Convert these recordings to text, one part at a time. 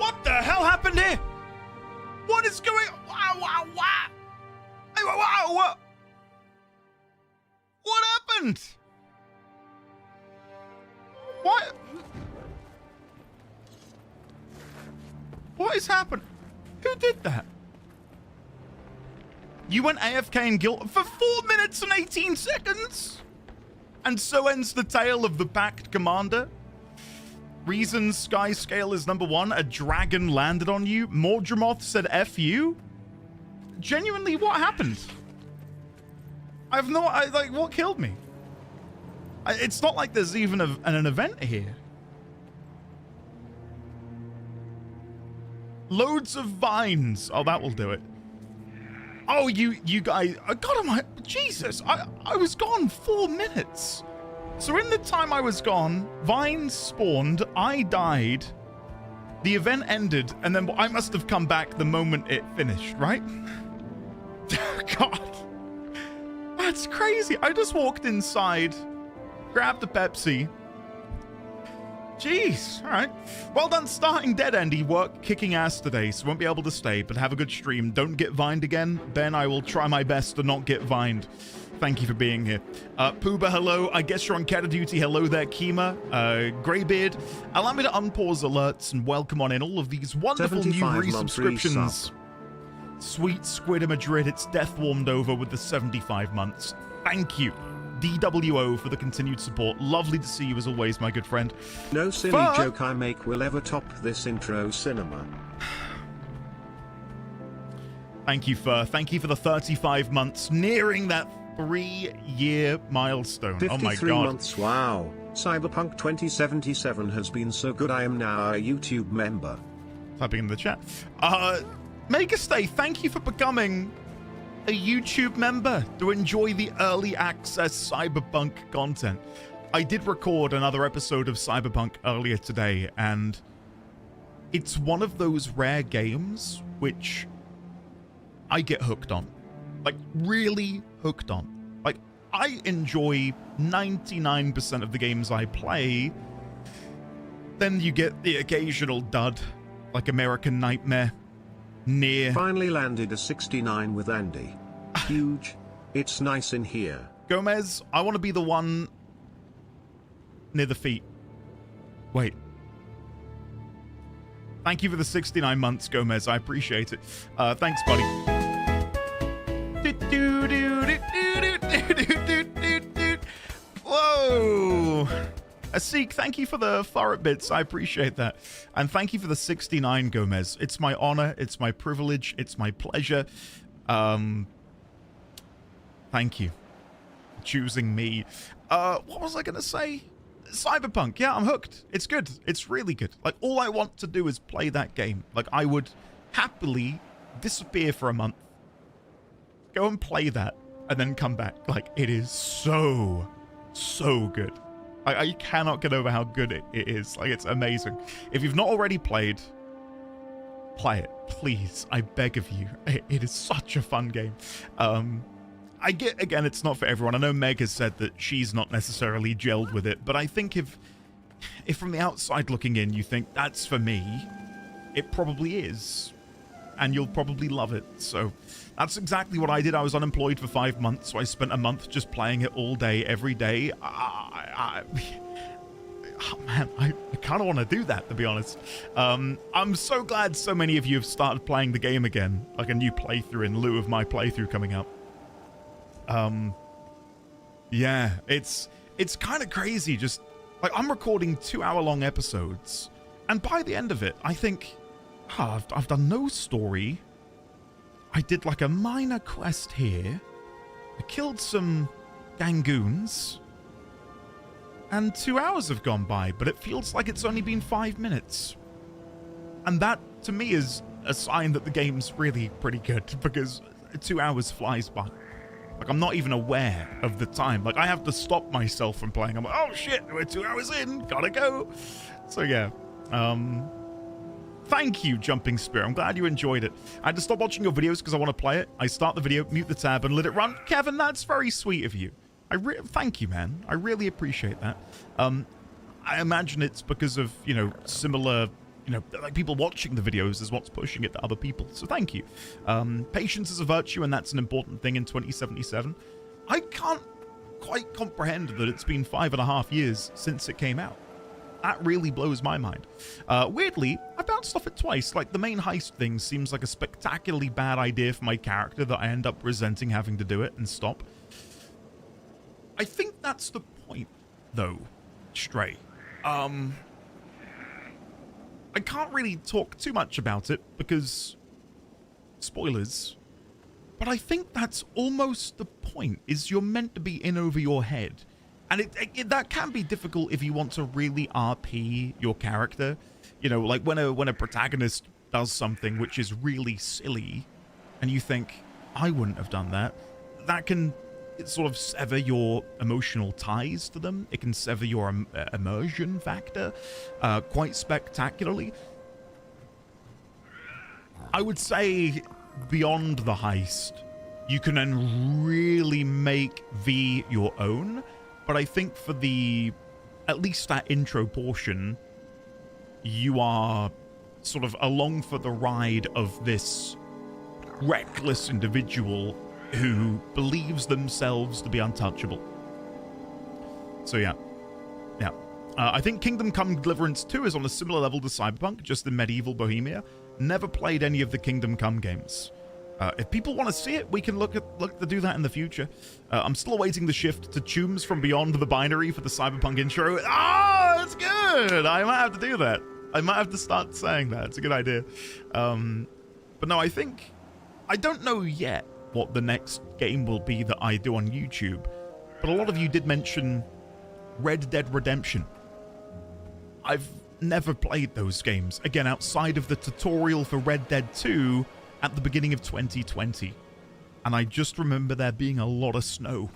What the hell happened here? What is going on? What happened? What? What is happening? Who did that? You went AFK in guild for 4 minutes and 18 seconds? And so ends the tale of the Pact Commander. Reasons Sky Scale is #1. A dragon landed on you. Mordramoth said F you. Genuinely, what happened? Like, what killed me? It's not like there's even an event here. Loads of vines. Oh, that will do it. Oh, you guys. God, Jesus. I was gone 4 minutes. So in the time I was gone, vines spawned, I died, the event ended, and then I must have come back the moment it finished, right? God. That's crazy. I just walked inside, grabbed a Pepsi. Jeez. All right. Well done starting Dead End. He worked kicking ass today, so won't be able to stay, but have a good stream. Don't get vined again. Ben, I will try my best to not get vined. Thank you for being here. Pooba, hello. I guess you're on Cat Duty. Hello there, Kima. Greybeard. Allow me to unpause alerts and welcome on in all of these wonderful new resubscriptions. Sweet Squid of Madrid. It's death warmed over with the 75 months. Thank you. DWO for the continued support. Lovely to see you as always, my good friend. No silly joke I make will ever top this intro cinema. Thank you, Fur. Thank you for the 35 months, nearing that 3-year milestone. 53 oh my god. months, wow. Cyberpunk 2077 has been so good I am now a YouTube member. Typing in the chat. Megastay, thank you for becoming a YouTube member to enjoy the early access Cyberpunk content. I did record another episode of Cyberpunk earlier today, and it's one of those rare games which I get hooked on. Like, really hooked on. Like, I enjoy 99% of the games I play. Then you get the occasional dud, like American Nightmare, Near. Finally landed a 69 with Andy. Huge. It's nice in here. Gomez, I want to be the one near the feet. Wait. Thank you for the 69 months, Gomez. I appreciate it. Thanks, buddy. Whoa. Asik, thank you for the Furret bits. I appreciate that. And thank you for the 69, Gomez. It's my honor. It's my privilege. It's my pleasure. Thank you for choosing me. What was I going to say? Cyberpunk. Yeah, I'm hooked. It's good. It's really good. Like, all I want to do is play that game. Like, I would happily disappear for a month, go and play that, and then come back. Like, it is so good. I cannot get over how good it is. Like, it's amazing. If you've not already played, play it. Please, I beg of you. It is such a fun game. I get, again, it's not for everyone. I know Meg has said that she's not necessarily gelled with it, but I think if from the outside looking in, you think that's for me, it probably is. And you'll probably love it. So that's exactly what I did. I was unemployed for 5 months, so I spent a month just playing it all day, every day. Oh man, I kind of want to do that, to be honest. I'm so glad so many of you have started playing the game again, like a new playthrough in lieu of my playthrough coming up. Yeah, it's kind of crazy. Just like, I'm recording 2-hour-long episodes, and by the end of it, I think, I've done no story. I did like a minor quest here. I killed some gangoons, and 2 hours have gone by, but it feels like it's only been 5 minutes. And that, to me, is a sign that the game's really pretty good, because 2 hours flies by. Like, I'm not even aware of the time. Like, I have to stop myself from playing. I'm like, oh shit, we're 2 hours in, gotta go. So yeah, thank you, Jumping Spear. I'm glad you enjoyed it. I had to stop watching your videos because I want to play it. I start the video, mute the tab, and let it run. Kevin, that's very sweet of you. Thank you, man. I really appreciate that. I imagine it's because of, you know, similar you know, like people watching the videos is what's pushing it to other people. So thank you. Patience is a virtue, and that's an important thing in 2077. I can't quite comprehend that it's been 5.5 years since it came out. That really blows my mind. Weirdly, I bounced off it twice. Like, the main heist thing seems like a spectacularly bad idea for my character that I end up resenting having to do it and stop. I think that's the point, though, Stray. I can't really talk too much about it because spoilers, but I think that's almost the point, is you're meant to be in over your head. And that can be difficult if you want to really RP your character. You know, like when a protagonist does something which is really silly and you think, I wouldn't have done that. That can sort of sever your emotional ties to them. It can sever your immersion factor quite spectacularly. I would say beyond the heist, you can then really make V your own. But I think for at least that intro portion, you are sort of along for the ride of this reckless individual who believes themselves to be untouchable. So yeah. I think Kingdom Come Deliverance 2 is on a similar level to Cyberpunk, just in medieval Bohemia. Never played any of the Kingdom Come games. If people want to see it, we can look to do that in the future. I'm still awaiting the shift to Tunes from Beyond the Binary for the Cyberpunk intro. Ah, that's good. I might have to do that. I might have to start saying that. It's a good idea. But no, I don't know yet what the next game will be that I do on YouTube. But a lot of you did mention Red Dead Redemption. I've never played those games. Again, outside of the tutorial for Red Dead 2 at the beginning of 2020, and I just remember there being a lot of snow.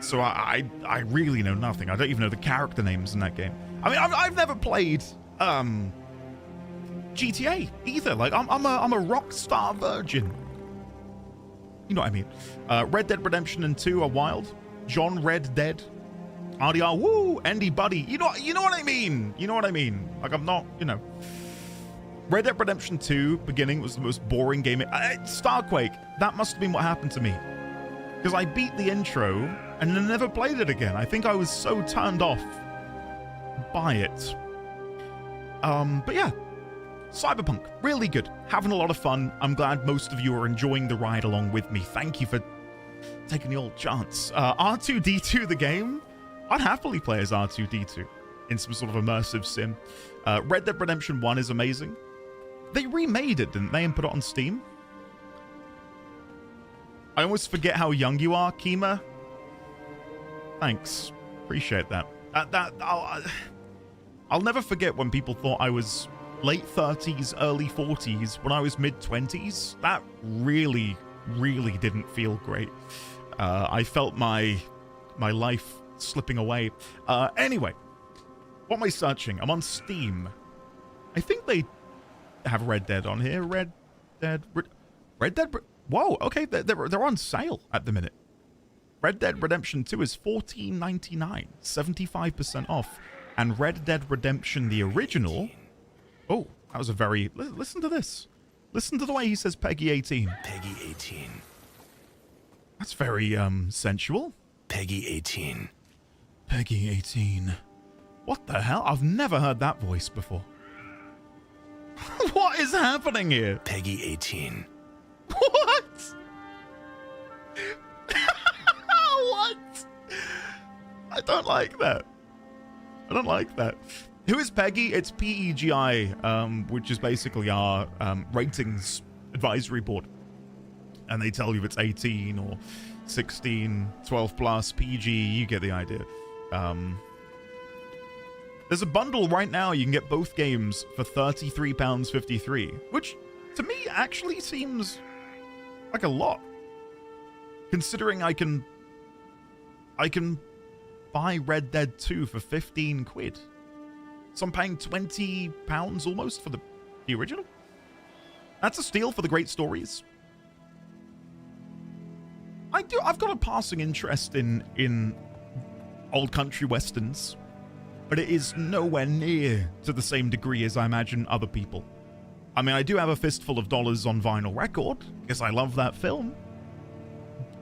So I really know nothing. I don't even know the character names in that game. I mean, I've never played GTA either. Like, I'm a rockstar virgin. You know what I mean? Red Dead Redemption and 2 are wild. John Red Dead. RDR, woo, Andy Buddy. You know what I mean? You know what I mean? Like, I'm not, you know. Red Dead Redemption 2 beginning was the most boring game. Starquake, that must have been what happened to me. Because I beat the intro and then never played it again. I think I was so turned off by it. But yeah, Cyberpunk, really good. Having a lot of fun. I'm glad most of you are enjoying the ride along with me. Thank you for taking the old chance. R2-D2 the game. I'd happily play as R2-D2 in some sort of immersive sim. Red Dead Redemption 1 is amazing. They remade it, didn't they, and put it on Steam? I almost forget how young you are, Kima. Thanks. Appreciate that. I'll never forget when people thought I was late 30s, early 40s, when I was mid-20s. That really, really didn't feel great. I felt my life slipping away. Anyway, what am I searching? I'm on Steam. I think they have Red Dead on here. Red Dead. Whoa, okay, they're on sale at the minute. Red Dead Redemption 2 is $14.99, 75% off. And Red Dead Redemption, the original... Oh, that was a very... Listen to this. Listen to the way he says Peggy 18. Peggy 18. That's very, sensual. Peggy 18. Peggy 18. What the hell? I've never heard that voice before. What is happening here? Peggy 18. What? What? I don't like that. I don't like that. Who is Peggy? It's PEGI, which is basically our ratings advisory board. And they tell you if it's 18 or 16, 12 plus, PG, you get the idea. There's a bundle right now. You can get both games for £33.53, which to me actually seems like a lot. Considering I can buy Red Dead 2 for 15 quid. So I'm paying £20 almost for the original. That's a steal for the great stories. I've got a passing interest in old country westerns. but it is nowhere near to the same degree as I imagine other people. I mean, I do have a fistful of dollars on vinyl record, because I love that film.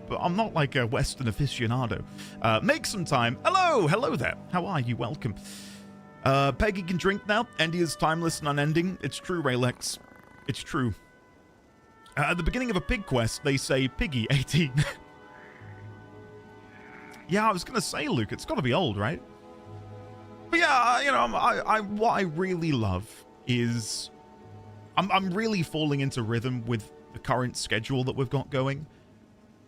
But I'm not like a Western aficionado. Make some time. Hello there. How are you? Welcome. Peggy can drink now. Endy is timeless and unending. It's true, Raylex. It's true. At the beginning of a pig quest, they say Piggy 18. Yeah, I was gonna say, Luke, it's gotta be old, right? But yeah, you know, what I really love is I'm really falling into rhythm with the current schedule that we've got going.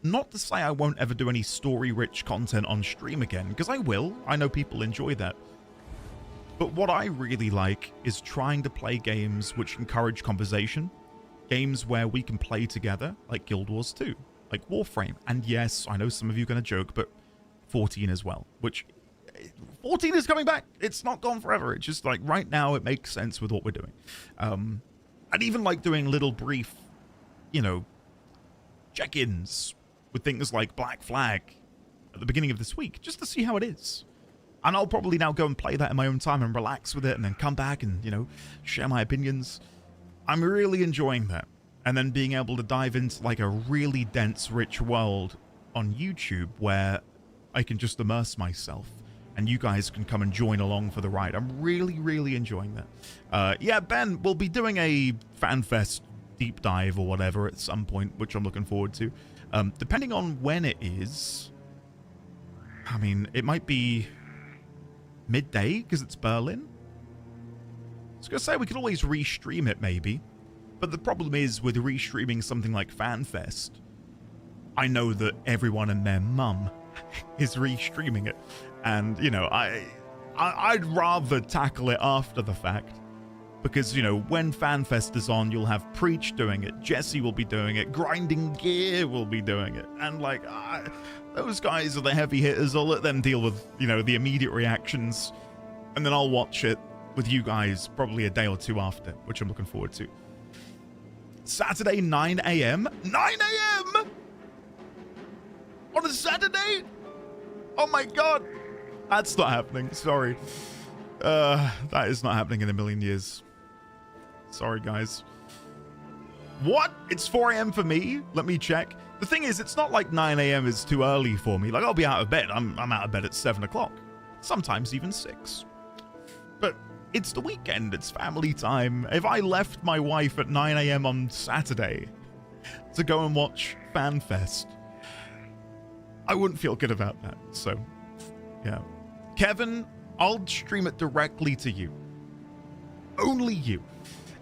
Not to say I won't ever do any story-rich content on stream again, because I will. I know people enjoy that. But what I really like is trying to play games which encourage conversation. Games where we can play together, like Guild Wars 2, like Warframe. And yes, I know some of you are going to joke, but 14 as well, which 14 is coming back. It's not gone forever. It's just like right now it makes sense with what we're doing. And even like doing little brief, you know, check-ins with things like Black Flag at the beginning of this week, just to see how it is. And I'll probably now go and play that in my own time and relax with it and then come back and, you know, share my opinions. I'm really enjoying that. And then being able to dive into like a really dense, rich world on YouTube where I can just immerse myself and you guys can come and join along for the ride. I'm really, really enjoying that. Yeah, Ben, we'll be doing a FanFest deep dive or whatever at some point, which I'm looking forward to. Depending on when it is, I mean, it might be midday because it's Berlin. I was going to say we could always restream it maybe, but the problem is with restreaming something like FanFest, I know that everyone and their mum is restreaming it, and you know, I'd rather tackle it after the fact. Because, you know, when FanFest is on, you'll have Preach doing it, Jesse will be doing it, Grinding Gear will be doing it. And, like, those guys are the heavy hitters. I'll let them deal with, you know, the immediate reactions. And then I'll watch it with you guys probably a day or two after, which I'm looking forward to. Saturday, 9 a.m.? 9 a.m.? On a Saturday? Oh, my God. That's not happening. Sorry. That is not happening in a million years. Sorry, guys. What? It's 4 a.m. for me? Let me check. The thing is, it's not like 9 a.m. is too early for me. Like, I'll be out of bed. I'm out of bed at 7 o'clock. Sometimes even 6. But it's the weekend. It's family time. If I left my wife at 9 a.m. on Saturday to go and watch FanFest, I wouldn't feel good about that. So, yeah. Kevin, I'll stream it directly to you. Only you.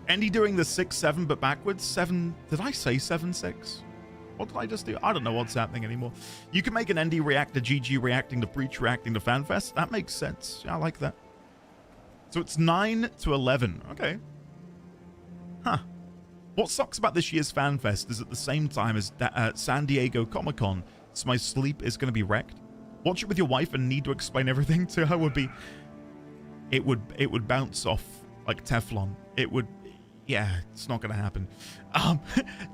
Andy doing the 6-7 but backwards. 7. Did I say 7-6? What did I just do? I don't know what's happening anymore. You can make an Andy react to GG reacting to Breach reacting to FanFest. That makes sense. Yeah, I like that. So it's 9 to 11. Okay. Huh. What sucks about this year's FanFest is at the same time as San Diego Comic-Con, so my sleep is going to be wrecked. Watch it with your wife and need to explain everything to her would be... It would bounce off like Teflon. It would... Yeah, it's not going to happen.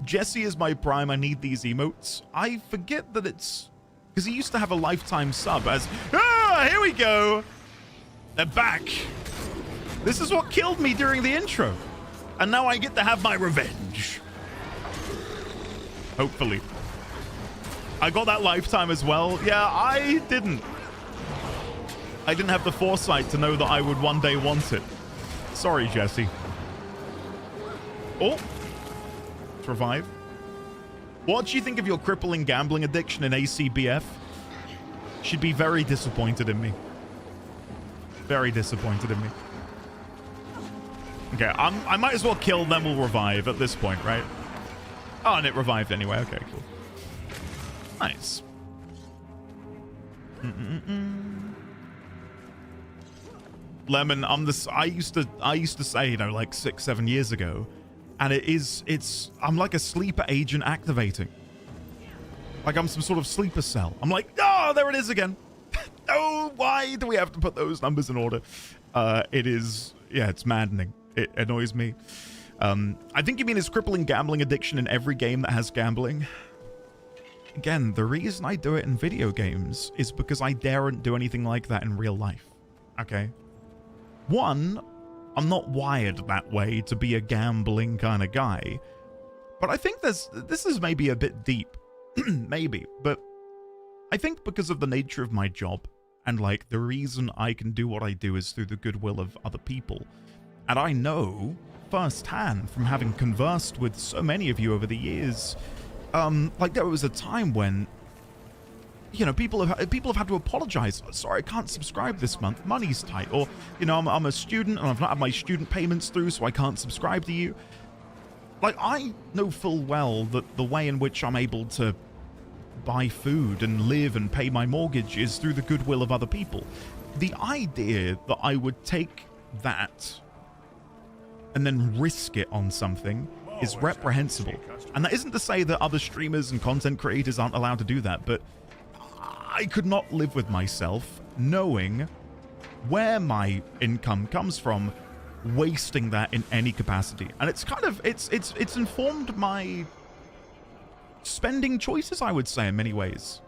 Jesse is my prime. I need these emotes. I forget that it's... Because he used to have a lifetime sub as... Ah, here we go. They're back. This is what killed me during the intro. And now I get to have my revenge. Hopefully. I got that lifetime as well. Yeah, I didn't. I didn't have the foresight to know that I would one day want it. Sorry, Jesse. Oh. Let's revive. What do you think of your crippling gambling addiction in ACBF? She'd be very disappointed in me. Very disappointed in me. Okay, I might as well kill them. We'll revive at this point, right? Oh, and it revived anyway. Okay, cool. Nice. Lemon, I used to say, you know, like 6-7 years ago, and I'm like a sleeper agent activating. Like I'm some sort of sleeper cell. I'm like, oh, there it is again. Oh, why do we have to put those numbers in order? It is, yeah, it's maddening. It annoys me. I think you mean his crippling gambling addiction in every game that has gambling. Again, the reason I do it in video games is because I daren't do anything like that in real life. Okay? One, I'm not wired that way to be a gambling kind of guy. But I think this is maybe a bit deep. Maybe. But I think because of the nature of my job, and like the reason I can do what I do is through the goodwill of other people. And I know firsthand from having conversed with so many of you over the years, like there was a time when, you know, people have had to apologize. Sorry, I can't subscribe this month. Money's tight. Or, you know, I'm a student and I've not had my student payments through, so I can't subscribe to you. Like, I know full well that the way in which I'm able to buy food and live and pay my mortgage is through the goodwill of other people. The idea that I would take that and then risk it on something is reprehensible. And that isn't to say that other streamers and content creators aren't allowed to do that, but I could not live with myself knowing where my income comes from, wasting that in any capacity. And it's kind of, it's informed my spending choices, I would say, in many ways.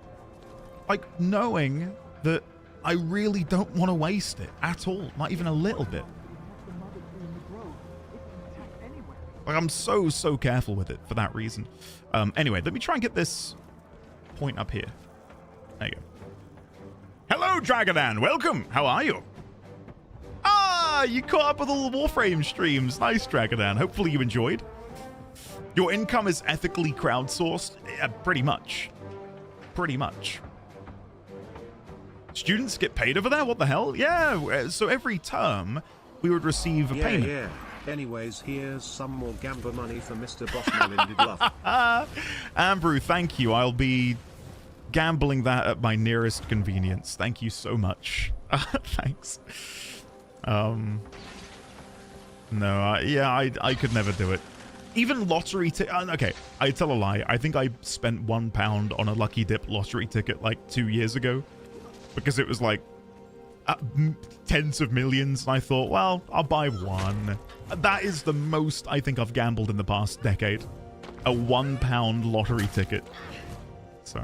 Like, knowing that I really don't want to waste it at all, not even a little bit. Like, I'm so careful with it for that reason. Anyway, let me try and get this point up here. There you go. Hello, Dragadan. Welcome. How are you? Ah, you caught up with all the Warframe streams. Nice, Dragadan. Hopefully you enjoyed. Your income is ethically crowdsourced? Yeah, pretty much. Pretty much. Students get paid over there? What the hell? Yeah, so every term we would receive a payment. Yeah. Anyways, here's some more Gamba money for Mr. Bossman in Didluff. Ambrew, thank you. I'll be gambling that at my nearest convenience. Thank you so much. Thanks. No, I could never do it. Even lottery okay, I tell a lie. I think I spent £1 on a Lucky Dip lottery ticket like 2 years ago because it was like tens of millions. And I thought, well, I'll buy one. That is the most I think I've gambled in the past decade. A £1 lottery ticket. So,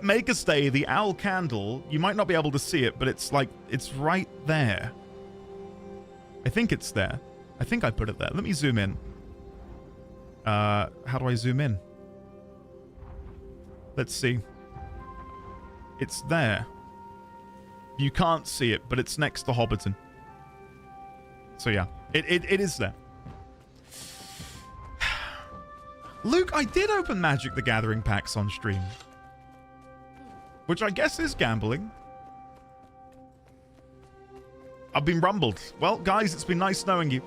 make a stay. The owl candle. You might not be able to see it, but it's like it's right there. I think it's there. I think I put it there. Let me zoom in. How do I zoom in? Let's see. It's there. You can't see it, but it's next to Hobbiton. So yeah, it is there. Luke, I did open Magic the Gathering packs on stream. Which I guess is gambling. I've been rumbled. Well, guys, it's been nice knowing you.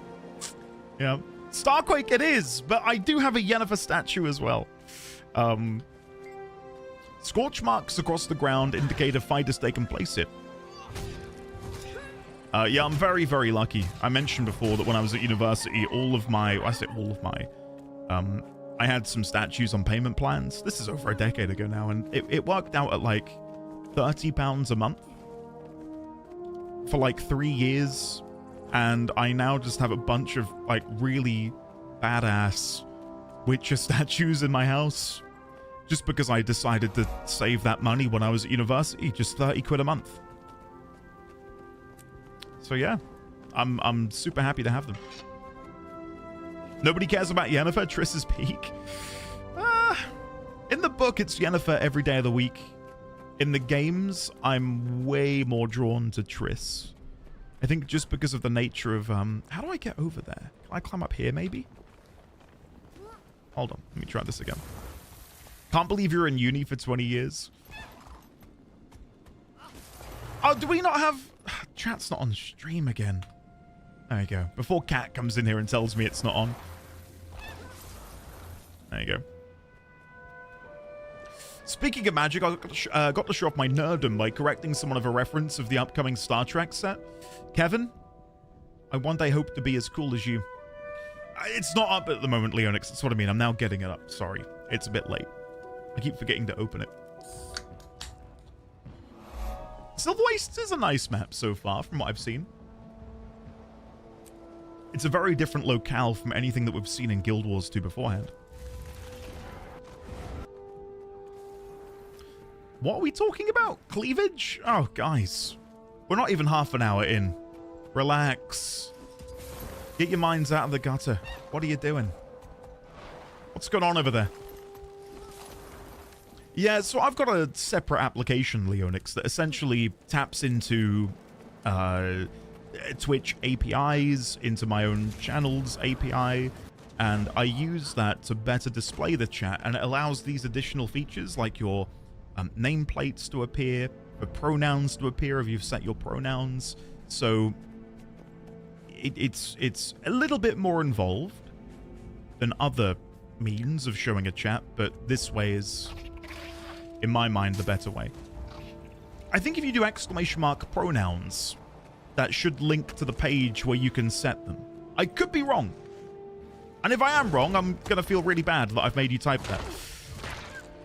Yeah. Starquake it is, but I do have a Yennefer statue as well. Scorch marks across the ground indicate a fight has taken place here. Yeah, I'm very, very lucky. I mentioned before that when I was at university, I had some statues on payment plans. This is over a decade ago now, and it worked out at like £30 a month for like 3 years. And I now just have a bunch of like really badass Witcher statues in my house just because I decided to save that money when I was at university, just 30 quid a month. So yeah, I'm super happy to have them. Nobody cares about Yennefer, Triss's Peak. In the book, it's Yennefer every day of the week. In the games, I'm way more drawn to Triss. I think just because of the nature of, how do I get over there? Can I climb up here, maybe? Hold on, let me try this again. Can't believe you're in uni for 20 years. Oh, do we not have... Chat's not on stream again. There you go. Before Cat comes in here and tells me it's not on. There you go. Speaking of magic, I got to show off my nerdom by correcting someone of a reference of the upcoming Star Trek set. Kevin, I one day hope to be as cool as you. It's not up at the moment, Leonix. That's what I mean. I'm now getting it up. Sorry. It's a bit late. I keep forgetting to open it. Silver Wastes is a nice map so far, from what I've seen. It's a very different locale from anything that we've seen in Guild Wars 2 beforehand. What are we talking about? Cleavage? Oh, guys. We're not even half an hour in. Relax. Get your minds out of the gutter. What are you doing? What's going on over there? Yeah, so I've got a separate application, Leonix, that essentially taps into Twitch APIs, into my own channel's API, and I use that to better display the chat, and it allows these additional features like your nameplates to appear, the pronouns to appear if you've set your pronouns. So it's a little bit more involved than other means of showing a chat, but this way is, in my mind, the better way. I think if you do exclamation mark pronouns, that should link to the page where you can set them. I could be wrong. And if I am wrong, I'm going to feel really bad that I've made you type that.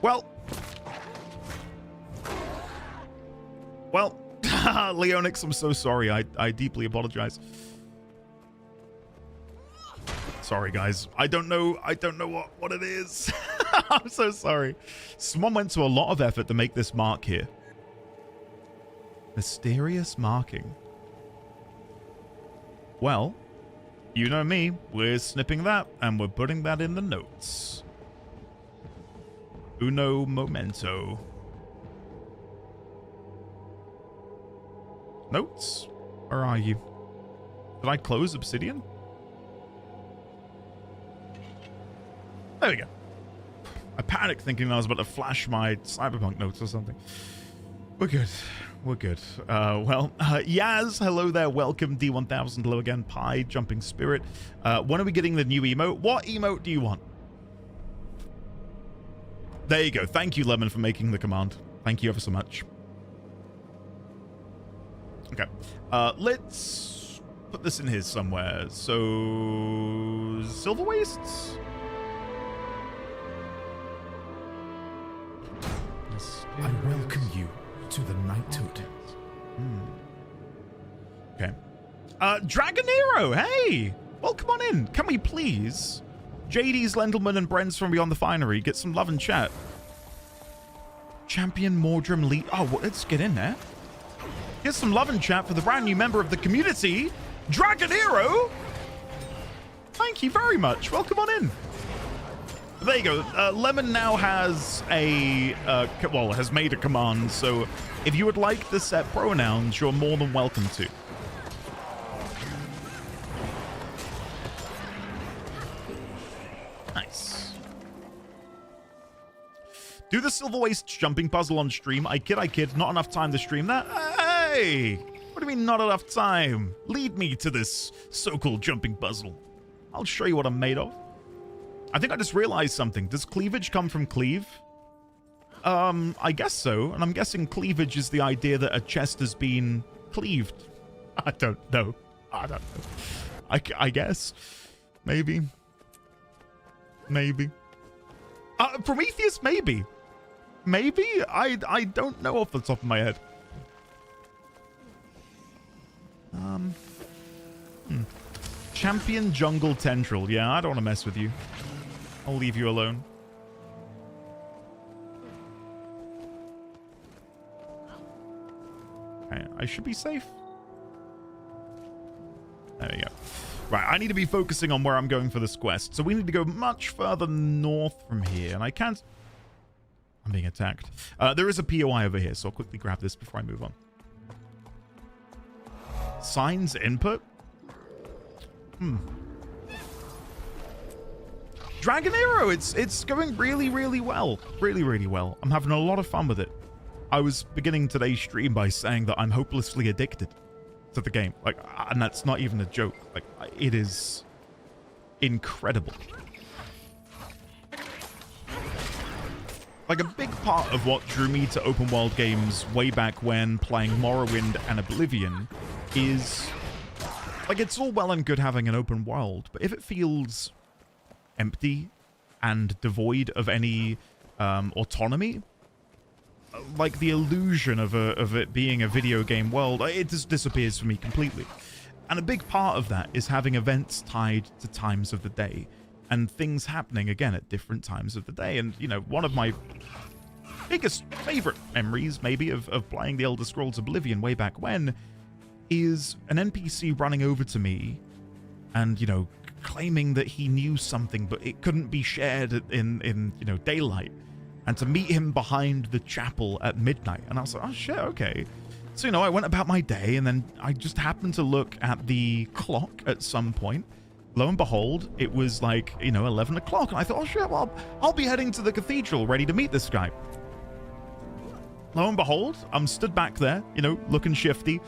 Well, Leonix, I'm so sorry. I deeply apologize. Sorry, guys. I don't know what it is. I'm so sorry. Someone went to a lot of effort to make this mark here. Mysterious marking. Well, you know me. We're snipping that, and we're putting that in the notes. Uno momento. Notes? Where are you? Did I close Obsidian? There we go. I panicked thinking I was about to flash my Cyberpunk notes or something. We're good. We're good. Yaz, hello there. Welcome. D1000, hello again. Pi, Jumping Spirit. When are we getting the new emote? What emote do you want? There you go. Thank you, Lemon, for making the command. Thank you ever so much. Okay. Let's put this in here somewhere. So, Silver Wastes? I welcome you to the knighthood. Okay. Dragonero, hey! Welcome on in. Can we please, JD's, Lendelman, and Brens from Beyond the Finery, get some love and chat? Champion Mordrum Lee. Oh, well, let's get in there. Get some love and chat for the brand new member of the community, Dragonero. Thank you very much. Welcome on in. There you go. Lemon now has has made a command, so if you would like to set pronouns, you're more than welcome to. Nice. Do the Silver Waste jumping puzzle on stream. I kid. Not enough time to stream that. Hey! What do you mean not enough time? Lead me to this so-called jumping puzzle. I'll show you what I'm made of. I think I just realized something. Does cleavage come from cleave? I guess so. And I'm guessing cleavage is the idea that a chest has been cleaved. I don't know. I guess. Maybe. Prometheus, maybe. Maybe? I don't know off the top of my head. Champion Jungle Tendril. Yeah, I don't want to mess with you. I'll leave you alone. Okay, I should be safe. There we go. Right, I need to be focusing on where I'm going for this quest. So we need to go much further north from here. And I can't... I'm being attacked. There is a POI over here, so I'll quickly grab this before I move on. Signs input? Dragonero, it's going really, really well. Really, really well. I'm having a lot of fun with it. I was beginning today's stream by saying that I'm hopelessly addicted to the game. Like, and that's not even a joke. Like, it is incredible. Like, a big part of what drew me to open world games way back when playing Morrowind and Oblivion is, like, it's all well and good having an open world, but if it feels empty and devoid of any autonomy, like the illusion of it being a video game world, it just disappears for me completely. And a big part of that is having events tied to times of the day and things happening again at different times of the day. And, you know, one of my biggest favorite memories maybe of playing the Elder Scrolls Oblivion way back when is an NPC running over to me and, you know, claiming that he knew something, but it couldn't be shared in you know, daylight, and to meet him behind the chapel at midnight. And I was like, oh shit, okay. So, you know, I went about my day, and then I just happened to look at the clock at some point. Lo and behold, it was like, you know, 11 o'clock. And I thought, oh shit, well, I'll be heading to the cathedral ready to meet this guy. Lo and behold, I'm stood back there, you know, looking shifty,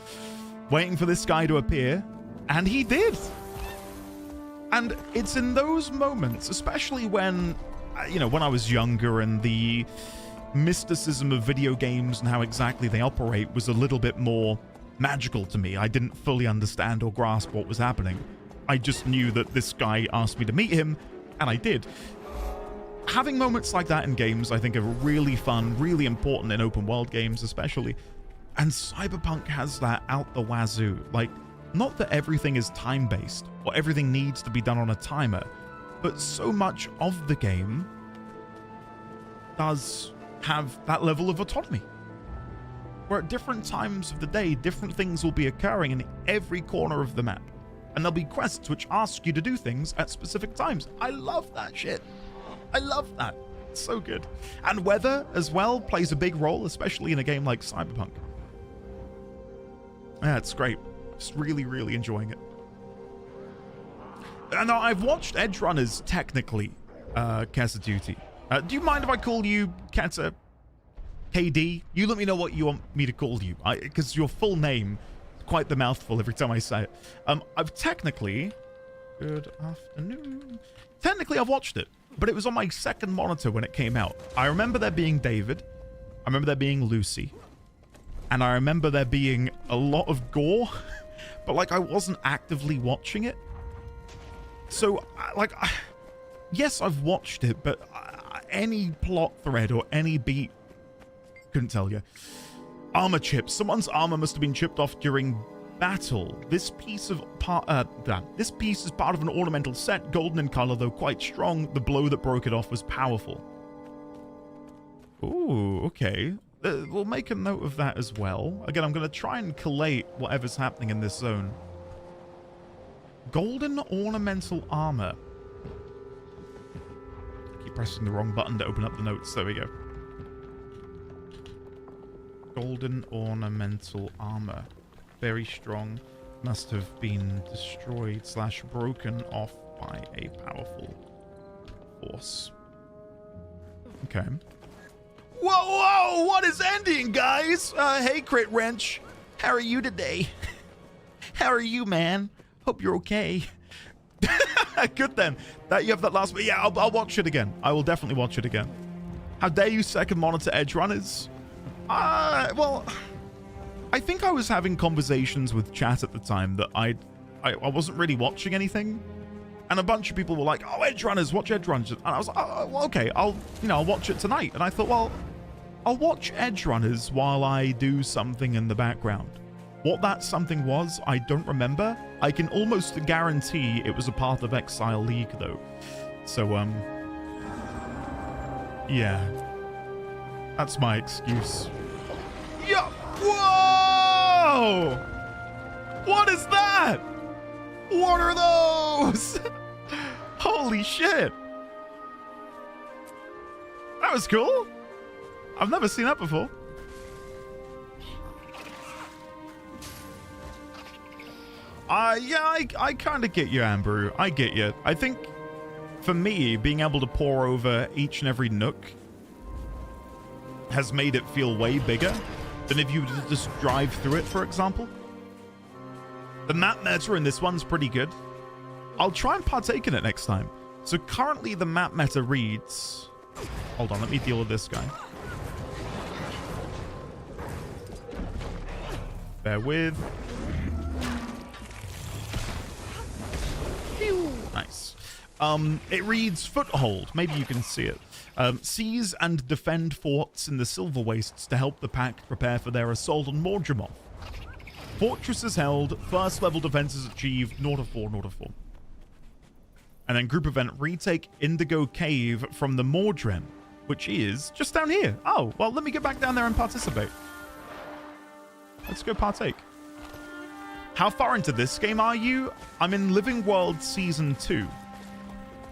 waiting for this guy to appear. And he did. And it's in those moments, especially when, you know, when I was younger and the mysticism of video games and how exactly they operate was a little bit more magical to me. I didn't fully understand or grasp what was happening. I just knew that this guy asked me to meet him, and I did. Having moments like that in games, I think, are really fun, really important in open world games especially. And Cyberpunk has that out the wazoo. Like, not that everything is time-based or everything needs to be done on a timer, but so much of the game does have that level of autonomy, where at different times of the day, different things will be occurring in every corner of the map. And there'll be quests which ask you to do things at specific times. I love that shit. I love that. It's so good. And weather as well plays a big role, especially in a game like Cyberpunk. Yeah, it's great. Just really, really enjoying it. And I've watched Edge Runners technically, Kesa Duty. Do you mind if I call you Keta KD? You let me know what you want me to call you, because your full name is quite the mouthful every time I say it. I've technically... Good afternoon. Technically, I've watched it, but it was on my second monitor when it came out. I remember there being David. I remember there being Lucy. And I remember there being a lot of gore, but like I wasn't actively watching it. So, yes, I've watched it, but any plot thread or any beat, couldn't tell you. Armor chips. Someone's armor must have been chipped off during battle. This piece is part of an ornamental set, golden in color, though quite strong. The blow that broke it off was powerful. Ooh, okay. We'll make a note of that as well. Again, I'm going to try and collate whatever's happening in this zone. Golden ornamental armor. I keep pressing the wrong button to open up the notes. There we go. Golden ornamental armor. Very strong. Must have been destroyed / broken off by a powerful force. Okay. Whoa, whoa! What is ending, guys? Hey, Crit Wrench. How are you today? How are you, man? Hope you're okay. Good then. That you have that last... Yeah, I'll watch it again. I will definitely watch it again. How dare you second monitor Edge Runners? Well, I think I was having conversations with chat at the time that I wasn't really watching anything. And a bunch of people were like, oh, Edge Runners, watch Edge Runners. And I was like, oh, well, okay, I'll watch it tonight. And I thought, well, I'll watch Edge Runners while I do something in the background. What that something was, I don't remember. I can almost guarantee it was a part of Exile League, though. So, yeah. That's my excuse. Yeah. Whoa! What is that? What are those? Holy shit. That was cool. I've never seen that before. Yeah, I kind of get you, Amber. I get you. I think, for me, being able to pour over each and every nook has made it feel way bigger than if you just drive through it, for example. The map meta in this one's pretty good. I'll try and partake in it next time. So currently the map meta reads... Hold on, let me deal with this guy. Bear with. Nice. It reads Foothold. Maybe you can see it. Seize and defend forts in the Silver Wastes to help the pack prepare for their assault on Mordremoth. Fortresses held, first level defenses achieved, 0 of 4, 0 of 4. And then group event, retake Indigo Cave from the Mordrem, which is just down here. Oh, well, let me get back down there and participate. Let's go partake. How far into this game are you? I'm in Living World Season 2.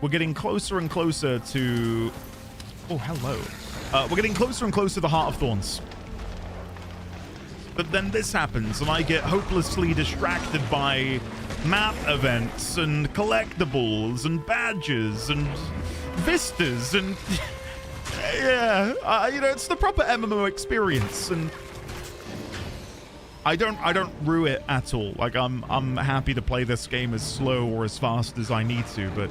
We're getting closer and closer to... Oh, hello. We're getting closer and closer to the Heart of Thorns. But then this happens, and I get hopelessly distracted by map events and collectibles and badges and vistas and... yeah, you know, it's the proper MMO experience, and... I don't rue it at all. Like, I'm happy to play this game as slow or as fast as I need to, but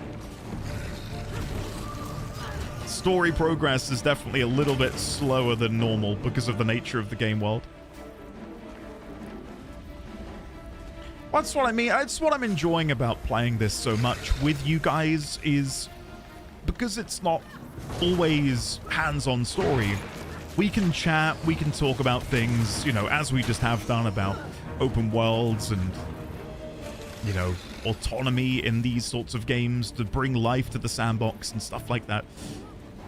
story progress is definitely a little bit slower than normal because of the nature of the game world. That's what I mean. That's what I'm enjoying about playing this so much with you guys, is because it's not always hands-on story. We can chat, we can talk about things, you know, as we just have done, about open worlds and, you know, autonomy in these sorts of games to bring life to the sandbox and stuff like that.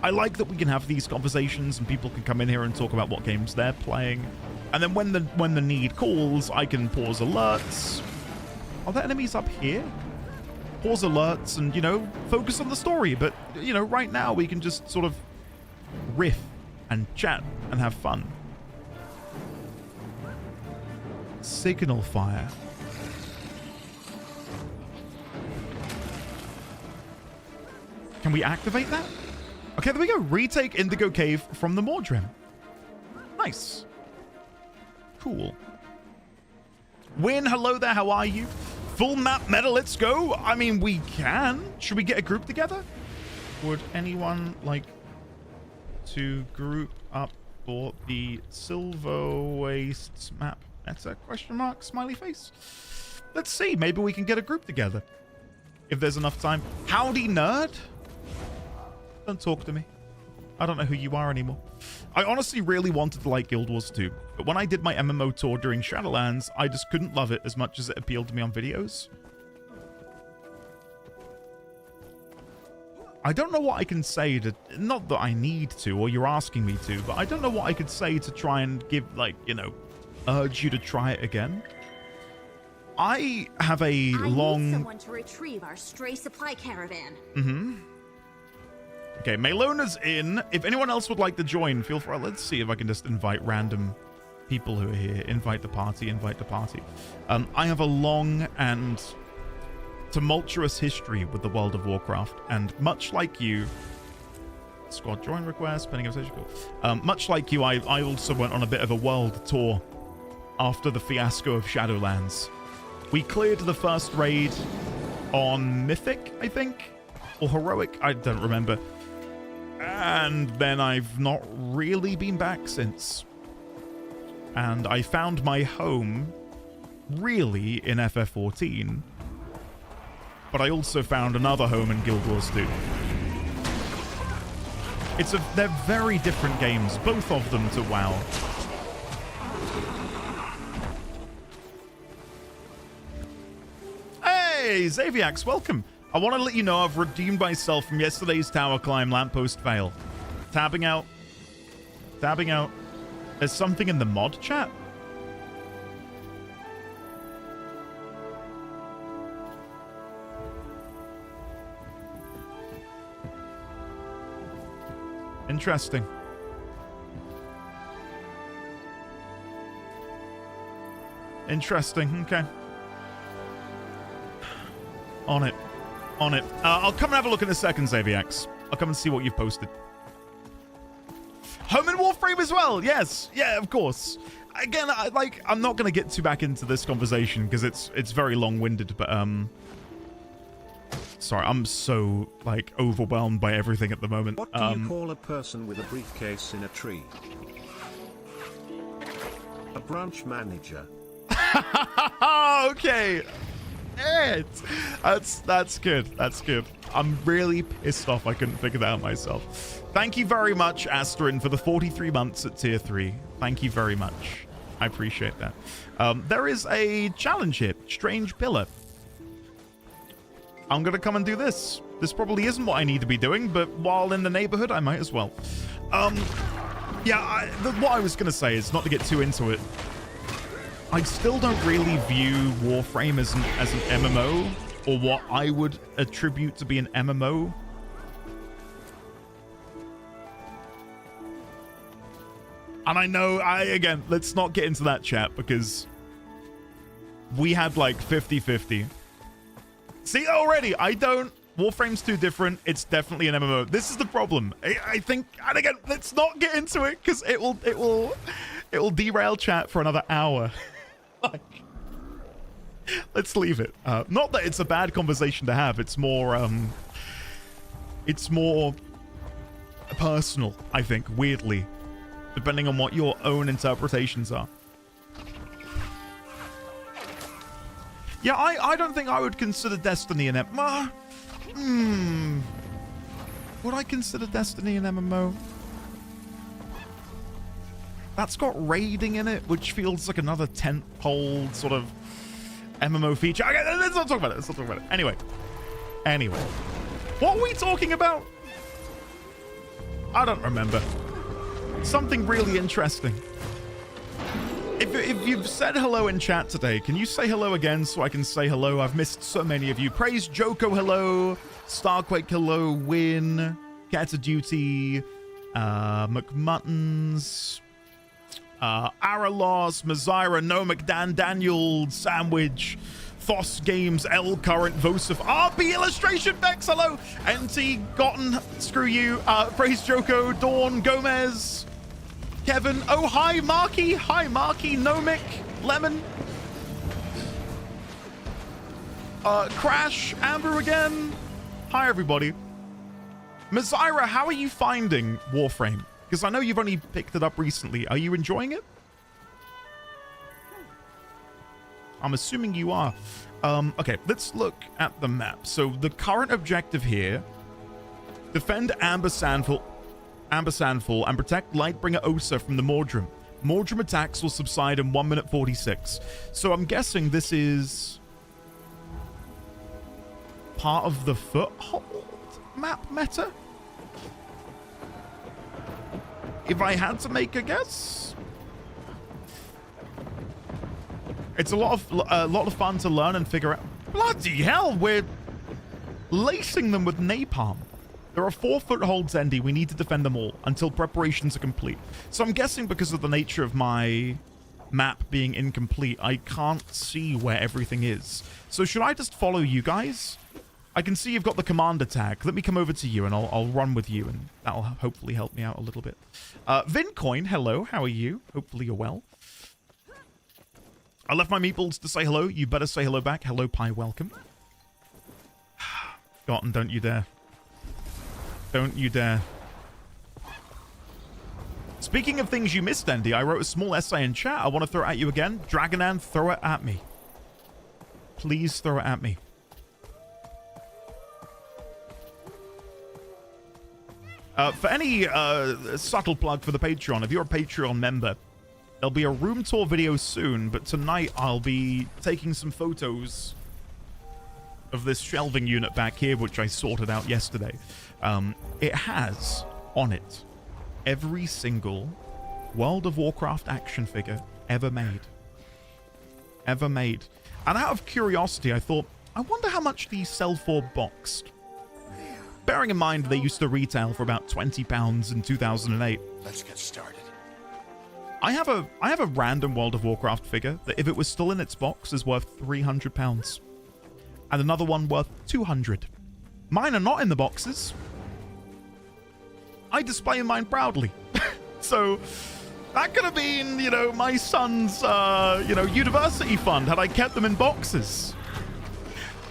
I like that we can have these conversations and people can come in here and talk about what games they're playing. And then when the need calls, I can pause alerts. Are there enemies up here? Pause alerts and, you know, focus on the story. But, you know, right now we can just sort of riff and chat and have fun. Signal fire. Can we activate that? Okay, there we go. Retake Indigo Cave from the Mordrim. Nice. Cool. Win, hello there, how are you? Full map meta, let's go. I mean, we can. Should we get a group together? Would anyone like to group up for the Silver Wastes map? That's a question mark, smiley face. Let's see, maybe we can get a group together if there's enough time. Howdy, nerd. Don't talk to me. I don't know who you are anymore. I honestly really wanted to like Guild Wars 2, but when I did my MMO tour during Shadowlands, I just couldn't love it as much as it appealed to me on videos. I don't know what I can say to... Not that I need to, or you're asking me to, but I don't know what I could say to try and give, like, you know, urge you to try it again. I have a long... I need someone to retrieve our stray supply caravan. Mm-hmm. Okay, Melona's in. If anyone else would like to join, feel free. Let's see if I can just invite random people who are here. Invite the party, invite the party. I have a long and tumultuous history with the World of Warcraft, and much like you, squad join request, pending invitation. Much like you, I also went on a bit of a world tour after the fiasco of Shadowlands. We cleared the first raid on Mythic, I think, or Heroic, I don't remember, and then I've not really been back since. And I found my home really in FF14. But I also found another home in Guild Wars 2. They're very different games, both of them to WoW. Hey, Xaviax, welcome. I want to let you know I've redeemed myself from yesterday's tower climb lamppost fail. Tabbing out. Tabbing out. There's something in the mod chat? Interesting. Interesting. Okay. On it. On it. I'll come and have a look in a second, Xaviax. I'll come and see what you've posted. Home in Warframe as well. Yes. Yeah, of course. Again, I'm not going to get too back into this conversation because it's very long-winded, but sorry, I'm so like overwhelmed by everything at the moment. What do you call a person with a briefcase in a tree? A branch manager. Okay. That's good. That's good. I'm really pissed off I couldn't figure that out myself. Thank you very much, Astrin, for the 43 months at tier 3. Thank you very much. I appreciate that. There is a challenge here. Strange Pillar. I'm going to come and do this. This probably isn't what I need to be doing, but while in the neighborhood, I might as well. Yeah, what I was going to say is not to get too into it. I still don't really view Warframe as an MMO, or what I would attribute to be an MMO. And I know, again, let's not get into that chat, because we had like 50-50. See, already, Warframe's too different. It's definitely an MMO. This is the problem. I think, and again, let's not get into it, because it will derail chat for another hour. Like, let's leave it. Not that it's a bad conversation to have. It's more personal, I think, weirdly, depending on what your own interpretations are. Yeah, I don't think I would consider Destiny an MMO. Would I consider Destiny an MMO? That's got raiding in it, which feels like another tentpole sort of MMO feature. Okay, let's not talk about it. Let's not talk about it. Anyway. What are we talking about? I don't remember. Something really interesting. If you've said hello in chat today, can you say hello again so I can say hello? I've missed so many of you. Praise Joko, hello. Starquake, hello. Win. Cats of Duty. McMuttons. Aralos, Mazira, No McDan, Daniel, Sandwich, Thos Games, L Current, Vosif, RP Illustration, Vex, hello, NT, Gotten, screw you, Praise Joko, Dawn, Gomez, Kevin, oh hi Marky, Nomic, Lemon, Crash, Amber again, hi everybody. Mazira, how are you finding Warframe? Because I know you've only picked it up recently. Are you enjoying it? I'm assuming you are. Okay, let's look at the map. So the current objective here, defend Amber Sandfall and protect Lightbringer Osa from the Mordrim. Mordrim attacks will subside in 1 minute 46. So I'm guessing this is part of the Foothold map meta? If I had to make a guess, it's a lot of fun to learn and figure out. Bloody hell, we're lacing them with napalm. There are 4 footholds, Andy. We need to defend them all until preparations are complete. So I'm guessing because of the nature of my map being incomplete, I can't see where everything is. So should I just follow you guys? I can see you've got the commander tag. Let me come over to you and I'll run with you, and that'll hopefully help me out a little bit. Vincoin, hello. How are you? Hopefully you're well. I left my meatballs to say hello. You better say hello back. Hello, Pie. Welcome. Gotten, don't you dare. Don't you dare. Speaking of things you missed, Andy, I wrote a small essay in chat. I want to throw it at you again. Dragonan, throw it at me. Please throw it at me. For any subtle plug for the Patreon, if you're a Patreon member, there'll be a room tour video soon, but tonight I'll be taking some photos of this shelving unit back here, which I sorted out yesterday. It has on it every single World of Warcraft action figure ever made. Ever made. And out of curiosity, I thought, I wonder how much these sell for boxed. Bearing in mind they used to retail for about £20 in 2008. Let's get started. I have a random World of Warcraft figure that, if it was still in its box, is worth £300. And another one worth £200. Mine are not in the boxes. I display mine proudly. So that could have been, you know, my son's, university fund had I kept them in boxes.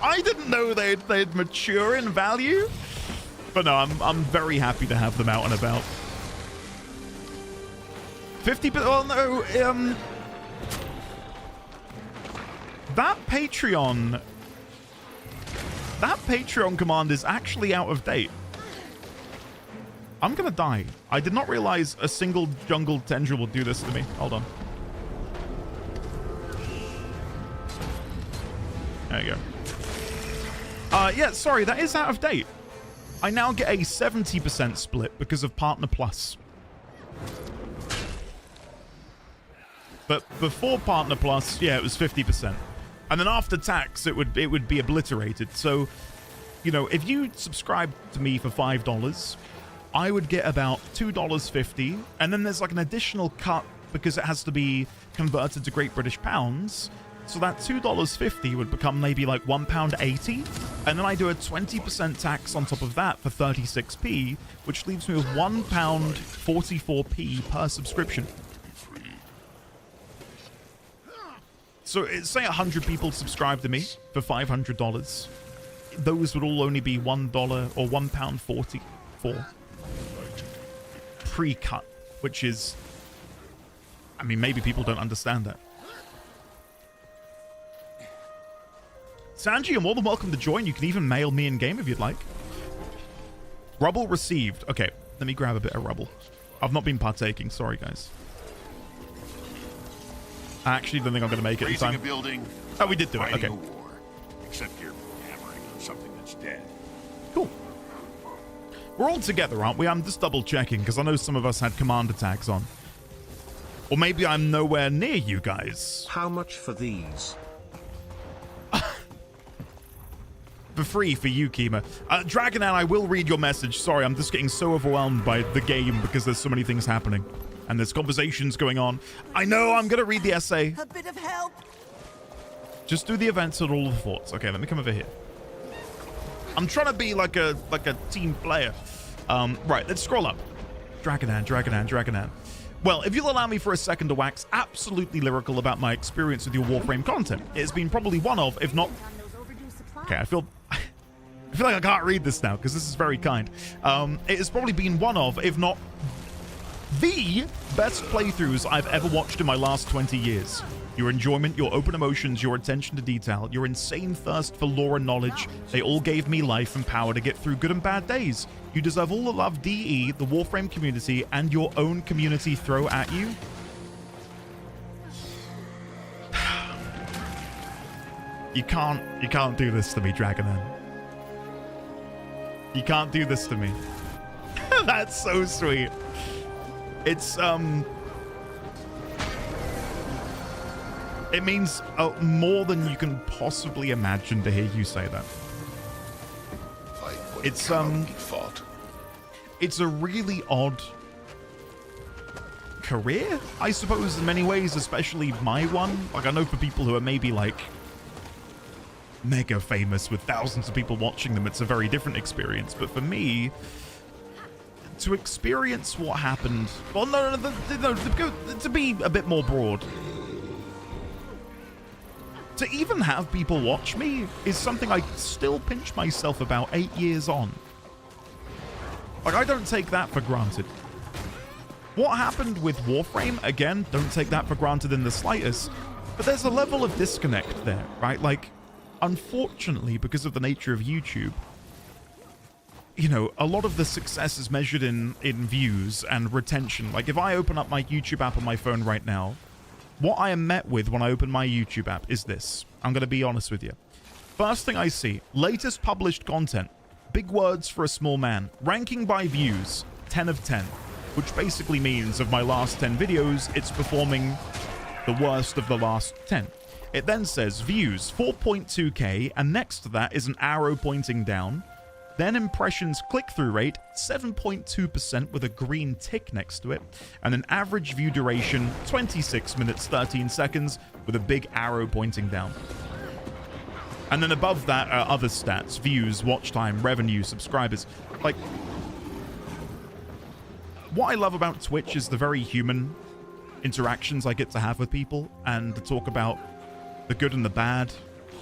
I didn't know they'd mature in value. But no, I'm very happy to have them out and about. 50, well, no, that Patreon command is actually out of date. I'm gonna die. I did not realize a single jungle tendril would do this to me. Hold on. There you go. Yeah, sorry, that is out of date. I now get a 70% split because of Partner Plus. But before Partner Plus, yeah, it was 50%. And then after tax, it would be obliterated. So, you know, if you subscribe to me for $5, I would get about $2.50. And then there's like an additional cut because it has to be converted to Great British pounds. So that $2.50 would become maybe like £1.80. And then I do a 20% tax on top of that for 36p, which leaves me with £1.44p per subscription. So say 100 people subscribe to me for $500. Those would all only be $1 or £1.44 pre-cut, which is, I mean, maybe people don't understand that. Sanji, you're more than welcome to join. You can even mail me in game if you'd like. Rubble received. Okay, let me grab a bit of rubble. I've not been partaking. Sorry, guys. I actually don't think I'm going to make it in time. A building, oh, we did do it. Okay. war, except you're hammering on something that's dead. Cool. We're all together, aren't we? I'm just double checking because I know some of us had commander tags on. Or maybe I'm nowhere near you guys. How much for these? For free for you, Kima. Dragonan, I will read your message. Sorry, I'm just getting so overwhelmed by the game because there's so many things happening. And there's conversations going on. I know, I'm going to read the essay. A bit of help. Just do the events and all the thoughts. Okay, let me come over here. I'm trying to be like a team player. Right, let's scroll up. Dragonan. Well, if you'll allow me for a second to wax absolutely lyrical about my experience with your Warframe content, it has been probably one of, if not... Okay, I feel like I can't read this now because this is very kind. It has probably been one of, if not the best playthroughs I've ever watched in my last 20 years. Your enjoyment, your open emotions, your attention to detail, your insane thirst for lore and knowledge, they all gave me life and power to get through good and bad days. You deserve all the love DE, the Warframe community, and your own community throw at you. You can't do this to me, Dragonan. You can't do this to me. That's so sweet. It's, it means more than you can possibly imagine to hear you say that. It's, it's a really odd career, I suppose, in many ways, especially my one. Like, I know for people who are maybe, like, mega famous with thousands of people watching them, it's a very different experience. But for me, to experience what happened, well, no, to be a bit more broad, to even have people watch me is something I still pinch myself about 8 years on. Like, I don't take that for granted. What happened with Warframe, again, don't take that for granted in the slightest, but there's a level of disconnect there, right? Like, unfortunately, because of the nature of YouTube, you know, a lot of the success is measured in views and retention. Like, if I open up my YouTube app on my phone right now, what I am met with when I open my YouTube app is this. I'm going to be honest with you. First thing I see, latest published content, big words for a small man, ranking by views, 10 of 10, which basically means of my last 10 videos, it's performing the worst of the last 10. It then says views 4.2k, and next to that is an arrow pointing down. Then impressions click-through rate 7.2% with a green tick next to it, and an average view duration 26 minutes 13 seconds with a big arrow pointing down. And then above that are other stats: views, watch time, revenue, subscribers. Like, what I love about Twitch is the very human interactions I get to have with people, and to talk about the good and the bad,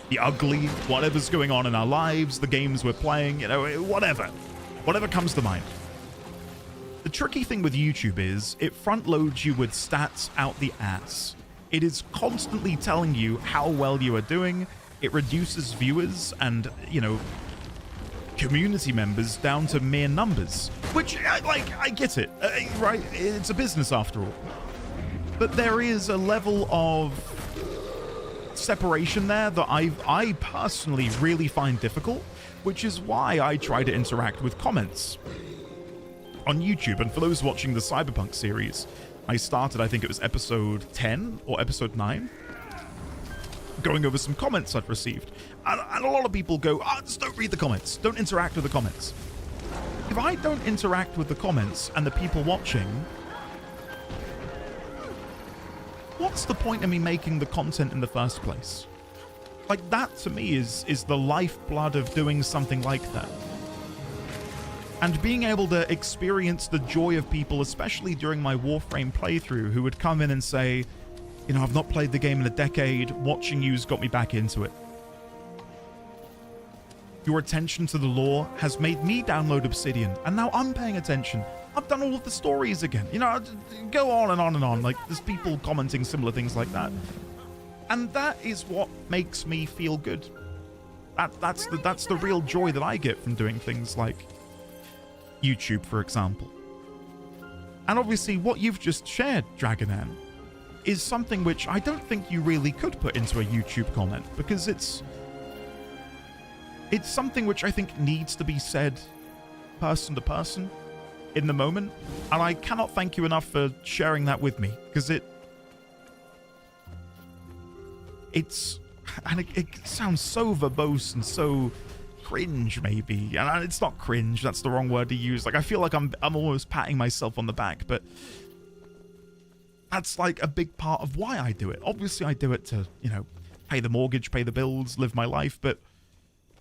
the ugly, whatever's going on in our lives, the games we're playing, you know, whatever comes to mind. The tricky thing with YouTube is it front loads you with stats out the ass. It is constantly telling you how well you are doing. It reduces viewers and, you know, community members down to mere numbers, which, like, I get it, right? It's a business after all. But there is a level of separation there that I personally really find difficult, which is why I try to interact with comments on YouTube. And for those watching the Cyberpunk series, I started, I think it was episode 10 or episode 9, going over some comments I'd received. And a lot of people go, just don't read the comments. Don't interact with the comments. If I don't interact with the comments and the people watching, what's the point of me making the content in the first place? Like, that to me is the lifeblood of doing something like that. And being able to experience the joy of people, especially during my Warframe playthrough, who would come in and say, you know, I've not played the game in a decade, watching you's got me back into it. Your attention to the lore has made me download Obsidian, and now I'm paying attention. I've done all of the stories again. You know, go on and on and on. Like, there's people commenting similar things like that. And that is what makes me feel good. That's the real joy that I get from doing things like YouTube, for example. And obviously what you've just shared, Dragonan, is something which I don't think you really could put into a YouTube comment, because it's something which I think needs to be said person to person in the moment. And I cannot thank you enough for sharing that with me, because it sounds so verbose and so cringe, maybe. And it's not cringe, that's the wrong word to use. Like, I feel like I'm almost patting myself on the back, but that's like a big part of why I do it. Obviously I do it to, you know, pay the mortgage, pay the bills, live my life, but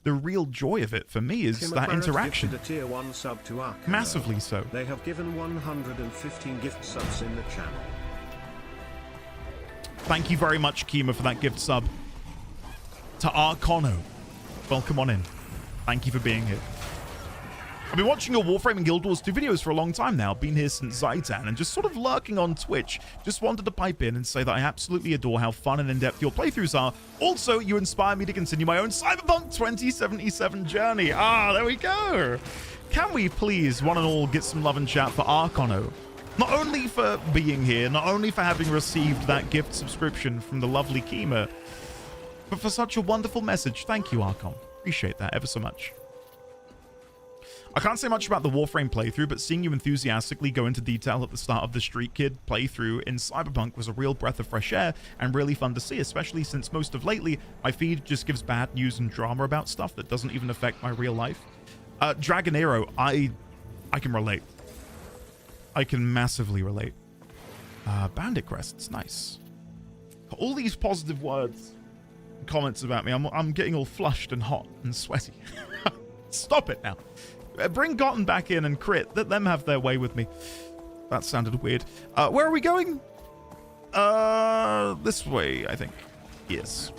the real joy of it for me is that interaction. A tier 1 sub to Arcano. Massively so. They have given 115 gift subs in the channel. Thank you very much, Kima, for that gift sub. To Arcano, welcome on in. Thank you for being here. I've been watching your Warframe and Guild Wars 2 videos for a long time now. Been here since Zaitan and just sort of lurking on Twitch. Just wanted to pipe in and say that I absolutely adore how fun and in-depth your playthroughs are. Also, you inspire me to continue my own Cyberpunk 2077 journey. There we go. Can we please, one and all, get some love and chat for Arcano? Not only for being here, not only for having received that gift subscription from the lovely Kima, but for such a wonderful message. Thank you, Archon. Appreciate that ever so much. I can't say much about the Warframe playthrough, but seeing you enthusiastically go into detail at the start of the Street Kid playthrough in Cyberpunk was a real breath of fresh air and really fun to see, especially since most of lately, my feed just gives bad news and drama about stuff that doesn't even affect my real life. Dragonero, I can relate. I can massively relate. Bandit Crests, nice. All these positive words, comments about me, I'm getting all flushed and hot and sweaty. Stop it now. Bring Gotten back in and crit. Let them have their way with me. That sounded weird. Where are we going? This way, I think. Yes.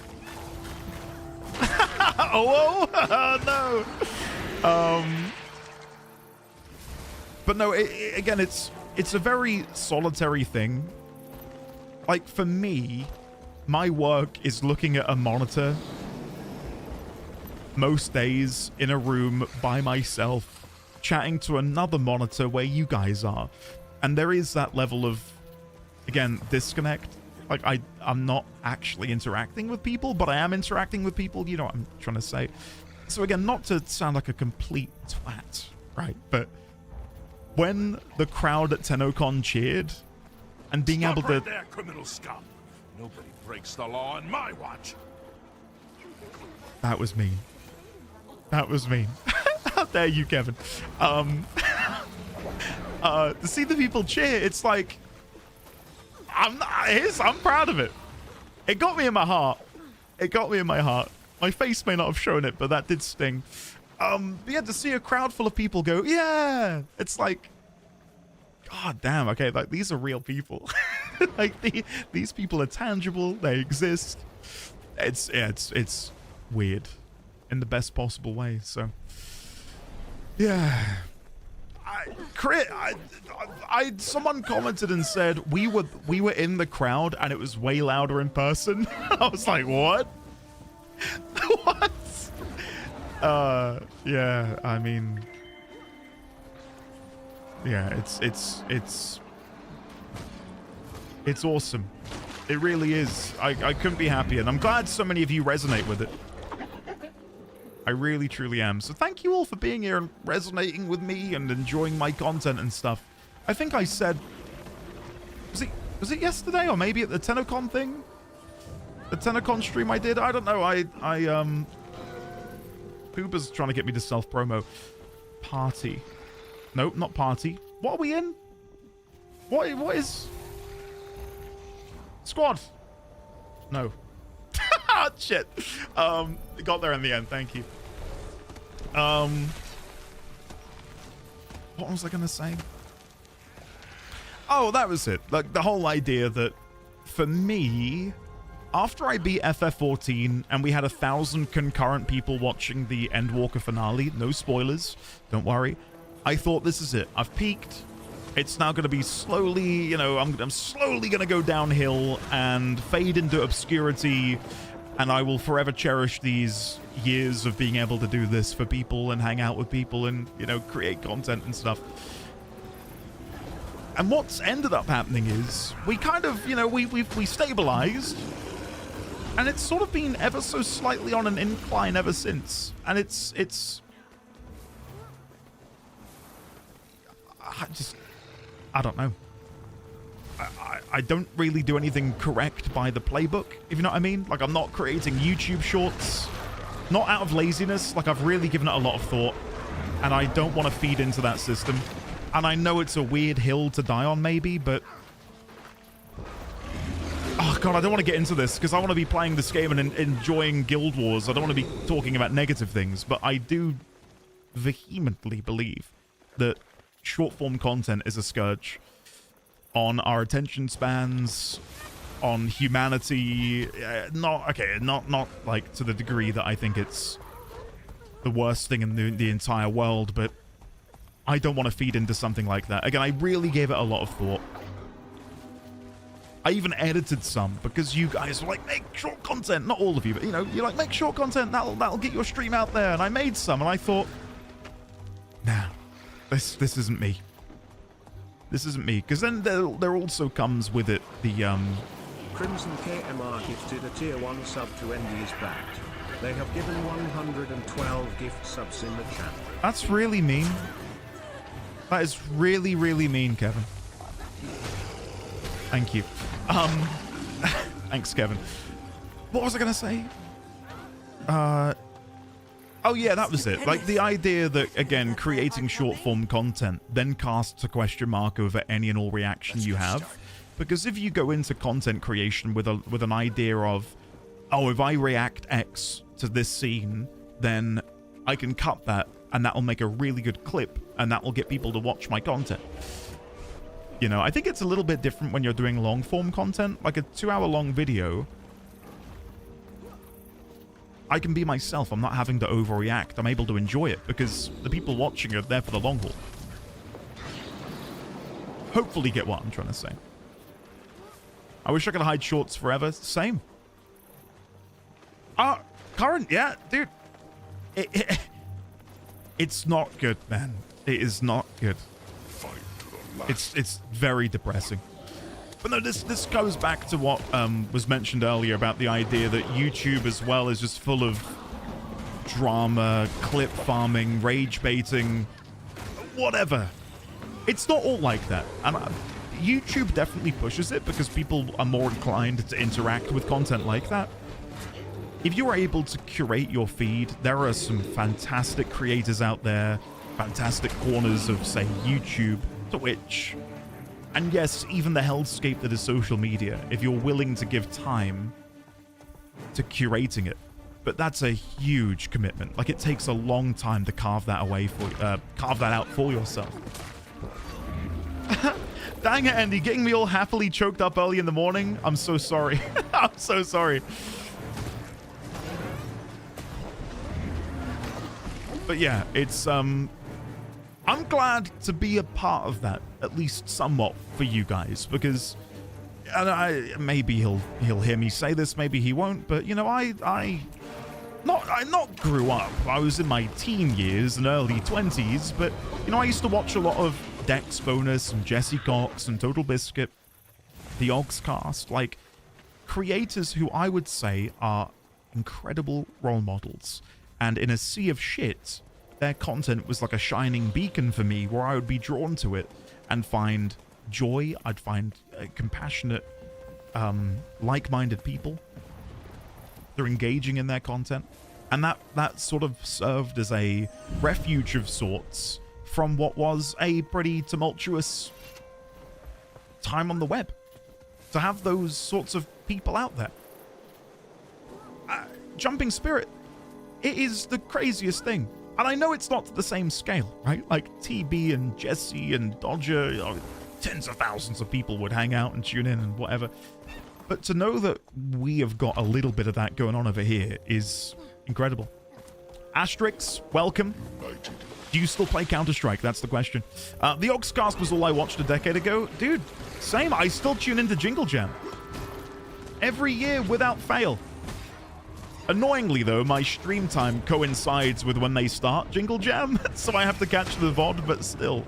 Oh, no. But no, again, it's a very solitary thing. Like, for me, my work is looking at a monitor most days in a room by myself, chatting to another monitor where you guys are. And there is that level of, again, disconnect. Like, I'm not actually interacting with people, but I am interacting with people. You know what I'm trying to say. So again, not to sound like a complete twat, right? But when the crowd at TennoCon cheered and being able to... Right there, criminal scum. Nobody breaks the law on my watch. That was mean. That was mean. How dare you, Kevin? To see the people cheer, it's like... I'm proud of it. It got me in my heart. It got me in my heart. My face may not have shown it, but that did sting. But yeah, to see a crowd full of people go, yeah! It's like... God damn, okay, like, these are real people. Like, these people are tangible. They exist. It's weird. In the best possible way, so... Yeah... someone commented and said we were in the crowd and it was way louder in person. I was like, what? What? Yeah, I mean, yeah, it's awesome. It really is. I couldn't be happier, and I'm glad so many of you resonate with it. I really, truly am. So thank you all for being here and resonating with me and enjoying my content and stuff. I think I said Was it yesterday or maybe at the TennoCon thing? The TennoCon stream I did? I don't know. Pooba's trying to get me to self-promo. Party. Nope, not party. What are we in? What is... Squad. No. Shit. Got there in the end. Thank you. What was I going to say? Oh, that was it. Like, the whole idea that, for me, after I beat FF14 and we had 1,000 concurrent people watching the Endwalker finale, no spoilers, don't worry, I thought, this is it. I've peaked. It's now going to be slowly, you know, I'm slowly going to go downhill and fade into obscurity, and I will forever cherish these years of being able to do this for people and hang out with people and, you know, create content and stuff. And what's ended up happening is we kind of, you know, we stabilized, and it's sort of been ever so slightly on an incline ever since. And it's I don't know. I don't really do anything correct by the playbook, if you know what I mean. Like, I'm not creating YouTube shorts, not out of laziness. Like, I've really given it a lot of thought, and I don't want to feed into that system. And I know it's a weird hill to die on, maybe, but... Oh, God, I don't want to get into this, because I want to be playing this game and enjoying Guild Wars. I don't want to be talking about negative things, but I do vehemently believe that short-form content is a scourge on our attention spans, on humanity. Not like to the degree that I think it's the worst thing in the entire world, but I don't want to feed into something like that. Again, I really gave it a lot of thought. I even edited some because you guys were like, make short content. Not all of you, but you know, you're like, make short content. That'll get your stream out there. And I made some, and I thought, nah, this isn't me. This isn't me. Because then there also comes with it the Crimson KMR gifted a tier 1 sub to Andy's back. They have given 112 gift subs in the chat. That's really mean. That is really, really mean, Kevin. Thank you. Thanks, Kevin. What was I going to say? Oh, yeah, that was it. Like, the idea that, again, creating short-form content then casts a question mark over any and all reaction you have. Because if you go into content creation with an idea of, oh, if I react X to this scene, then I can cut that, and that'll make a really good clip, and that will get people to watch my content. You know, I think it's a little bit different when you're doing long-form content. Like a 2-hour-long video, I can be myself. I'm not having to overreact. I'm able to enjoy it because the people watching are there for the long haul. Hopefully get what I'm trying to say. I wish I could hide shorts forever. Same. Current, yeah, dude. It's not good, man. It is not good. It's very depressing. But no, this goes back to what was mentioned earlier about the idea that YouTube as well is just full of drama, clip farming, rage baiting, whatever. It's not all like that. And YouTube definitely pushes it because people are more inclined to interact with content like that. If you are able to curate your feed, there are some fantastic creators out there, fantastic corners of, say, YouTube, Twitch, and yes, even the hellscape that is social media, if you're willing to give time to curating it. But that's a huge commitment. Like, it takes a long time to carve that out for yourself. Dang it, Andy, getting me all happily choked up early in the morning. I'm so sorry. I'm so sorry. But yeah, it's I'm glad to be a part of that, at least somewhat, for you guys, because maybe he'll hear me say this, maybe he won't, but you know, I not grew up. I was in my teen years and early 20s, but you know, I used to watch a lot of Dex Bonus and Jesse Cox and Total Biscuit, the Ogscast, like creators who I would say are incredible role models. And in a sea of shit, their content was like a shining beacon for me where I would be drawn to it and find joy. I'd find compassionate, like-minded people. They're engaging in their content. And that sort of served as a refuge of sorts from what was a pretty tumultuous time on the web. To have those sorts of people out there. Jumping Spirit, it is the craziest thing. And I know it's not to the same scale, right? Like TB and Jesse and Dodger, tens of thousands of people would hang out and tune in and whatever. But to know that we have got a little bit of that going on over here is incredible. Asterix, welcome. Do you still play Counter-Strike? That's the question. The Oxcast was all I watched a decade ago. Dude, same. I still tune into Jingle Jam. Every year without fail. Annoyingly, though, my stream time coincides with when they start Jingle Jam, so I have to catch the VOD, but still.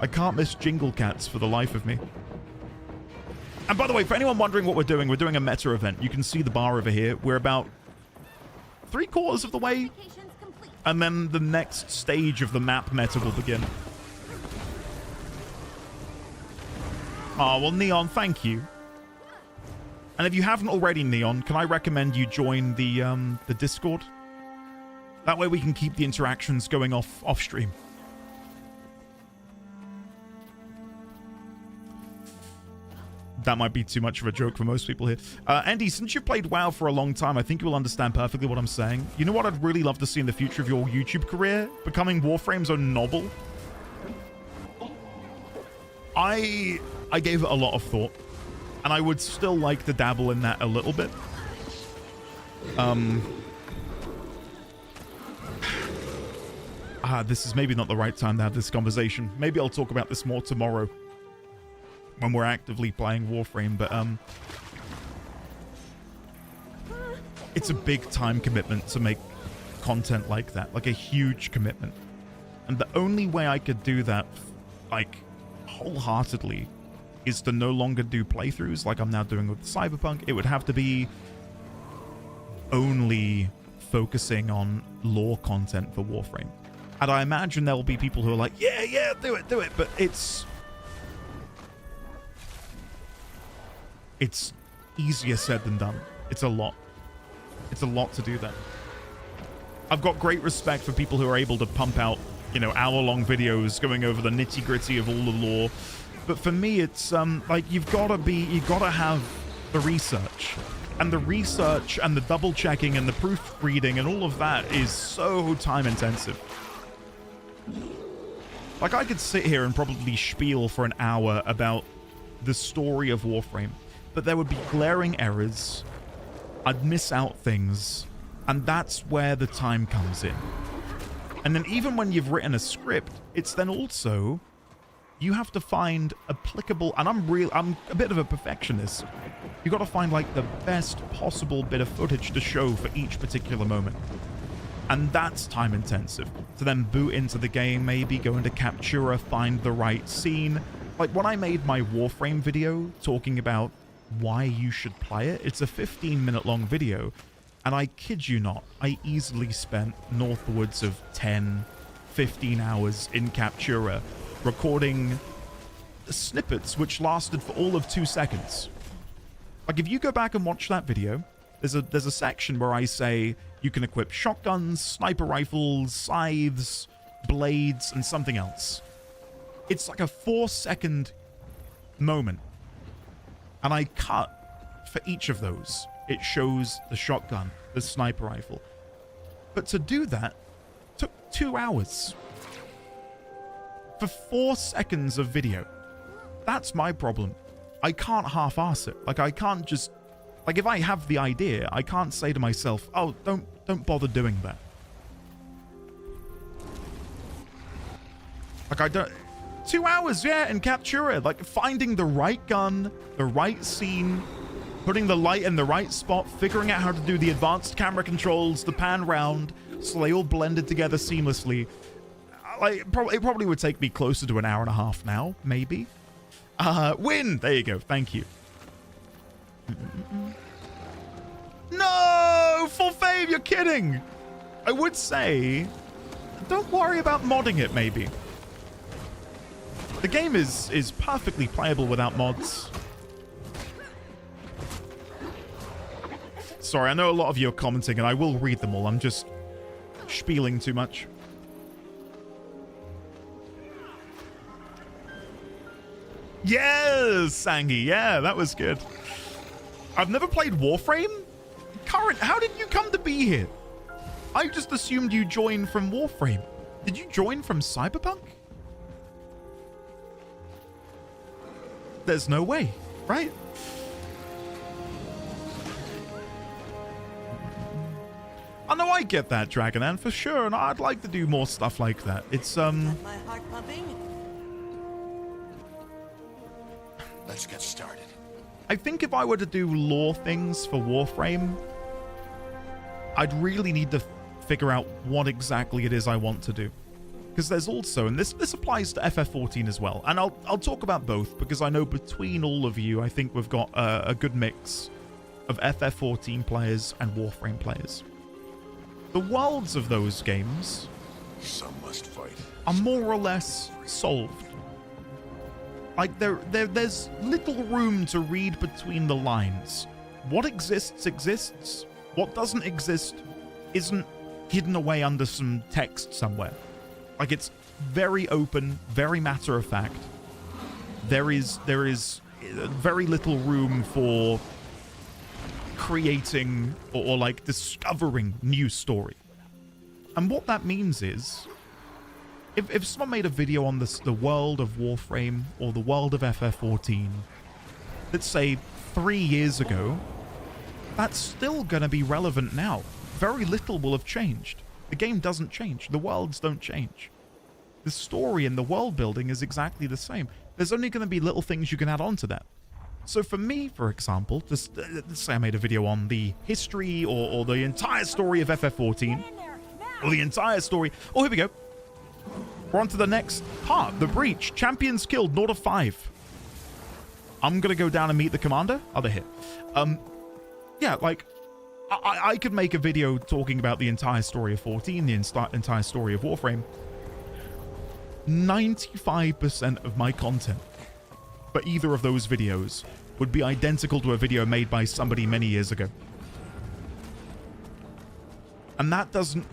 I can't miss Jingle Cats for the life of me. And by the way, for anyone wondering what we're doing a meta event. You can see the bar over here. We're about 3/4 of the way, and then the next stage of the map meta will begin. Oh, well, Neon, thank you. And if you haven't already, Neon, can I recommend you join the Discord? That way we can keep the interactions going off stream. That might be too much of a joke for most people here. Andy, since you've played WoW for a long time, I think you will understand perfectly what I'm saying. You know what I'd really love to see in the future of your YouTube career? Becoming Warframe's own novel? I gave it a lot of thought. And I would still like to dabble in that a little bit. This is maybe not the right time to have this conversation. Maybe I'll talk about this more tomorrow when we're actively playing Warframe, but it's a big time commitment to make content like that, like a huge commitment. And the only way I could do that, like, wholeheartedly is to no longer do playthroughs like I'm now doing with Cyberpunk. It would have to be only focusing on lore content for Warframe. And I imagine there will be people who are like, yeah, do it. But it's easier said than done. It's a lot. It's a lot to do that. I've got great respect for people who are able to pump out, hour-long videos going over the nitty-gritty of all the lore. But for me, it's like you've got to have the research. And the research and the double-checking and the proofreading and all of that is so time-intensive. Like, I could sit here and probably spiel for an hour about the story of Warframe, but there would be glaring errors. I'd miss out things, and that's where the time comes in. And then even when you've written a script, it's then also you have to find applicable, and I'm a bit of a perfectionist. You got to find like the best possible bit of footage to show for each particular moment. And that's time intensive. To then boot into the game, maybe go into Captura, find the right scene. Like when I made my Warframe video talking about why you should play it, it's a 15-minute long video. And I kid you not, I easily spent northwards of 10, 15 hours in Captura recording snippets which lasted for all of 2 seconds. Like if you go back and watch that video, there's a section where I say you can equip shotguns, sniper rifles, scythes, blades, and something else. It's like a 4-second moment. And I cut for each of those. It shows the shotgun, the sniper rifle. But to do that took 2 hours. For 4 seconds of video. That's my problem. I can't half-ass it. Like, I can't just... Like, if I have the idea, I can't say to myself, oh, don't bother doing that. Like, I don't... 2 hours, yeah, in Captura. Like, finding the right gun, the right scene, putting the light in the right spot, figuring out how to do the advanced camera controls, the pan round, so they all blended together seamlessly. Like, it probably would take me closer to an hour and a half now, maybe. Win! There you go. Thank you. No! Full fave, you're kidding! I would say, don't worry about modding it, maybe. The game is perfectly playable without mods. Sorry, I know a lot of you are commenting, and I will read them all. I'm just spieling too much. Yes, Sangi. Yeah, that was good. I've never played Warframe. Current, how did you come to be here? I just assumed you joined from Warframe. Did you join from Cyberpunk? There's no way, right? I know I get that, Dragonan, for sure, and I'd like to do more stuff like that. It's, My heart pumping? Let's get started. I think if I were to do lore things for Warframe, I'd really need to figure out what exactly it is I want to do. Because there's also, and this applies to FF14 as well, and I'll talk about both, because I know between all of you, I think we've got a good mix of FF14 players and Warframe players. The worlds of those games Some must fight. are more or less solved. Like, there's little room to read between the lines. What exists, exists. What doesn't exist isn't hidden away under some text somewhere. Like, it's very open, very matter of fact. There is very little room for creating or like discovering new story. And what that means is, if someone made a video on the world of Warframe or the world of FF14, let's say 3 years ago, that's still going to be relevant now. Very little will have changed. The game doesn't change. The worlds don't change. The story and the world building is exactly the same. There's only going to be little things you can add on to that. So for me, for example, just let's say I made a video on the history or the entire story of FF14, or the entire story. Oh, here we go. We're on to the next part. The Breach. Champions killed, 0 of 5. I'm going to go down and meet the commander. Oh, they're here. Yeah, like, I could make a video talking about the entire story of 14, the entire story of Warframe. 95% of my content for either of those videos would be identical to a video made by somebody many years ago. And that doesn't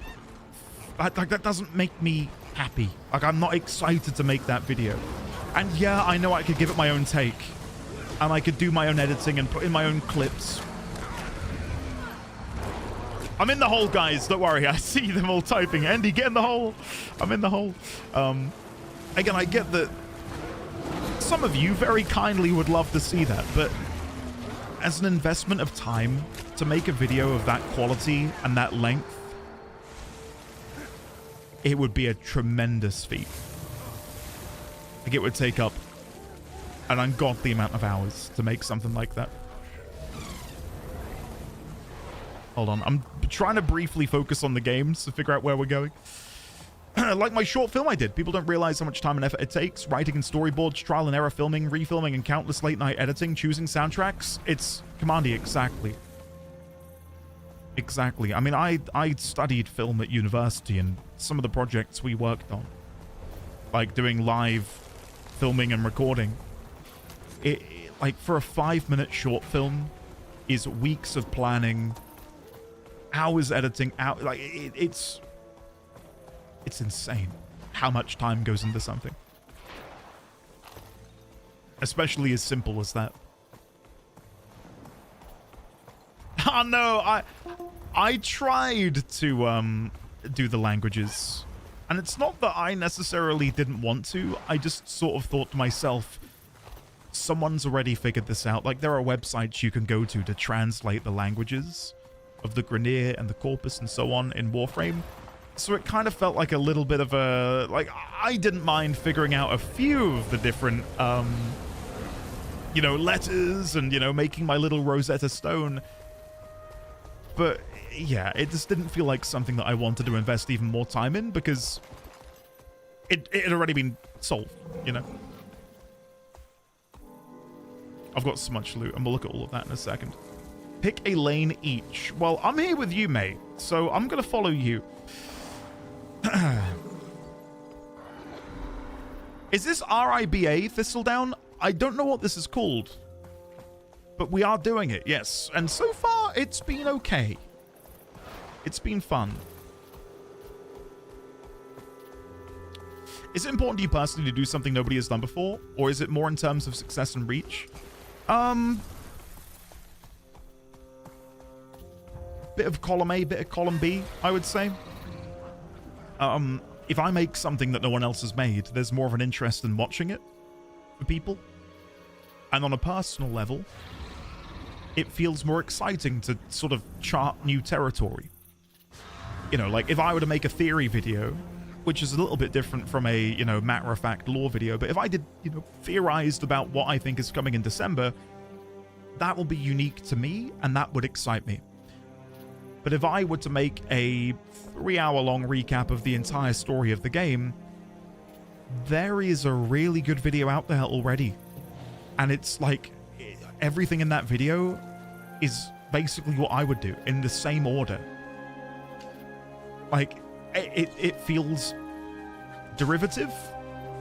make me happy. Like, I'm not excited to make that video. And yeah, I know I could give it my own take, and I could do my own editing and put in my own clips. I'm in the hole, guys. Don't worry. I see them all typing. Andy, get in the hole. I'm in the hole. Again, I get that some of you very kindly would love to see that, but as an investment of time to make a video of that quality and that length, it would be a tremendous feat. Like, it would take up an ungodly amount of hours to make something like that. Hold on, I'm trying to briefly focus on the games to figure out where we're going. Like my short film I did. People don't realize how much time and effort it takes. Writing and storyboards, trial and error filming, refilming, and countless late night editing, choosing soundtracks. It's Commandy, exactly. Exactly. I mean, I studied film at university, and some of the projects we worked on, like doing live filming and recording, it like for a 5-minute short film is weeks of planning, hours editing out. Like it's insane how much time goes into something, especially as simple as that. Oh no, I tried to do the languages, and it's not that I necessarily didn't want to. I just sort of thought to myself, someone's already figured this out. Like, there are websites you can go to translate the languages of the Grineer and the Corpus and so on in Warframe. So it kind of felt like a little bit of a, like, I didn't mind figuring out a few of the different, you know, letters and, you know, making my little Rosetta Stone. But yeah, it just didn't feel like something that I wanted to invest even more time in, because it had already been solved, you know. I've got so much loot, and we'll look at all of that in a second. Pick a lane each. Well, I'm here with you, mate, so I'm going to follow you. Is this RIBA Thistledown? I don't know what this is called. But we are doing it, yes. And so far, it's been okay. It's been fun. Is it important to you personally to do something nobody has done before? Or is it more in terms of success and reach? Bit of column A, bit of column B, I would say. If I make something that no one else has made, there's more of an interest in watching it for people. And on a personal level, it feels more exciting to sort of chart new territory. You know, like if I were to make a theory video, which is a little bit different from a, you know, matter-of-fact lore video, but if I did, you know, theorized about what I think is coming in December, that will be unique to me, and that would excite me. But if I were to make a 3-hour-long recap of the entire story of the game, there is a really good video out there already. And it's like, everything in that video is basically what I would do, in the same order. Like, it feels derivative,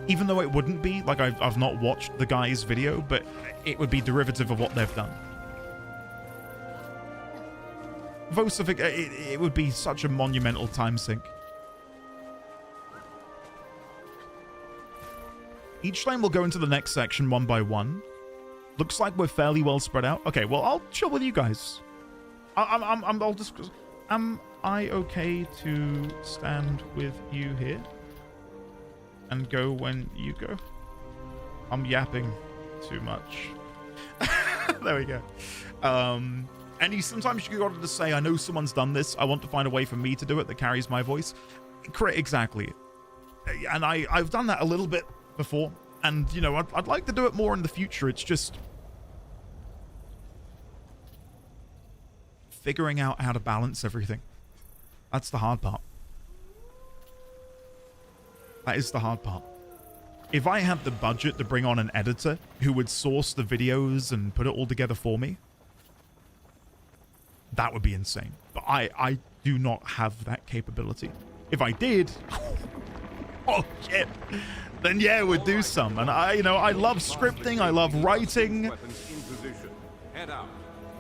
even though it wouldn't be. Like, I've not watched the guy's video, but it would be derivative of what they've done. Vosific, it would be such a monumental time sink. Each lane will go into the next section one by one. Looks like we're fairly well spread out. Okay, well, I'll chill with you guys. I'll just... Am I okay to stand with you here? And go when you go? I'm yapping too much. There we go. And sometimes you gotta just say, I know someone's done this. I want to find a way for me to do it that carries my voice. Exactly. And I've done that a little bit before. And, you know, I'd like to do it more in the future. It's just figuring out how to balance everything. That's the hard part. That is the hard part. If I had the budget to bring on an editor who would source the videos and put it all together for me, that would be insane. But I do not have that capability. If I did, oh shit, then yeah, we'd do some. And I love scripting, I love writing,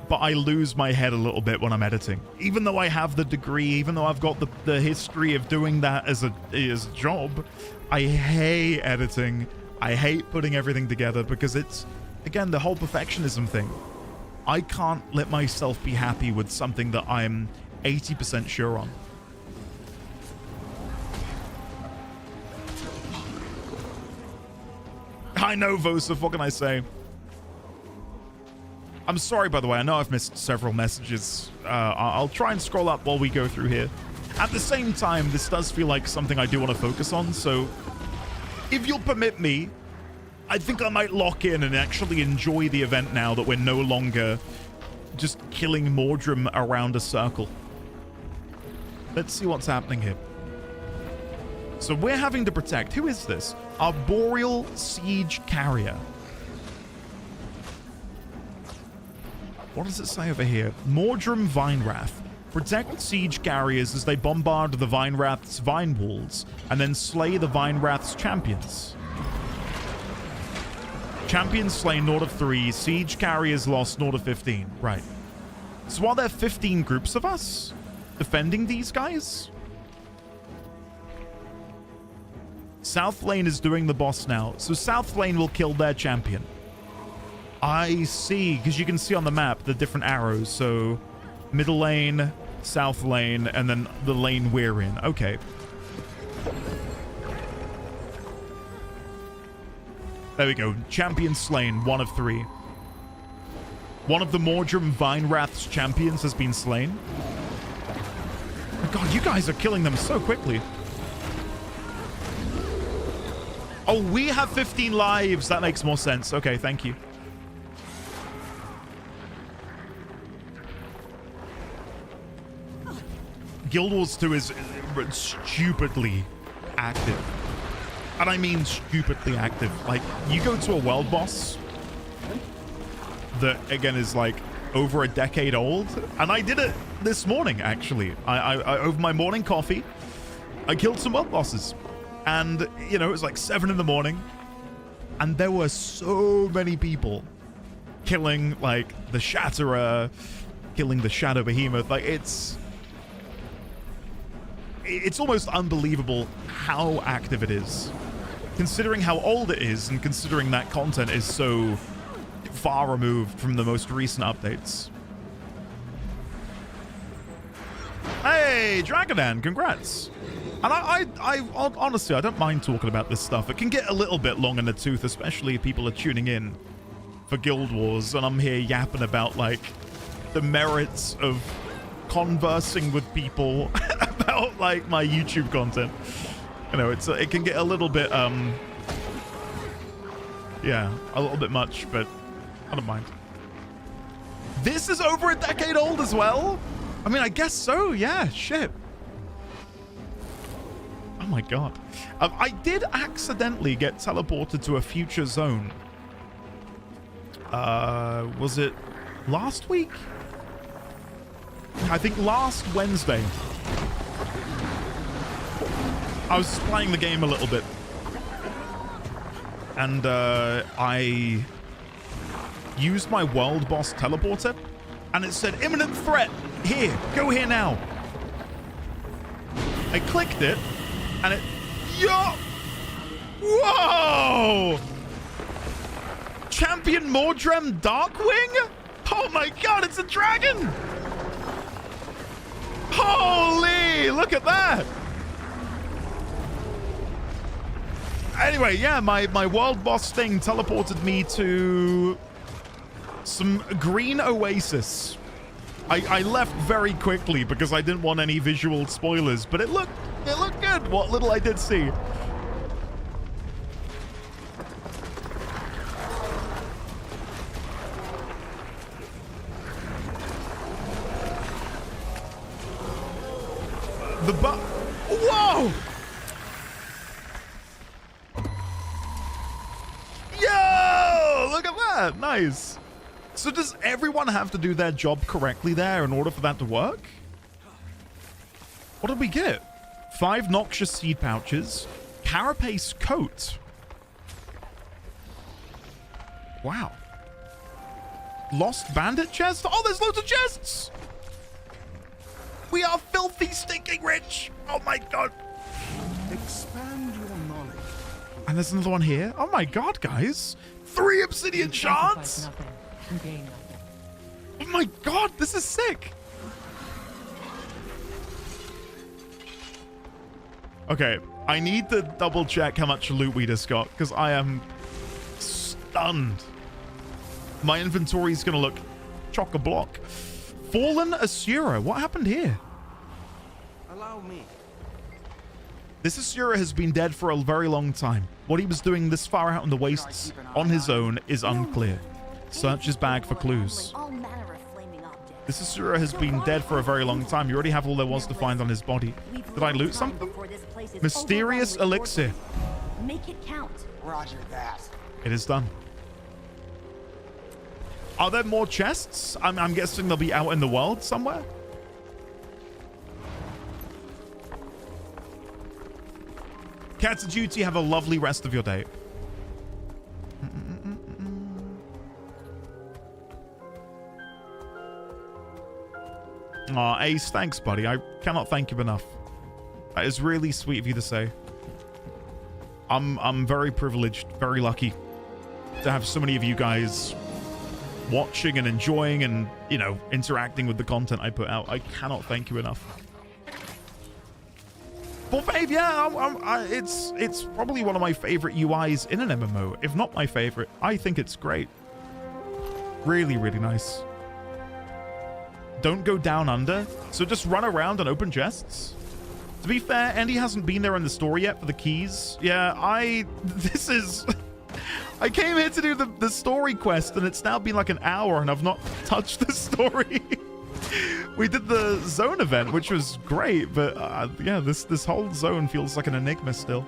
but I lose my head a little bit when I'm editing. Even though I have the degree, even though I've got the history of doing that as a job, I hate editing. I hate putting everything together because it's, again, the whole perfectionism thing. I can't let myself be happy with something that I'm 80% sure on. I know, Vosif, what can I say? I'm sorry, by the way. I know I've missed several messages. I'll try and scroll up while we go through here. At the same time, this does feel like something I do want to focus on, so if you'll permit me, I think I might lock in and actually enjoy the event now that we're no longer just killing Mordrum around a circle. Let's see what's happening here. So we're having to protect... Who is this? Arboreal Siege Carrier. What does it say over here? Mordrum Vinewrath. Protect siege carriers as they bombard the Vinewrath's vine walls and then slay the Vinewrath's champions. Champions slain, 0 of 3. Siege carriers lost, 0 of 15. Right. So are there 15 groups of us defending these guys? South lane is doing the boss now. So South lane will kill their champion. I see, because you can see on the map the different arrows. So middle lane, south lane, and then the lane we're in. Okay. There we go. Champion slain, 1 of 3. One of the Mordrum Vinewrath's champions has been slain. Oh God, you guys are killing them so quickly. Oh, we have 15 lives. That makes more sense. Okay, thank you. Guild Wars 2 is stupidly active. And I mean stupidly active. Like, you go to a world boss that, again, is like over a decade old. And I did it this morning, actually. I over my morning coffee, I killed some world bosses. And, you know, it was like 7 in the morning. and there were so many people killing like the Shatterer, killing the Shadow Behemoth. Like it's almost unbelievable how active it is, considering how old it is and considering that content is so far removed from the most recent updates. Hey, Dragonan, congrats. And I honestly, I don't mind talking about this stuff. It can get a little bit long in the tooth, especially if people are tuning in for Guild Wars, and I'm here yapping about, like, the merits of conversing with people about, like, my YouTube content. You know, it can get a little bit, yeah, a little bit much, but I don't mind. This is over a decade old as well? I mean, I guess so, yeah, shit. Oh my god. I did accidentally get teleported to a future zone. Was it last week? I think last Wednesday. I was playing the game a little bit. And I used my world boss teleporter. And it said, imminent threat. Here, go here now. I clicked it. And it... Yo! Whoa! Champion Mordrem Darkwing? Oh my god, it's a dragon! Holy! Look at that! Anyway, yeah, my world boss thing teleported me to some green oasis. I left very quickly because I didn't want any visual spoilers, but it looked good, what little I did see. Whoa! Yo! Look at that! Nice. So does everyone have to do their job correctly there in order for that to work? What did we get? 5 noxious seed pouches. Carapace coat. Wow. Lost bandit chest? Oh, there's loads of chests! We are filthy, stinking rich! Oh my god. Expand your knowledge. And there's another one here. Oh my god, guys. 3 obsidian shards! Oh my god, this is sick. Okay, I need to double check how much loot we just got, because I am stunned. My inventory is going to look chock-a-block. Fallen Asura, what happened here? Allow me. This Asura has been dead for a very long time. What he was doing this far out in the wastes on his own is unclear. Search his bag for clues. This Asura has been dead for a very long time. You already have all there was to find on his body. Did I loot something? Mysterious elixir. Make it count. Roger that. It is done. Are there more chests? I'm guessing they'll be out in the world somewhere. Cats of Duty, have a lovely rest of your day. Aw, Ace, thanks, buddy. I cannot thank you enough. That is really sweet of you to say. I'm very privileged, very lucky to have so many of you guys watching and enjoying and, you know, interacting with the content I put out. I cannot thank you enough. But Fave, yeah, it's probably one of my favorite UIs in an MMO, if not my favorite. I think it's great. Really, really nice. Don't go down under, so just run around and open chests. To be fair, Andy hasn't been there in the store yet for the keys. Yeah, I came here to do the story quest, and it's now been like an hour, and I've not touched the story. We did the zone event, which was great, but yeah, this whole zone feels like an enigma still.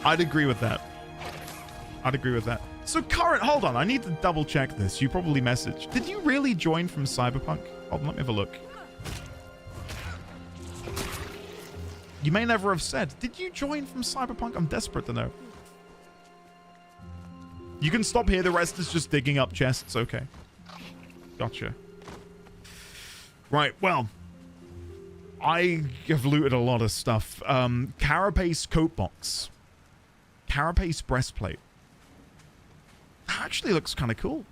I'd agree with that. I'd agree with that. So current, hold on, I need to double check this. You probably messaged. Did you really join from Cyberpunk? Hold on, let me have a look. You may never have said. Did you join from Cyberpunk? I'm desperate to know. You can stop here. The rest is just digging up chests. Okay. Gotcha. Right, well. I have looted a lot of stuff. Carapace coat box. Carapace breastplate. That actually looks kind of cool.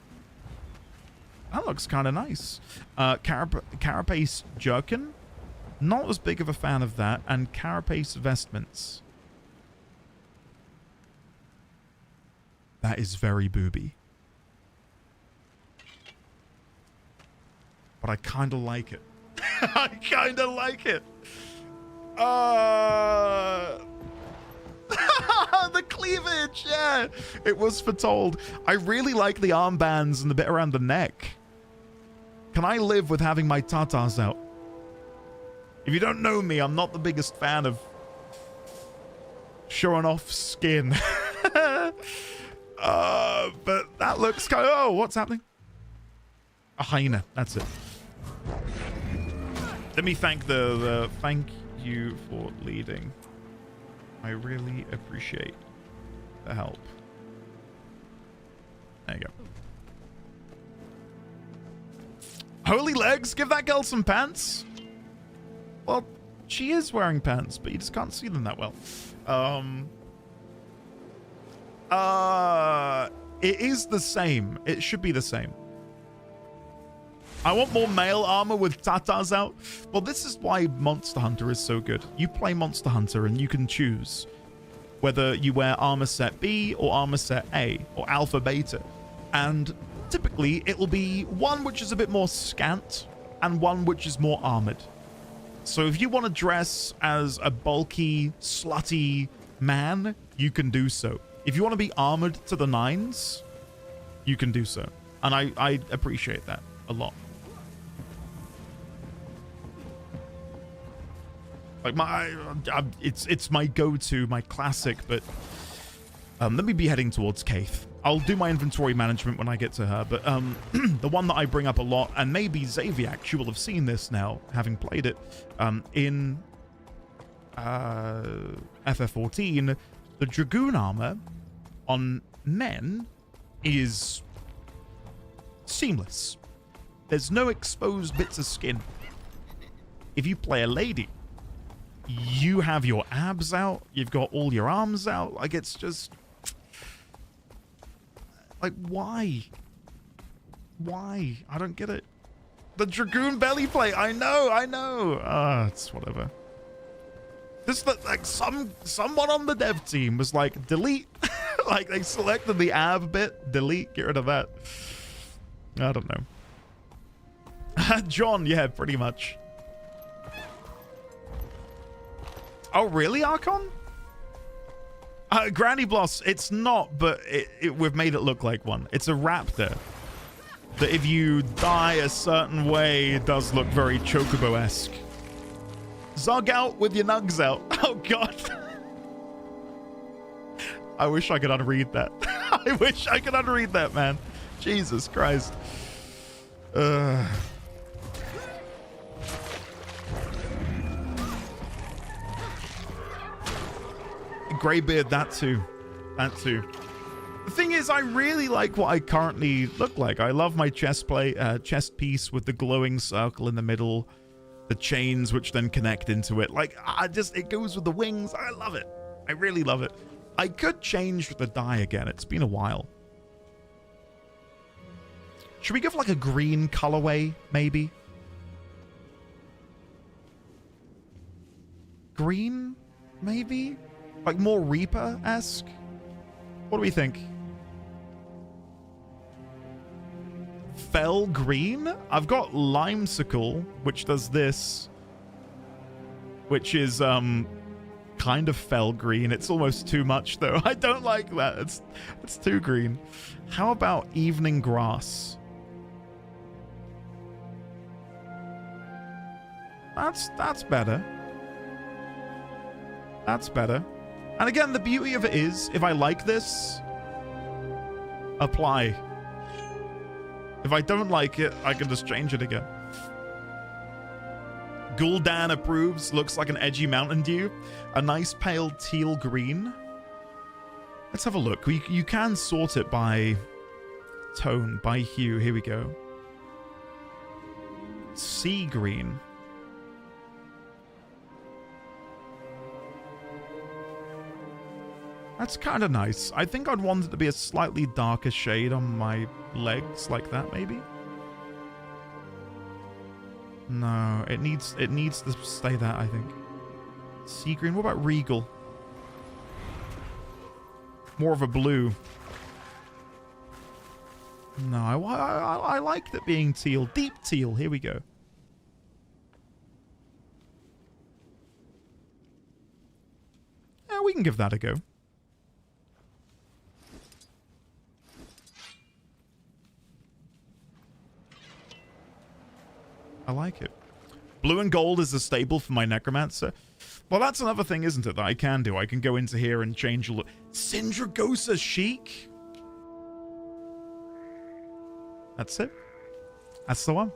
That looks kind of nice. Carapace jerkin. Not as big of a fan of that. And carapace vestments. That is very booby. But I kind of like it. I kind of like it. The cleavage, yeah. It was foretold. I really like the armbands and the bit around the neck. Can I live with having my tatas out? If you don't know me, I'm not the biggest fan of showing off skin. But that looks kind of... Oh, what's happening? A hyena. That's it. Let me thank the thank you for leading. I really appreciate the help. There you go. Holy legs, give that girl some pants. Well, she is wearing pants, but you just can't see them that well. It is the same. It should be the same. I want more male armor with tatas out. Well, this is why Monster Hunter is so good. You play Monster Hunter and you can choose whether you wear armor set B or armor set A or alpha beta. And typically it will be one which is a bit more scant and one which is more armored. So if you want to dress as a bulky, slutty man, you can do so. If you want to be armored to the nines, you can do so. And I appreciate that a lot. Like it's my go-to, my classic, but let me be heading towards Kaith. I'll do my inventory management when I get to her, but the one that I bring up a lot, and maybe Xaviac, you will have seen this now, having played it, in FF14, the Dragoon armor on men is seamless. There's no exposed bits of skin. If you play a lady, you have your abs out, you've got all your arms out, like it's just... Like, why? Why? I don't get it. The Dragoon belly plate, I know. It's whatever. This, like, someone on the dev team was like, delete. Like, they selected the ab bit, delete, get rid of that. I don't know. John, yeah, pretty much. Oh, really, Archon? Granny Bloss, it's not, but we've made it look like one. It's a raptor that if you die a certain way, it does look very Chocobo-esque. Zog out with your nugs out. Oh, God. I wish I could unread that. I wish I could unread that, man. Jesus Christ. Greybeard, that too. That too. The thing is, I really like what I currently look like. I love my chest piece with the glowing circle in the middle, the chains which then connect into it. Like, it goes with the wings. I love it. I really love it. I could change the dye again. It's been a while. Should we give like a green colorway, maybe? Green, maybe? Like more Reaper-esque? What do we think? Fell green? I've got Limesicle, which does this. Which is, kind of fell green. It's almost too much, though. I don't like that. It's too green. How about Evening Grass? That's better. That's better. And again, the beauty of it is, if I like this, apply. If I don't like it, I can just change it again. Gul'dan approves. Looks like an edgy Mountain Dew. A nice pale teal green. Let's have a look. You can sort it by tone, by hue. Here we go. Sea green. That's kind of nice. I think I'd want it to be a slightly darker shade on my legs, like that, maybe. No, it needs to stay that, I think. Sea green. What about regal? More of a blue. No, I like that being teal. Deep teal. Here we go. Yeah, we can give that a go. I like it. Blue and gold is a staple for my necromancer. Well, that's another thing, isn't it, that I can do? I can go into here and change a look. Syndragosa Chic? That's it. That's the one.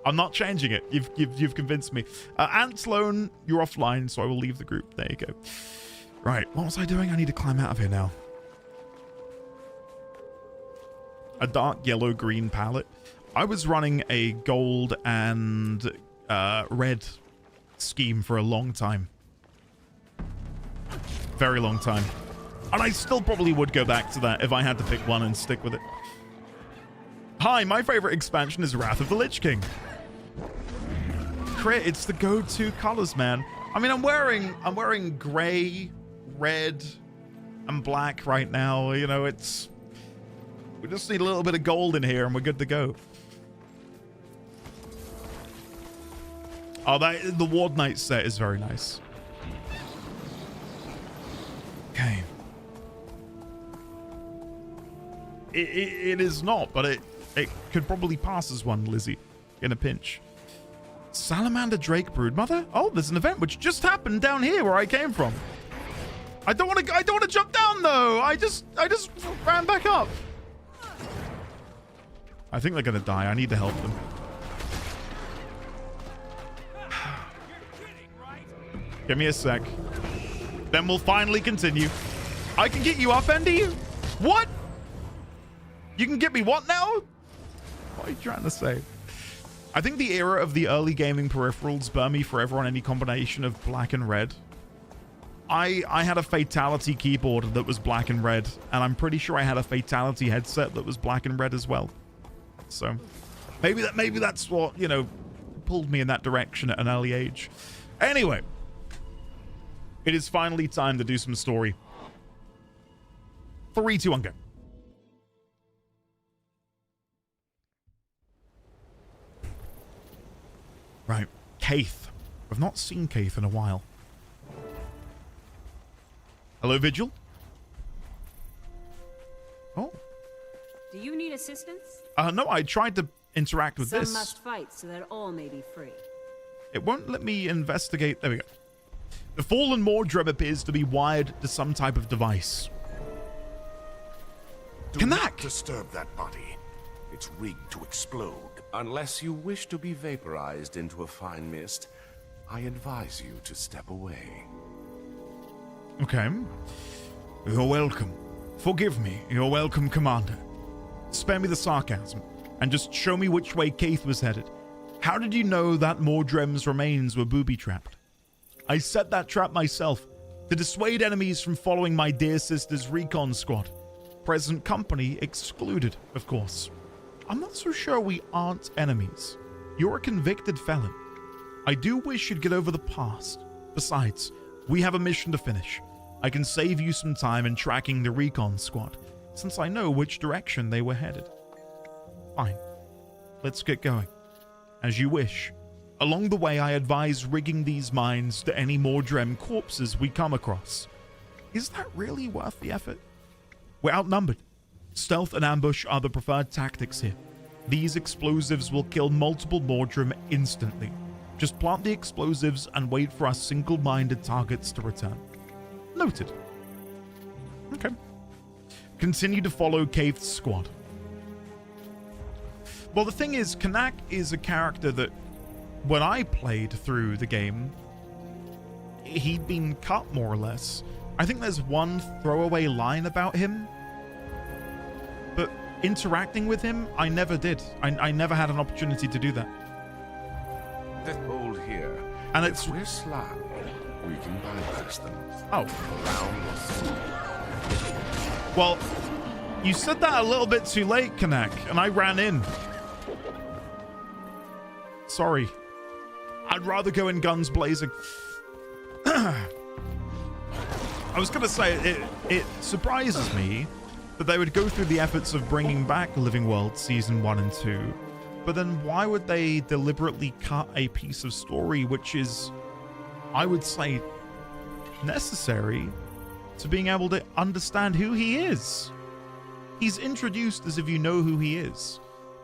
I'm not changing it. You've convinced me. Antlone, you're offline, so I will leave the group. There you go. Right, what was I doing? I need to climb out of here now. A dark yellow-green palette. I was running a gold and red scheme for a long time. Very long time. And I still probably would go back to that if I had to pick one and stick with it. Hi, my favorite expansion is Wrath of the Lich King. Crit, it's the go-to colors, man. I mean, I'm wearing gray, red, and black right now. You know, we just need a little bit of gold in here and we're good to go. Oh, the Ward Knight set is very nice. Okay. It is not, but it could probably pass as one, Lizzie, in a pinch. Salamander Drake Broodmother? Oh, there's an event which just happened down here where I came from. I don't want to jump down though. I just ran back up. I think they're gonna die. I need to help them. Give me a sec. Then we'll finally continue. I can get you up, Andy? What? You can get me what now? What are you trying to say? I think the era of the early gaming peripherals burn me forever on any combination of black and red. I had a Fatality keyboard that was black and red, and I'm pretty sure I had a Fatality headset that was black and red as well. So maybe that's what, you know, pulled me in that direction at an early age. Anyway, it is finally time to do some story. 3, 2, 1, go. Right, Kaith. I've not seen Kaith in a while. Hello, Vigil. Oh. Do you need assistance? No, I tried to interact with this. Some must fight so that all may be free. It won't let me investigate. There we go. The fallen Mordrem appears to be wired to some type of device. Do not disturb that body. It's rigged to explode. Unless you wish to be vaporized into a fine mist, I advise you to step away. Okay. You're welcome. Forgive me. You're welcome, Commander. Spare me the sarcasm, and just show me which way Kaith was headed. How did you know that Mordrem's remains were booby-trapped? I set that trap myself, to dissuade enemies from following my dear sister's recon squad. Present company excluded, of course. I'm not so sure we aren't enemies. You're a convicted felon. I do wish you'd get over the past. Besides, we have a mission to finish. I can save you some time in tracking the recon squad, since I know which direction they were headed. Fine. Let's get going. As you wish. Along the way, I advise rigging these mines to any Mordrem corpses we come across. Is that really worth the effort? We're outnumbered. Stealth and ambush are the preferred tactics here. These explosives will kill multiple Mordrem instantly. Just plant the explosives and wait for our single-minded targets to return. Noted. Okay. Continue to follow Kaith's squad. Well, the thing is, Kanak is a character that when I played through the game, he'd been cut more or less. I think there's one throwaway line about him, but interacting with him, I never did. I never had an opportunity to do that. Hold here. And If we're sly, we can bypass them. Oh. Round three. Well, you said that a little bit too late, Kanak, and I ran in. Sorry. I'd rather go in guns blazing. I was going to say, it surprises me that they would go through the efforts of bringing back Living World Season 1 and 2, but then why would they deliberately cut a piece of story which is, I would say, necessary to being able to understand who he is? He's introduced as if you know who he is.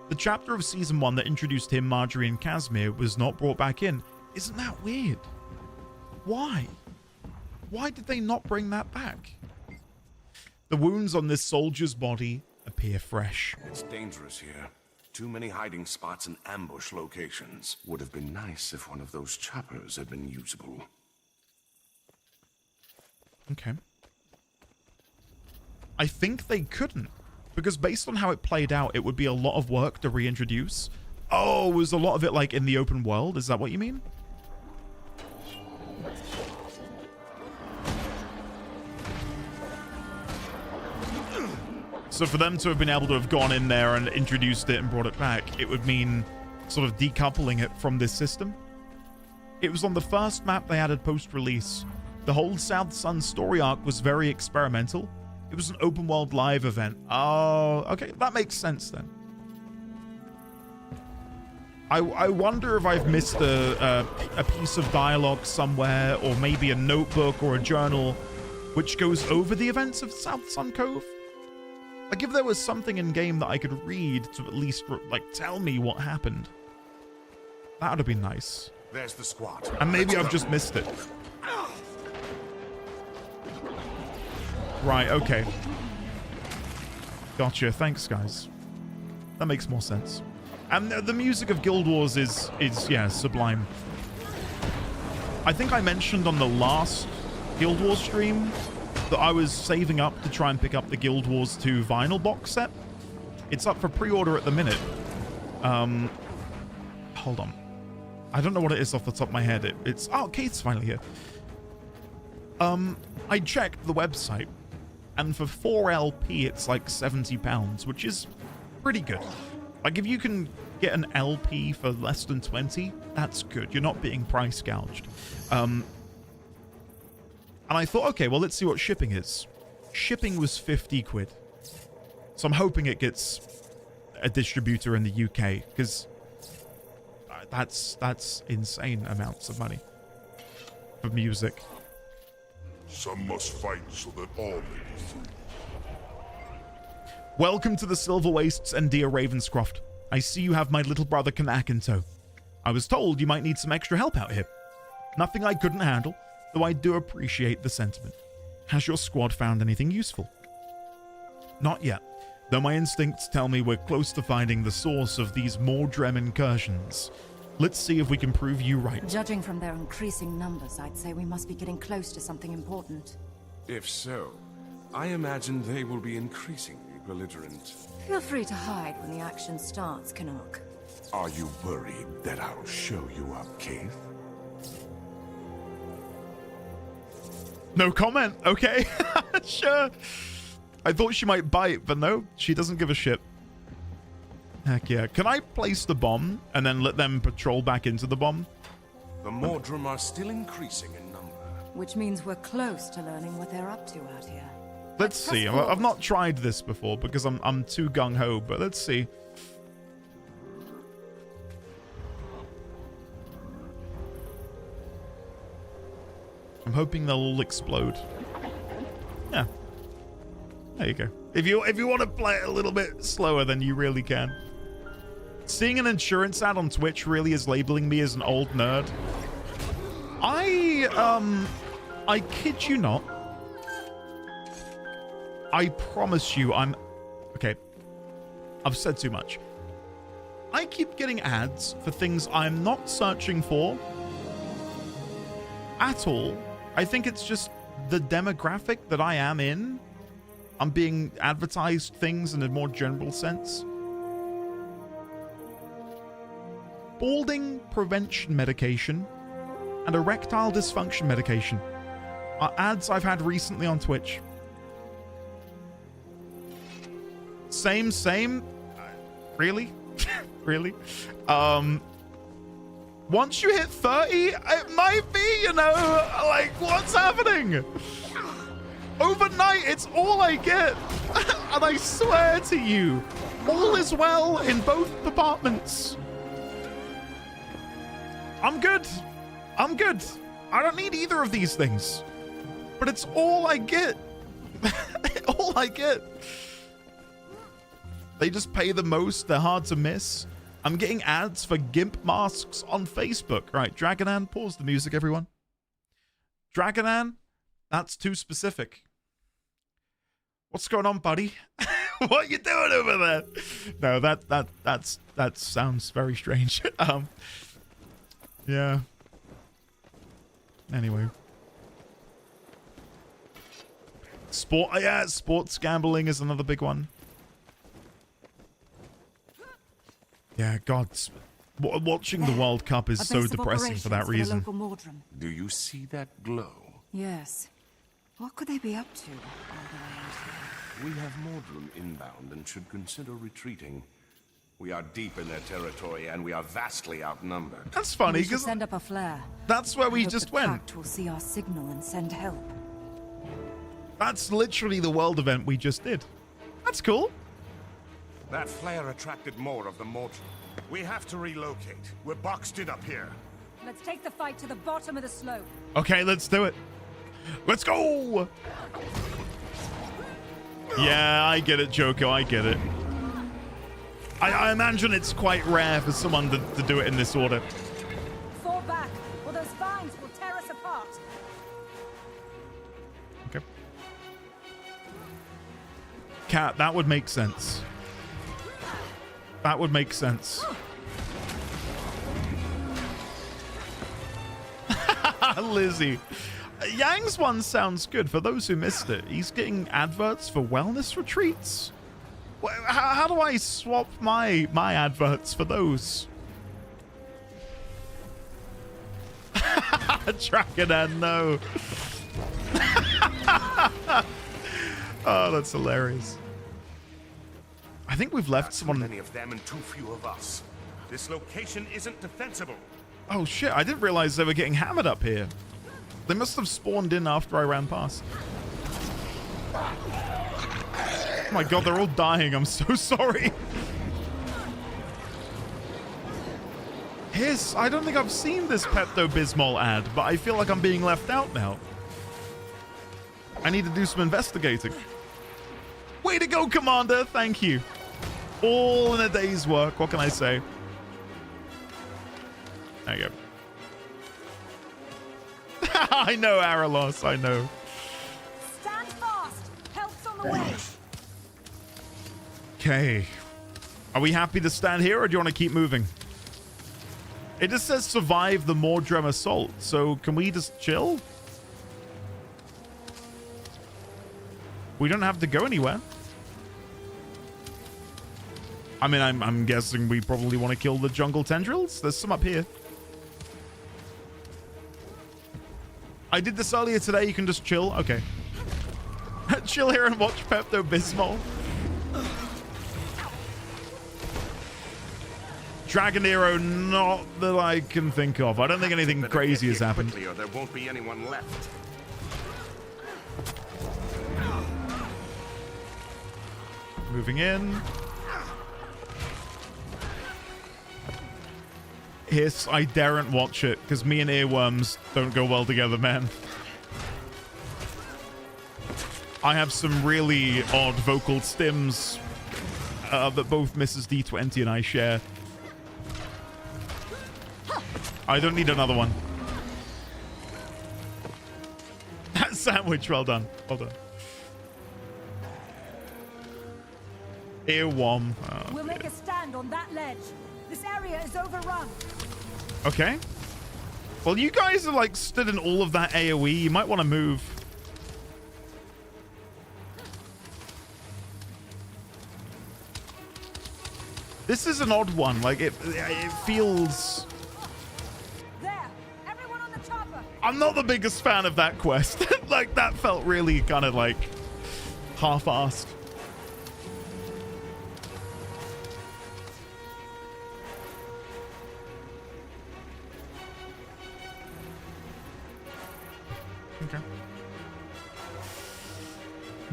The chapter of Season 1 that introduced him, Marjorie, and Casimir was not brought back in. Isn't that weird? Why? Why did they not bring that back? The wounds on this soldier's body appear fresh. It's dangerous here. Too many hiding spots and ambush locations. Would have been nice if one of those choppers had been usable. Okay. I think they couldn't, because based on how it played out, it would be a lot of work to reintroduce. Oh, was a lot of it like in the open world? Is that what you mean? So for them to have been able to have gone in there and introduced it and brought it back, it would mean sort of decoupling it from this system. It was on the first map they added post-release. The whole South Sun story arc was very experimental. It was an open world live event. Oh, okay, that makes sense then. I wonder if I've missed a piece of dialogue somewhere, or maybe a notebook or a journal which goes over the events of South Sun Cove. Like, if there was something in game that I could read to at least, like, tell me what happened. That would have been nice. There's the squad. And maybe I've just missed it. Right, okay. Gotcha, thanks, guys. That makes more sense. And the music of Guild Wars is yeah, sublime. I think I mentioned on the last Guild Wars stream that I was saving up to try and pick up the Guild Wars 2 vinyl box set. It's up for pre-order at the minute. Hold on. I don't know what it is off the top of my head. It's oh, Kate's finally here. I checked the website, and for 4 LP it's like £70, which is pretty good. Like, if you can get an LP for less than 20, that's good. You're not being price gouged. And I thought, okay, well, let's see what shipping is. Shipping was 50 quid. So I'm hoping it gets a distributor in the UK, because that's insane amounts of money for music. Some must fight so that all may be free. Welcome to the Silver Wastes and dear Ravenscroft. I see you have my little brother Kanak in tow. I was told you might need some extra help out here. Nothing I couldn't handle, though I do appreciate the sentiment. Has your squad found anything useful? Not yet, though my instincts tell me we're close to finding the source of these Mordrem incursions. Let's see if we can prove you right. Judging from their increasing numbers, I'd say we must be getting close to something important. If so, I imagine they will be increasingly belligerent. Feel free to hide when the action starts, Canuck. Are you worried that I'll show you up, Keith? No comment. Okay. Sure. I thought she might bite, but no, she doesn't give a shit. Heck yeah. Can I place the bomb and then let them patrol back into the bomb? The Mordrem are still increasing in number. Which means we're close to learning what they're up to out here. Let's see. I've not tried this before because I'm too gung-ho, but let's see. I'm hoping they'll all explode. Yeah. There you go. If you want to play it a little bit slower, then you really can. Seeing an insurance ad on Twitch really is labeling me as an old nerd. I kid you not. I promise you I'm... Okay. I've said too much. I keep getting ads for things I'm not searching for at all. I think it's just the demographic that I am in. I'm being advertised things in a more general sense. Balding prevention medication and erectile dysfunction medication are ads I've had recently on Twitch. Same. Really? Really? Once you hit 30, it might be, you know, like, what's happening? Overnight, it's all I get. And I swear to you, all is well in both departments. I'm good. I'm good. I don't need either of these things. But it's all I get. All I get. They just pay the most. They're hard to miss. I'm getting ads for GIMP masks on Facebook. Right, Dragonan, pause the music, everyone. Dragonan, that's too specific. What's going on, buddy? What you doing over there? No, that sounds very strange. Yeah. Anyway. Sports gambling is another big one. Yeah, God, watching the World Cup is so depressing for that reason. Do you see that glow? Yes. What could they be up to? We have Mordrum inbound and should consider retreating. We are deep in their territory and we are vastly outnumbered. That's funny We should because send up a flare. that's where we Hope just the went. Pact will see our signal and send help. That's literally the world event we just did. That's cool. That flare attracted more of the Mordrum. We have to relocate. We're boxed in up here. Let's take the fight to the bottom of the slope. Okay, let's do it. Let's go. Yeah, I get it, Joko. I get it. I imagine it's quite rare for someone to do it in this order. Fall back, or those vines will tear us apart. Okay. Cat, that would make sense. That would make sense. Lizzie. Yang's one sounds good. For those who missed it, he's getting adverts for wellness retreats. How do I swap my adverts for those? Dragonan, no. Oh, that's hilarious. I think we've left someone. Too many of them and too few of us. This location isn't defensible. Oh shit! I didn't realize they were getting hammered up here. They must have spawned in after I ran past. Oh my god, they're all dying. I'm so sorry. Hiss, I don't think I've seen this Pepto-Bismol ad, but I feel like I'm being left out now. I need to do some investigating. Way to go, Commander. Thank you. All in a day's work. What can I say? There you go. I know, Aralos. I know. Stand fast. Help's on the way. Okay. Are we happy to stand here, or do you want to keep moving? It just says survive the Mordrum assault. So can we just chill? We don't have to go anywhere. I mean, I'm guessing we probably want to kill the jungle tendrils. There's some up here. I did this earlier today. You can just chill. Okay. Chill here and watch Pepto-Bismol. Dragonero, not that I can think of. I don't think anything crazy has happened. Quickly or there won't be anyone left. Moving in. Hiss, I daren't watch it because me and earworms don't go well together, man. I have some really odd vocal stims that both Mrs. D20 and I share. I don't need another one. Sandwich, well done. Well done. Earworm. We'll make a stand on that ledge. This area is overrun. Okay. Well, you guys have like stood in all of that AoE. You might want to move. This is an odd one. Like it feels. There, everyone on the chopper. I'm not the biggest fan of that quest. Like that felt really kind of like half-assed. Okay.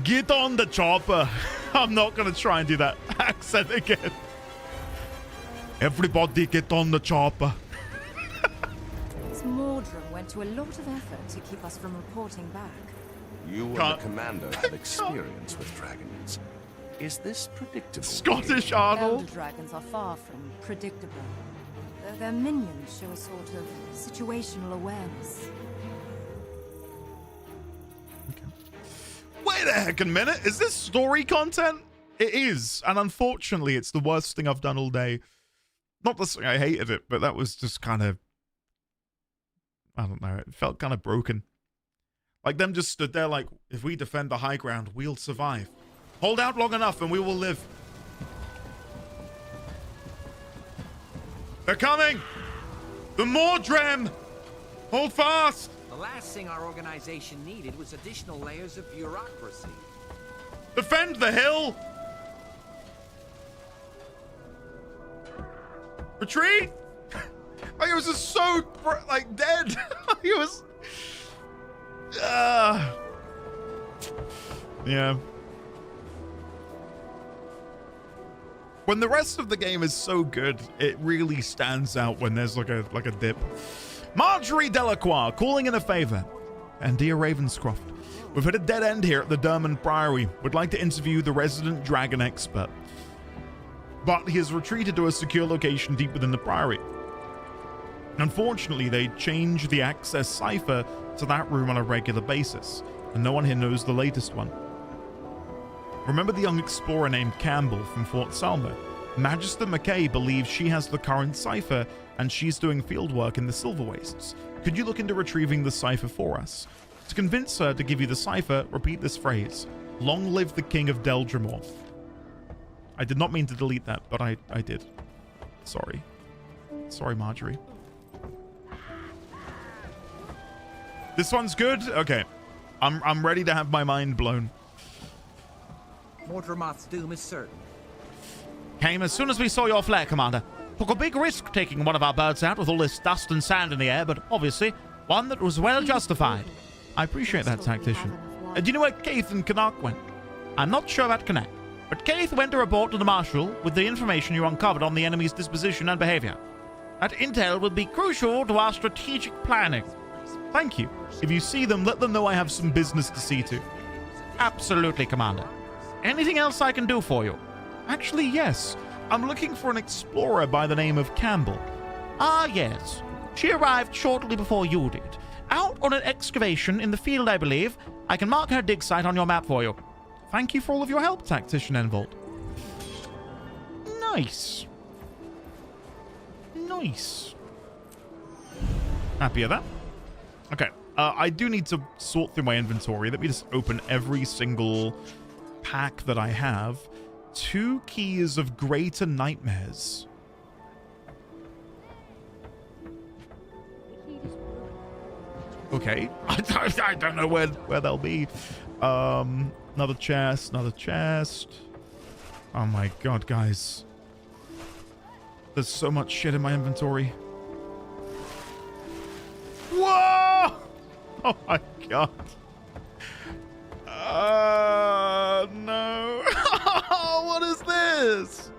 Get on the chopper. I'm not gonna try and do that accent again. Everybody get on the chopper. This Mordrum went to a lot of effort to keep us from reporting back. You and the commander have experience with dragons. Is this predictable? Scottish Elder Arnold. dragons are far from predictable. Their minions show a sort of situational awareness. Wait a heckin' minute. Is this story content? It is. And unfortunately, it's the worst thing I've done all day. Not to say I hated it, but that was just kind of... I don't know. It felt kind of broken. Like them just stood there like, if we defend the high ground, we'll survive. Hold out long enough and we will live. They're coming! The Mordrem! Hold fast! The last thing our organization needed was additional layers of bureaucracy. Defend the hill! Retreat! Like, it was just so, like, dead. He was... Yeah. When the rest of the game is so good, it really stands out when there's like a dip. Marjorie Delacroix calling in a favor. And dear Ravenscroft, we've hit a dead end here at the Derman Priory. Would like to interview the resident dragon expert. But he has retreated to a secure location deep within the Priory. Unfortunately, they change the access cipher to that room on a regular basis, and no one here knows the latest one. Remember the young explorer named Campbell from Fort Salmo? Magister McKay believes she has the current cipher, and she's doing fieldwork in the Silver Wastes. Could you look into retrieving the cipher for us? To convince her to give you the cipher, repeat this phrase. Long live the King of Deldrimor. I did not mean to delete that, but I did. Sorry. Sorry, Marjorie. This one's good? Okay. I'm ready to have my mind blown. Mordremoth's doom is certain. Came as soon as we saw your flare, Commander. Took a big risk taking one of our birds out with all this dust and sand in the air, but obviously one that was well justified. I appreciate that, Tactician. Do you know where Keith and Canuck went? I'm not sure about Canuck, but Keith went to report to the Marshal with the information you uncovered on the enemy's disposition and behavior. That intel will be crucial to our strategic planning. Thank you. If you see them, let them know I have some business to see to. Absolutely, Commander. Anything else I can do for you? Actually, yes. I'm looking for an explorer by the name of Campbell. Ah, yes. She arrived shortly before you did. Out on an excavation in the field, I believe. I can mark her dig site on your map for you. Thank you for all of your help, Tactician Envolt. Nice. Nice. Happy with that. Okay. I do need to sort through my inventory. Let me just open every single pack that I have. 2 keys of greater nightmares. Okay. I don't know where they'll be. Another chest, another chest. Oh my god, guys. There's so much shit in my inventory. Whoa! Oh my god. No. What is this?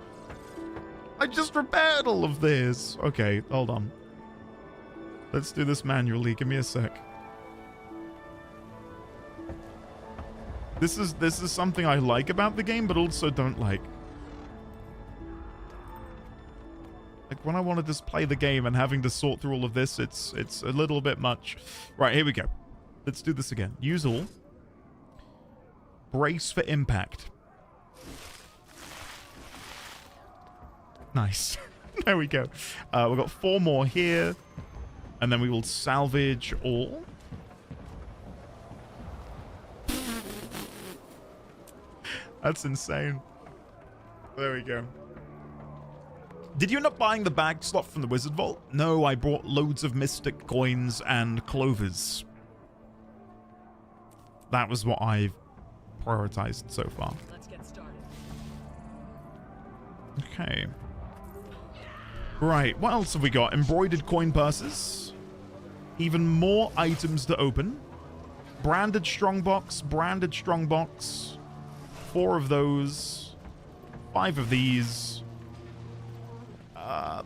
I just repaired all of this. Okay, hold on. Let's do this manually. Give me a sec. This is something I like about the game, but also don't like. Like, when I want to just play the game and having to sort through all of this, it's a little bit much. Right, here we go. Let's do this again. Use all. Brace for impact. Nice. There we go. We've got 4 more here. And then we will salvage all. That's insane. There we go. Did you end up buying the bag slot from the Wizard Vault? No, I bought loads of Mystic coins and clovers. That was what I've prioritized so far. Let's get started. Okay. Right, what else have we got? Embroidered coin purses. Even more items to open. Branded strongbox, branded strongbox. 4 of those. 5 of these.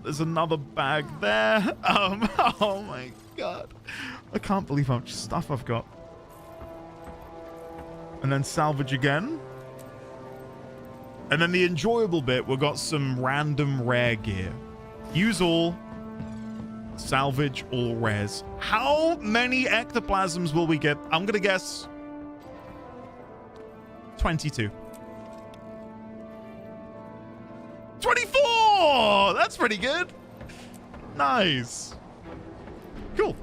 There's another bag there. Oh my god. I can't believe how much stuff I've got. And then salvage again. And then the enjoyable bit, we've got some random rare gear. Use all. Salvage all rares. How many ectoplasms will we get? I'm going to guess 22. 24! That's pretty good. Nice. Cool.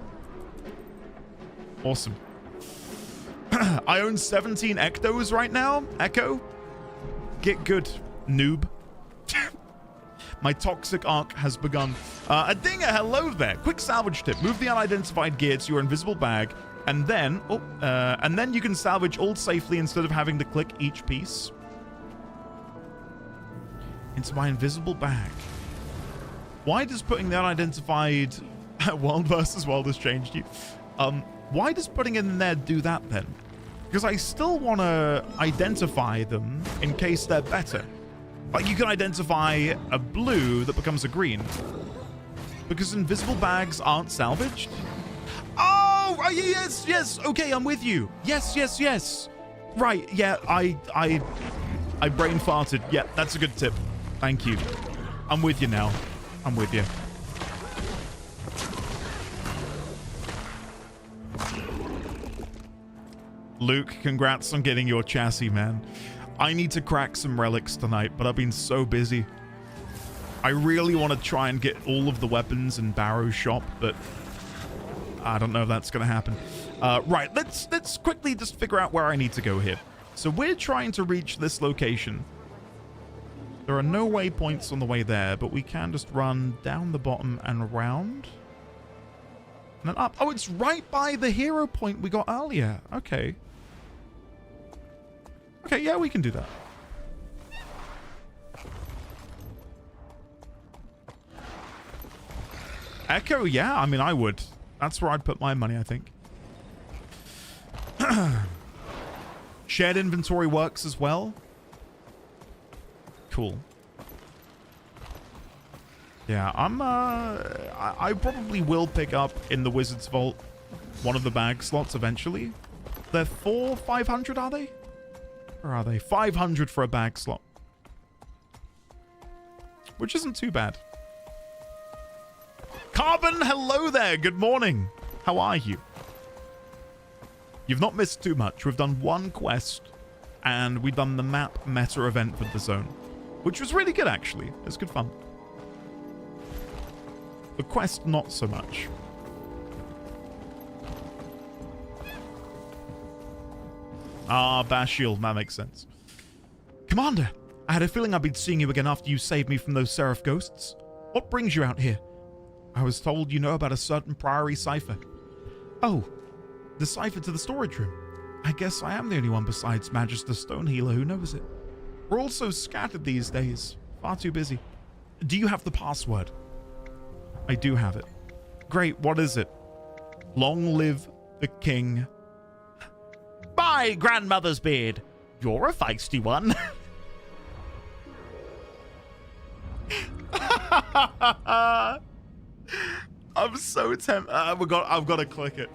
Awesome. I own 17 ectos right now. Echo. Get good, noob. My toxic arc has begun. A dinger, hello there. Quick salvage tip. Move the unidentified gear to your invisible bag, and then you can salvage all safely instead of having to click each piece. Into my invisible bag. Why does putting the unidentified world versus world has changed you? Why does putting it in there do that then? Because I still want to identify them in case they're better. Like, you can identify a blue that becomes a green. Because invisible bags aren't salvaged. Oh, yes, yes. Okay, I'm with you. Yes, yes, yes. Right, yeah, I brain farted. Yeah, that's a good tip. Thank you. I'm with you now. I'm with you. Luke, congrats on getting your chassis, man. I need to crack some relics tonight, but I've been so busy. I really want to try and get all of the weapons in Barrow's shop, but I don't know if that's going to happen. Right, let's quickly just figure out where I need to go here. So we're trying to reach this location. There are no waypoints on the way there, but we can just run down the bottom and around. And then up. Oh, it's right by the hero point we got earlier. Okay. Okay, yeah, we can do that. Echo, yeah, I mean, I would. That's where I'd put my money, I think. Shared inventory works as well. Cool. Yeah, I probably will pick up in the Wizard's Vault one of the bag slots eventually. They're 500, are they? Or are they? 500 for a bag slot. Which isn't too bad. Carbon, hello there. Good morning. How are you? You've not missed too much. We've done one quest, and we've done the map meta event for the zone, which was really good, actually. It was good fun. The quest, not so much. Ah, Bashield, that makes sense. Commander, I had a feeling I'd be seeing you again after you saved me from those Seraph ghosts. What brings you out here? I was told you know about a certain Priory cipher. Oh, the cipher to the storage room. I guess I am the only one besides Magister Stonehealer who knows it. We're all so scattered these days. Far too busy. Do you have the password? I do have it. Great, what is it? Long live the king. My grandmother's beard. You're a feisty one. I'm so tempted. I've got to click it.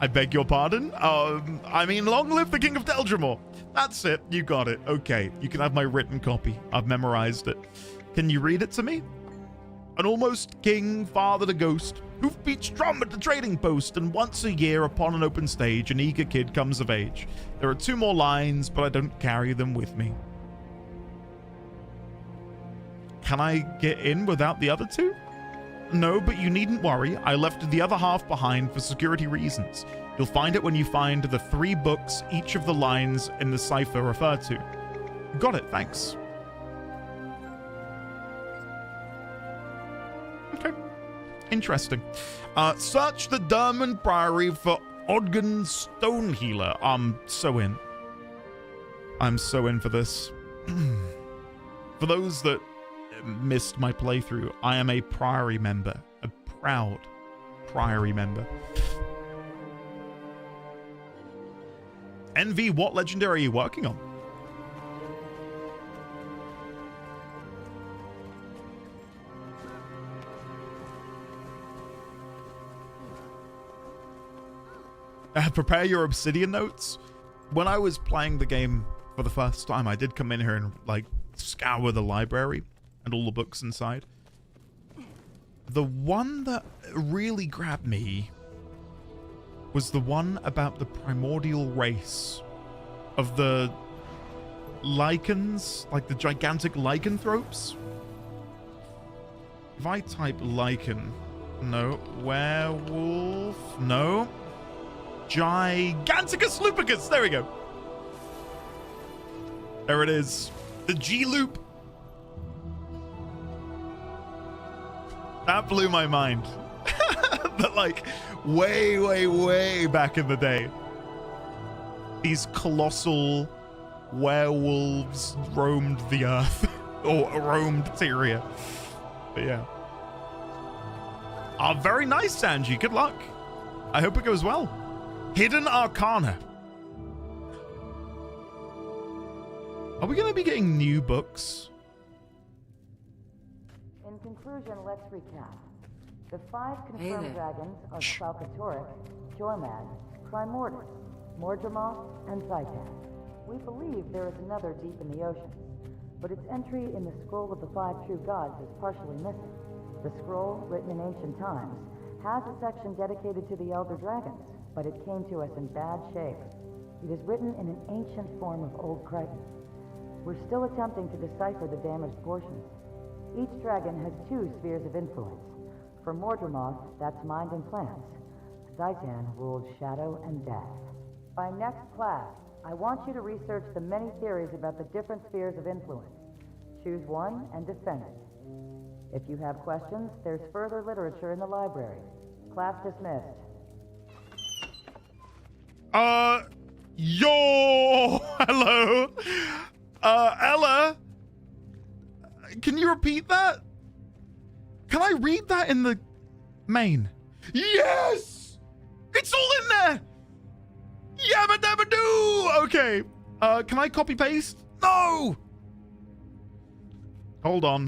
I beg your pardon. I mean, long live the King of Deldrimor. That's it. You got it. Okay, you can have my written copy. I've memorized it. Can you read it to me? An almost king fathered a ghost, hoofbeats drum at the trading post, and once a year upon an open stage, an eager kid comes of age. There are 2 more lines, but I don't carry them with me. Can I get in without the other two? No, but you needn't worry. I left the other half behind for security reasons. You'll find it when you find the 3 books each of the lines in the cipher refer to. Got it, thanks. Okay. Interesting. Search the Derman Priory for Ogden Stonehealer. I'm so in. I'm so in for this. For those that missed my playthrough, I am a Priory member. A proud Priory member. NV, what legendary are you working on? Prepare your obsidian notes. When I was playing the game for the first time, I did come in here and like scour the library and all the books inside. The one that really grabbed me was the one about the primordial race of the lichens, like the gigantic lycanthropes. If I type lichen, no, werewolf, no. Giganticus lupicus. There we go. There it is. The G-loop. That blew my mind. That like way, way, way back in the day, these colossal werewolves roamed the earth. Or roamed Tyria. But yeah. Very nice, Sanji. Good luck. I hope it goes well. Hidden Arcana. Are we going to be getting new books? In conclusion, let's recap. The 5 confirmed dragons are Falcatoric, Jormag, Primordus, Mordremoth, and Zaitan. We believe there is another deep in the oceans, but its entry in the Scroll of the 5 True Gods is partially missing. The scroll, written in ancient times, has a section dedicated to the Elder Dragons, but it came to us in bad shape. It is written in an ancient form of Old Crichton. We're still attempting to decipher the damaged portions. Each dragon has 2 spheres of influence. For Mordremoth, that's mind and plants. Zaitan rules shadow and death. By next class, I want you to research the many theories about the different spheres of influence. Choose one and defend it. If you have questions, there's further literature in the library. Class dismissed. Yo! Hello? Ella? Can you repeat that? Can I read that in the main? Yes! It's all in there! Yabba dabba doo! Okay. Can I copy paste? No! Hold on.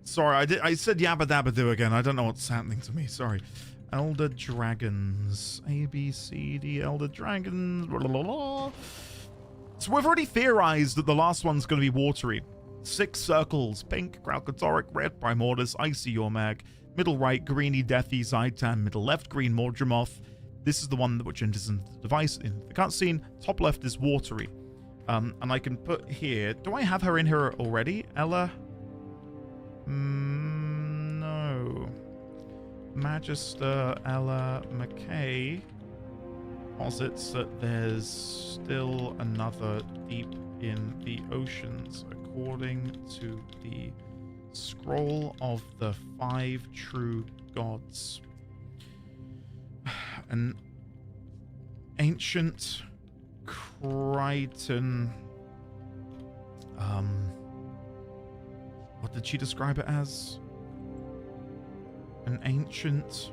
Sorry, I said yabba dabba doo again. I don't know what's happening to me. Sorry. Elder Dragons. A, B, C, D, Elder Dragons. Blah, blah, blah. So we've already theorized that the last one's going to be watery. 6 circles. Pink, Kralkatoric, red, Primordus, Icy Yormag. Middle right, greeny, deathy, Zaitan. Middle left, green, Mordremoth. This is the one which enters into the device in the cutscene. Top left is watery. And I can put here... Do I have her in here already? Ella? No. Magister Ella McKay posits that there's still another deep in the oceans, according to the Scroll of the 5 True Gods. An ancient Crichton... what did she describe it as? An ancient...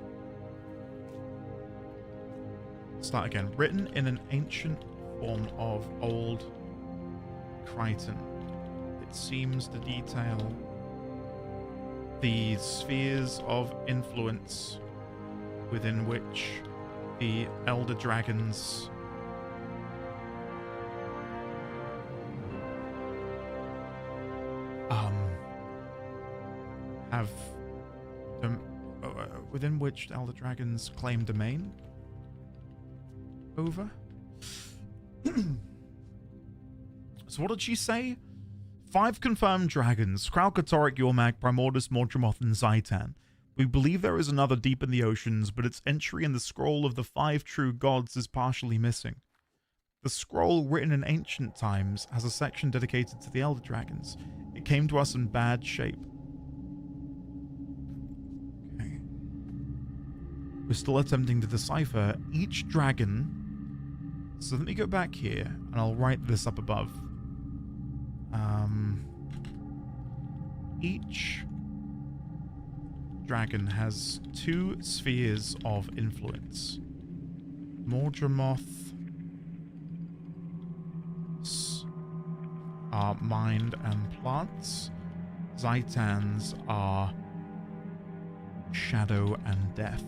Start again. Written in an ancient form of Old Crichton. It seems to detail the spheres of influence within which the Elder Dragons have within which Elder Dragons claim domain over. So what did she say? 5 confirmed dragons, Kralkatorek, Yormak, Primordus, Mordremoth, and Zaitan. We believe there is another deep in the oceans, but its entry in the scroll of the 5 true gods is partially missing. The scroll, written in ancient times, has a section dedicated to the Elder Dragons. It came to us in bad shape. Okay. We're still attempting to decipher each dragon. So let me go back here, and I'll write this up above. Each dragon has 2 spheres of influence. Mordremoth are mind and plants. Zaitans are shadow and death.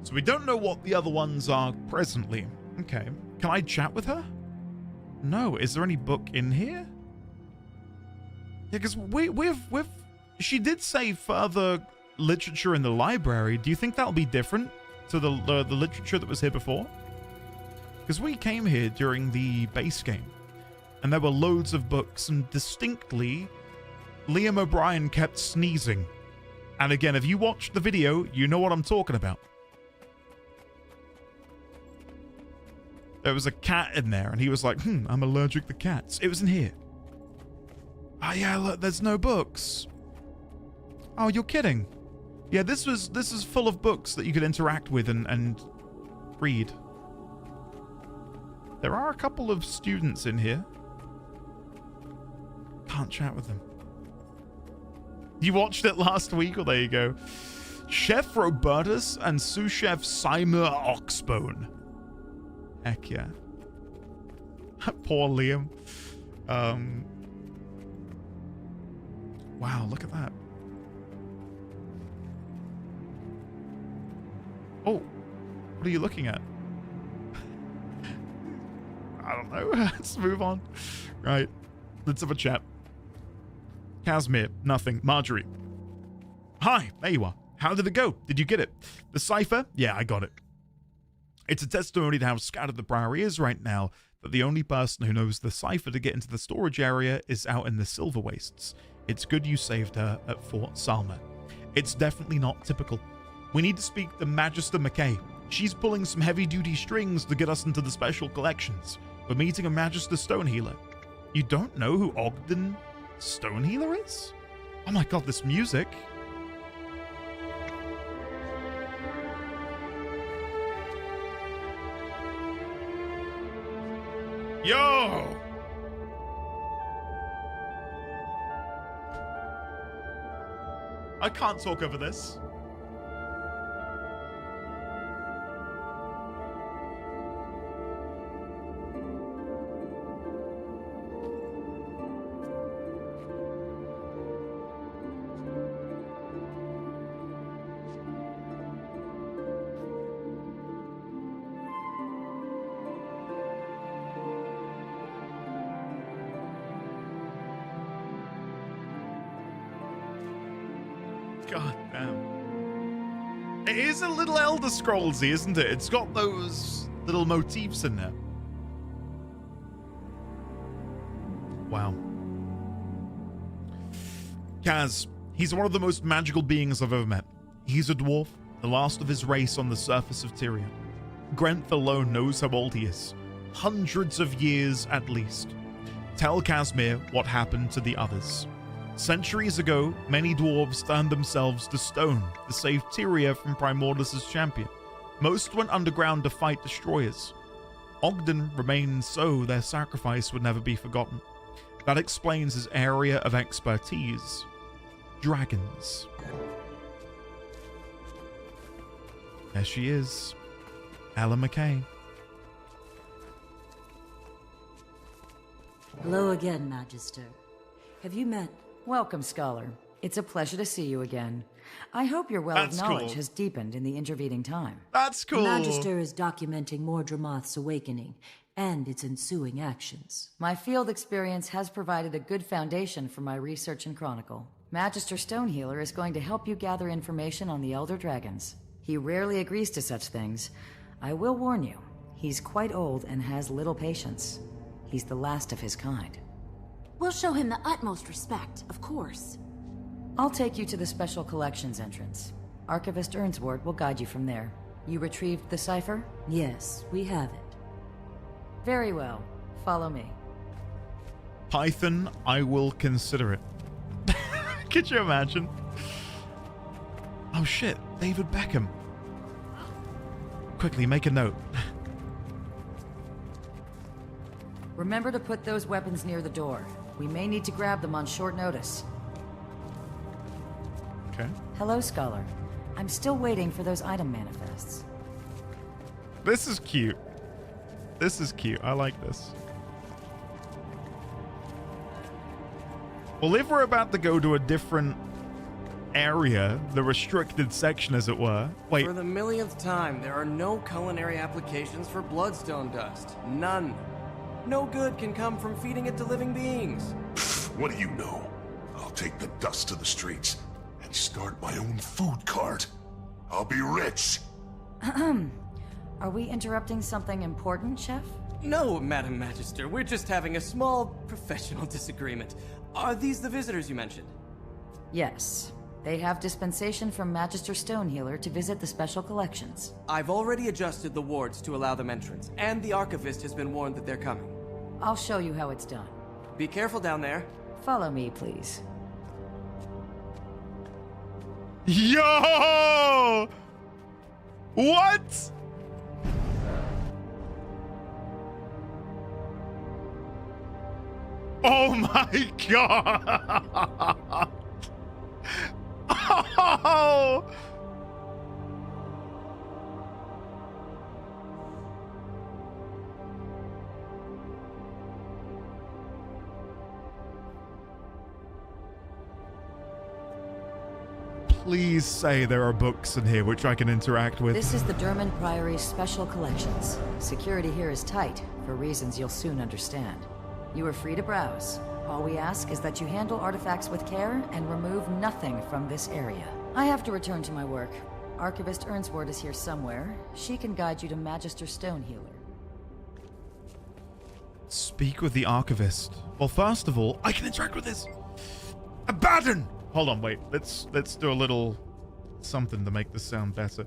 So we don't know what the other ones are presently. Okay. Can I chat with her? No. Is there any book in here? Yeah, because she did say further literature in the library. Do you think that'll be different to the literature that was here before? Because we came here during the base game, and there were loads of books, and distinctly, Liam O'Brien kept sneezing. And again, if you watched the video, you know what I'm talking about. There was a cat in there, and he was like, I'm allergic to cats. It was in here. Oh yeah, look, there's no books. Oh, you're kidding. Yeah, this is full of books that you could interact with and read. There are a couple of students in here. Can't chat with them. You watched it last week? Well, there you go. Chef Robertus and sous chef Seymour Oxbone. Heck yeah. Poor Liam. Wow, look at that. Oh, what are you looking at? I don't know. Let's move on. Right. Let's have a chat. Casimir, nothing. Marjorie. Hi, there you are. How did it go? Did you get it? The cipher? Yeah, I got it. It's a testimony to how scattered the Priory is right now, that the only person who knows the cipher to get into the storage area is out in the Silver Wastes. It's good you saved her at Fort Salma. It's definitely not typical. We need to speak to Magister McKay. She's pulling some heavy-duty strings to get us into the special collections. We're meeting a Magister Stonehealer. You don't know who Ogden Stonehealer is? Oh my god, this music. Yo! I can't talk over this. God damn. It is a little Elder Scrollsy, isn't it? It's got those little motifs in there. Wow. Kaz, he's one of the most magical beings I've ever met. He's a dwarf, the last of his race on the surface of Tyrion. Grenth alone knows how old he is. Hundreds of years at least. Tell Casimir what happened to the others. Centuries ago, many dwarves turned themselves to stone to save Tyria from Primordus' champion. Most went underground to fight destroyers. Ogden remained so their sacrifice would never be forgotten. That explains his area of expertise. Dragons. There she is. Ella McKay. Hello again, Magister. Have you met? Welcome, Scholar. It's a pleasure to see you again. I hope your well of knowledge has deepened in the intervening time. That's cool. The Magister is documenting Mordremoth's awakening and its ensuing actions. My field experience has provided a good foundation for my research and chronicle. Magister Stonehealer is going to help you gather information on the Elder Dragons. He rarely agrees to such things. I will warn you, he's quite old and has little patience. He's the last of his kind. We'll show him the utmost respect, of course. I'll take you to the Special Collections entrance. Archivist Earnsward will guide you from there. You retrieved the cipher? Yes, we have it. Very well. Follow me. Python, I will consider it. Could you imagine? Oh shit, David Beckham. Quickly, make a note. Remember to put those weapons near the door. We may need to grab them on short notice. Okay. Hello, Scholar. I'm still waiting for those item manifests. This is cute. This is cute. I like this. Well, if we're about to go to a different area, the restricted section, as it were. Wait. For the millionth time, there are no culinary applications for bloodstone dust. None. No good can come from feeding it to living beings. What do you know? I'll take the dust to the streets and start my own food cart. I'll be rich. Are we interrupting something important, Chef? No, Madam Magister. We're just having a small professional disagreement. Are these the visitors you mentioned? Yes. They have dispensation from Magister Stonehealer to visit the Special Collections. I've already adjusted the wards to allow them entrance, and the Archivist has been warned that they're coming. I'll show you how it's done. Be careful down there. Follow me, please. Yo! What? Oh my god! Oh! Please say there are books in here which I can interact with. This is the Derman Priory's Special Collections. Security here is tight, for reasons you'll soon understand. You are free to browse. All we ask is that you handle artifacts with care and remove nothing from this area. I have to return to my work. Archivist Earnsward is here somewhere. She can guide you to Magister Stonehealer. Speak with the Archivist. Well, first of all, I can interact with this. Abaddon! Hold on, wait. Let's do a little something to make this sound better.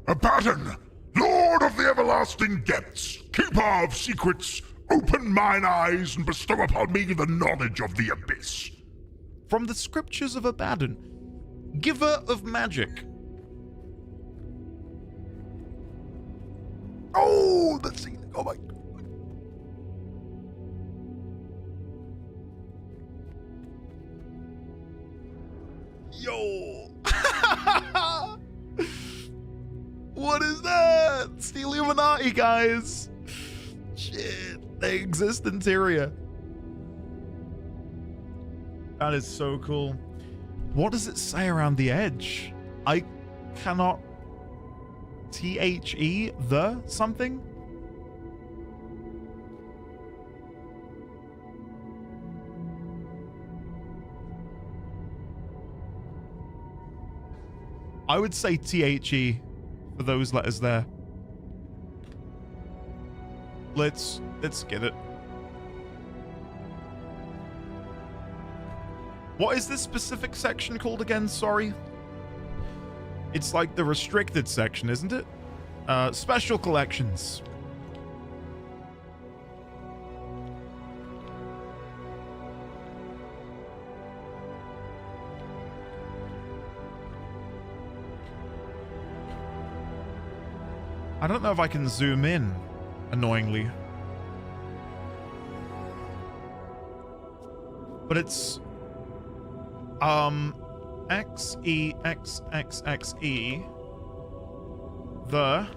Abaddon, Lord of the everlasting depths, keeper of secrets, open mine eyes and bestow upon me the knowledge of the abyss. From the scriptures of Abaddon, giver of magic. Oh, the ceiling. Oh my god. Yo. What is that? It's the Illuminati, guys. Shit. They exist interior. That is so cool. What does it say around the edge? I cannot... THE? The something? I would say THE for those letters there. Let's get it. What is this specific section called again? Sorry. It's like the restricted section, isn't it? Special collections. I don't know if I can zoom in, annoyingly. But it's XEXXXE. The.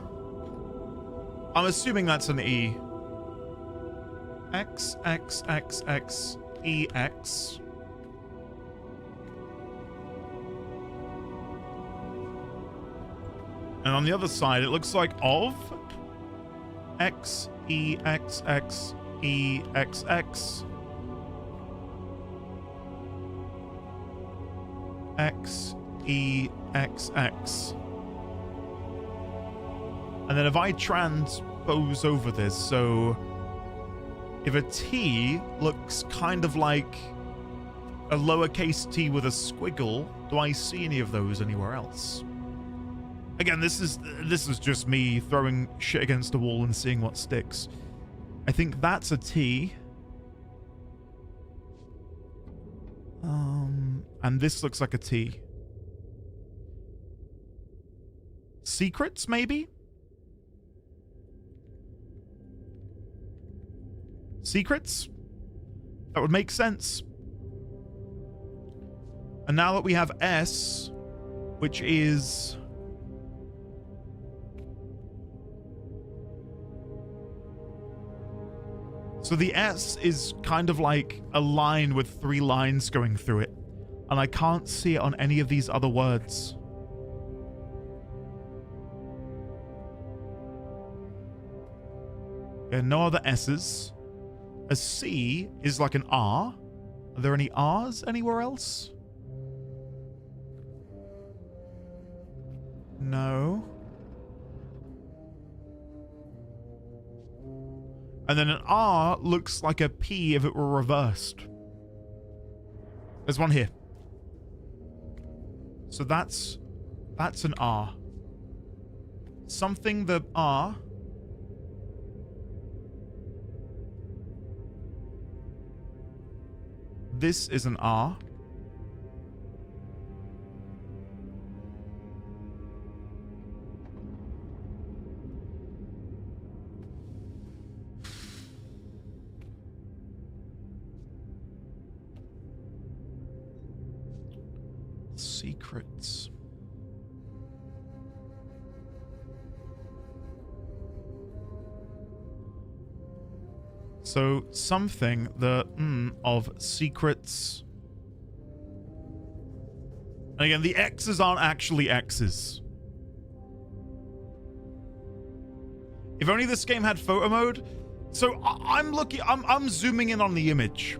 I'm assuming that's an E. XXXXEX. And on the other side, it looks like of XEXXEXX. XEXX. And then if I transpose over this, so if a T looks kind of like a lowercase t with a squiggle, do I see any of those anywhere else? Again, this is just me throwing shit against the wall and seeing what sticks. I think that's a T. And this looks like a T. Secrets, maybe? Secrets? That would make sense. And now that we have S, which is... So the S is kind of like a line with 3 lines going through it. And I can't see it on any of these other words. Yeah, no other S's. A C is like an R. Are there any R's anywhere else? No. And then an R looks like a P if it were reversed. There's one here. So that's an R. Something the R. This is an R. Secrets. So something the of secrets. And again, the X's aren't actually X's. If only this game had photo mode. So I'm zooming in on the image.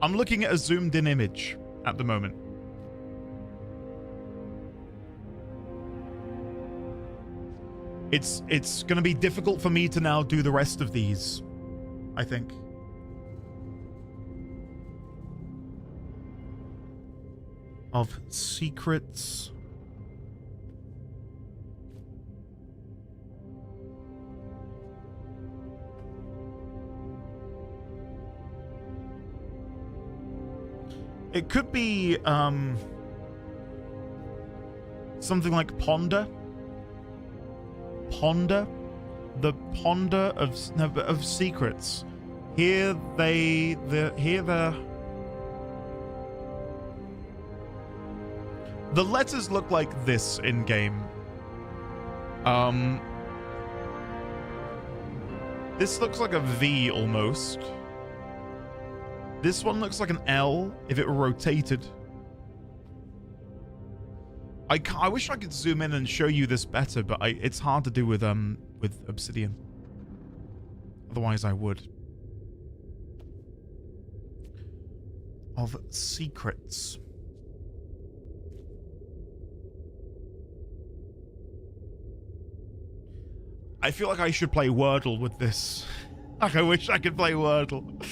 I'm looking at a zoomed in image at the moment. It's going to be difficult for me to now do the rest of these, I think. Of secrets. It could be something like ponder. Ponder, the ponder of secrets. The letters look like this in game. This looks like a V almost. This one looks like an L if it were rotated. I wish I could zoom in and show you this better, but it's hard to do with Obsidian. Otherwise, I would. Of secrets. I feel like I should play Wordle with this. Like, I wish I could play Wordle.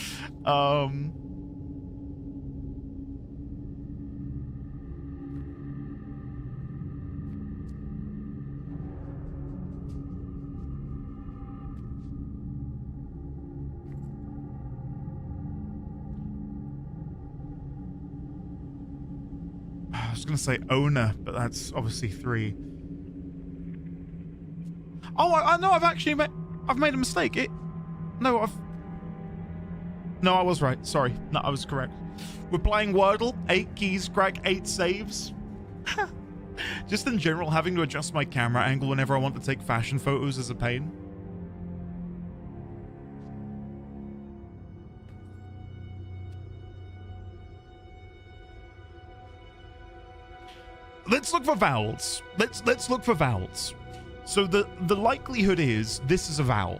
I was going to say owner, but that's obviously 3. Oh, I know. I've made a mistake. No, I was right. Sorry. No, I was correct. We're playing Wordle. 8 keys, crack 8 saves. Just in general, having to adjust my camera angle whenever I want to take fashion photos is a pain. Let's look for vowels. Let's look for vowels. So the likelihood is this is a vowel.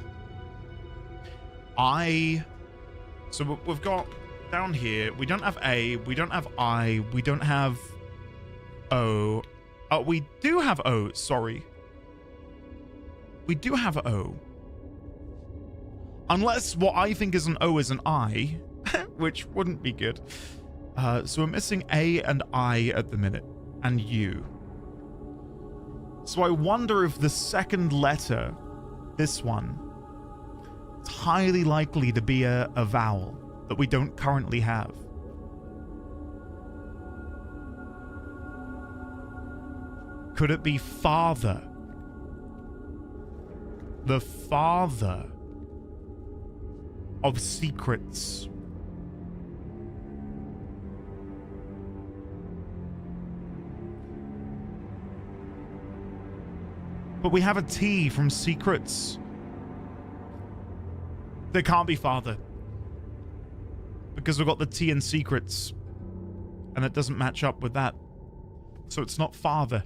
So we've got down here, we don't have A, we don't have I, we don't have O. We do have O, sorry. We do have O. Unless what I think is an O is an I, which wouldn't be good. So we're missing A and I at the minute, and U. So I wonder if the second letter, this one, it's highly likely to be a vowel that we don't currently have. Could it be father? The father of secrets. But we have a T from secrets. They can't be father. Because we've got the T in secrets. And it doesn't match up with that. So it's not father.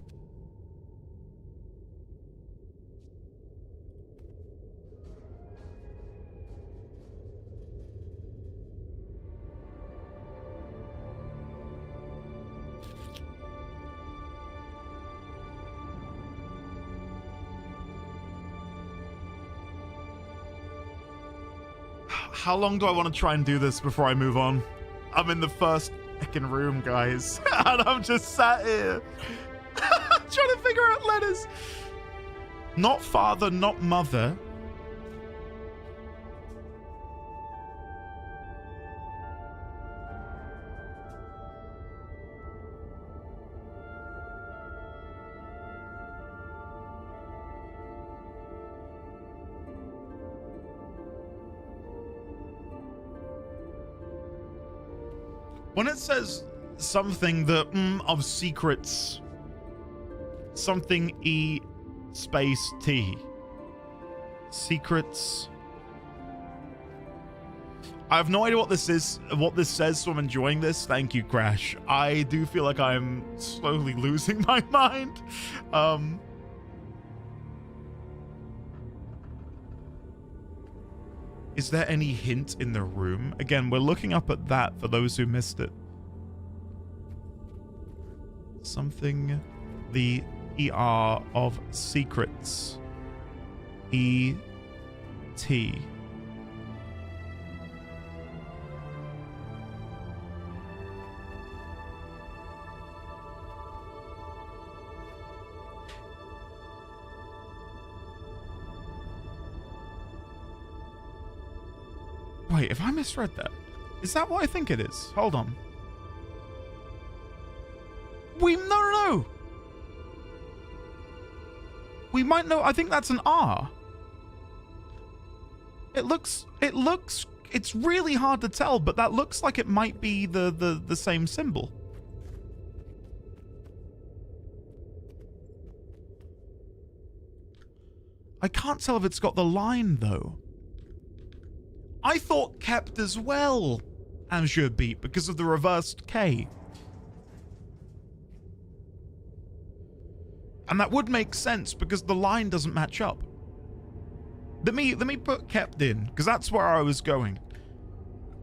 How long do I want to try and do this before I move on? I'm in the first fucking room, guys. And I'm just sat here. trying to figure out letters. Not father, not mother. When it says something the of secrets, something E space T. Secrets. I have no idea what this is, what this says, so I'm enjoying this. Thank you, Crash. I do feel like I'm slowly losing my mind. Is there any hint in the room? Again, we're looking up at that for those who missed it. Something, the ER of secrets. E-T. Wait, if I misread that, is that what I think it is? Hold on. No. We might know. I think that's an R. It's really hard to tell, but that looks like it might be the same symbol. I can't tell if it's got the line though. I thought kept as well, Azure Beat, because of the reversed K. And that would make sense because the line doesn't match up. Let me put kept in, because that's where I was going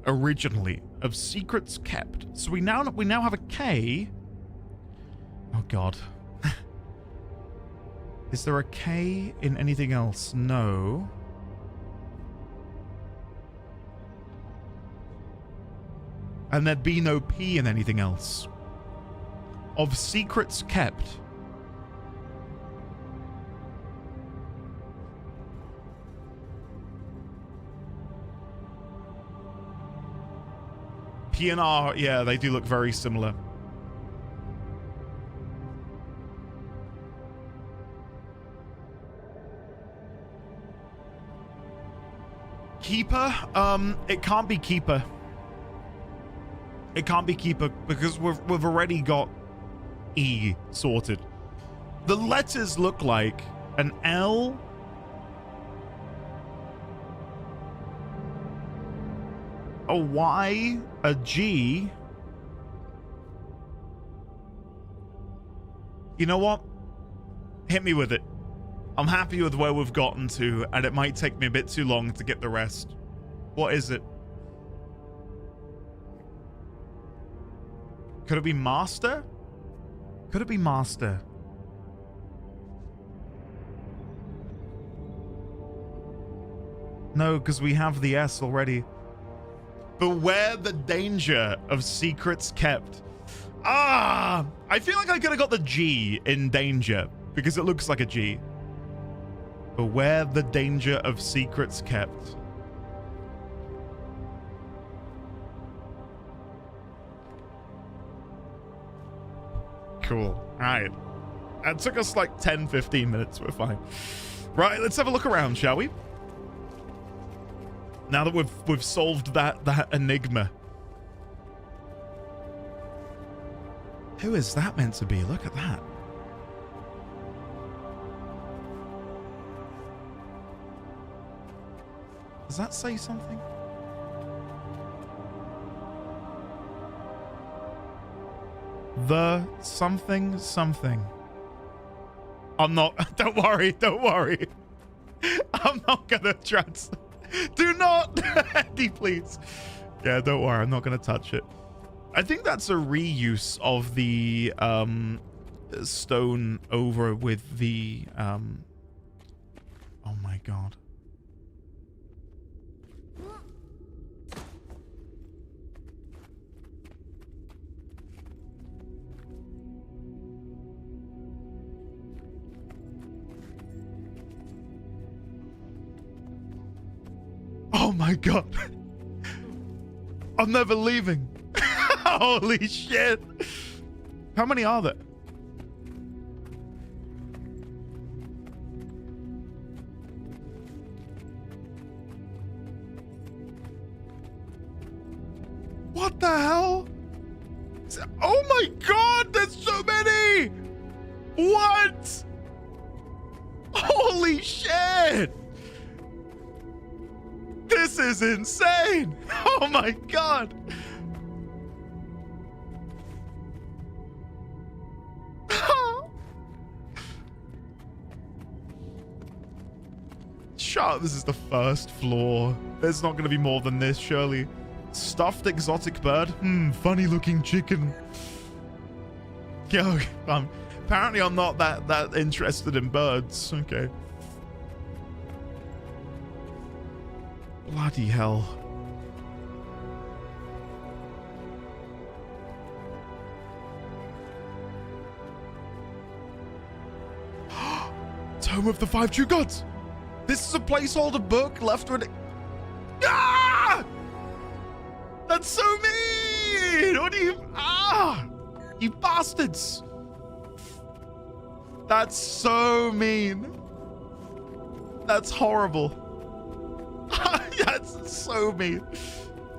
originally, of secrets kept. So we now have a K. Oh god. Is there a K in anything else? No. And there'd be no P in anything else. Of secrets kept. P and R, yeah, they do look very similar. Keeper? It can't be keeper. It can't be keeper because we've already got E sorted. The letters look like an L, a Y, a G. You know what? Hit me with it. I'm happy with where we've gotten to, and it might take me a bit too long to get the rest. What is it? Could it be master? Could it be master? No, because we have the S already. Beware the danger of secrets kept. Ah! I feel like I could have got the G in danger because it looks like a G. Beware the danger of secrets kept. Cool. All right. It took us like 10, 15 minutes. We're fine. Right, let's have a look around, shall we? Now that we've solved that enigma. Who is that meant to be? Look at that. Does that say something? The something something. I'm not. Don't worry. Don't worry. I'm not gonna translate. Do not, Eddie, please. Yeah, don't worry. I'm not gonna touch it. I think that's a reuse of the stone over with the. Oh my god. Oh my god. I'm never leaving. Holy shit. How many are there? What the hell? Oh my god, there's so many. What? Holy shit. This is insane! Oh my god! Shut up, this is the first floor. There's not going to be more than this, surely. Stuffed exotic bird? Funny looking chicken. Yo, apparently I'm not that interested in birds. Okay. Bloody hell. Tome of the Five True Gods. This is a placeholder book left with it. Ah! That's so mean. What do you? Ah! You bastards. That's so mean. That's horrible. That's so mean.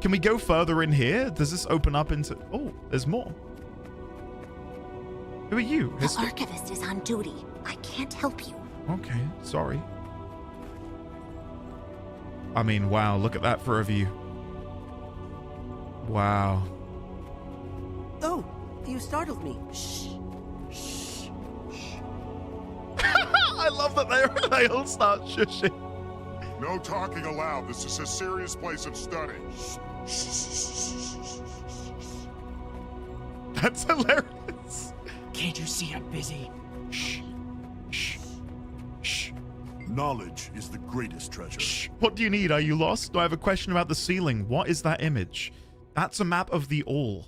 Can we go further in here? Does this open up into... Oh, there's more. Who are you? The archivist is on duty. I can't help you. Okay, sorry. I mean, wow, look at that for a view. Wow. Oh, you startled me. Shh. Shh. Shh. I love that they all start shushing. No talking aloud. This is a serious place of study. That's hilarious. Can't you see I'm busy? Shh. Shh. Shh. Knowledge is the greatest treasure. Shh. What do you need? Are you lost? I have a question about the ceiling. What is that image? That's a map of the All.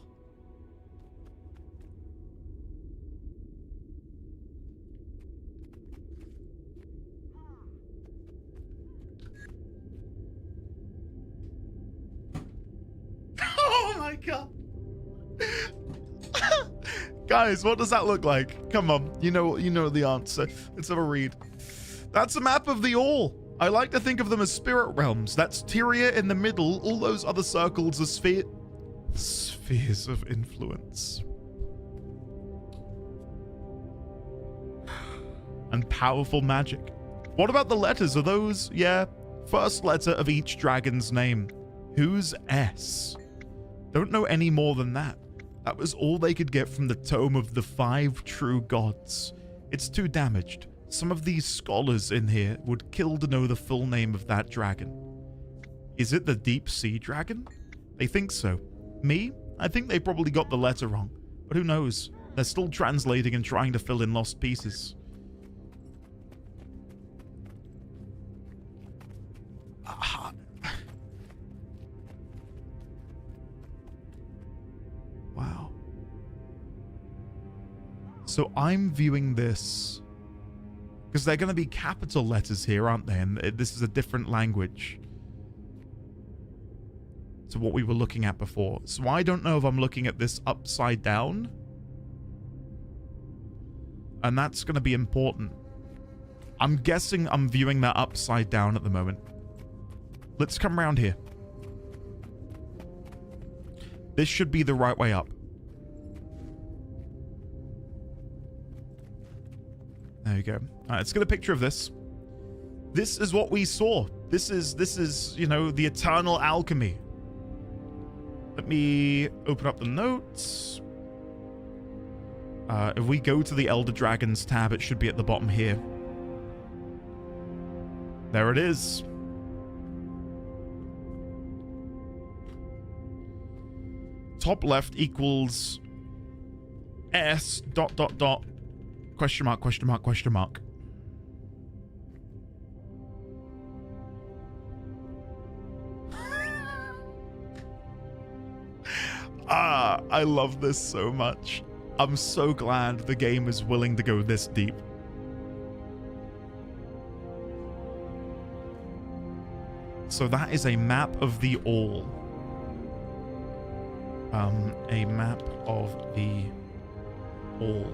Oh my god. Guys, what does that look like? Come on, you know the answer. Let's have a read. That's a map of the All. I like to think of them as spirit realms. That's Tyria in the middle. All those other circles are spheres of influence. And powerful magic. What about the letters? Are those, yeah, first letter of each dragon's name. Who's S? Don't know any more than that. That was all they could get from the Tome of the Five True Gods. It's too damaged. Some of these scholars in here would kill to know the full name of that dragon. Is it the Deep Sea Dragon? They think so. Me? I think they probably got the letter wrong. But who knows? They're still translating and trying to fill in lost pieces. Wow. So I'm viewing this because they're going to be capital letters here, aren't they? And this is a different language to what we were looking at before. So I don't know if I'm looking at this upside down. And that's going to be important. I'm guessing I'm viewing that upside down at the moment. Let's come around here. This should be the right way up. There you go. All right, let's get a picture of this. This is what we saw. This is, you know, the eternal alchemy. Let me open up the notes. If we go to the Elder Dragons tab, it should be at the bottom here. There it is. Top left equals S ... question mark, question mark, question mark. I love this so much. I'm so glad the game is willing to go this deep. So that is a map of the all. A map of the all.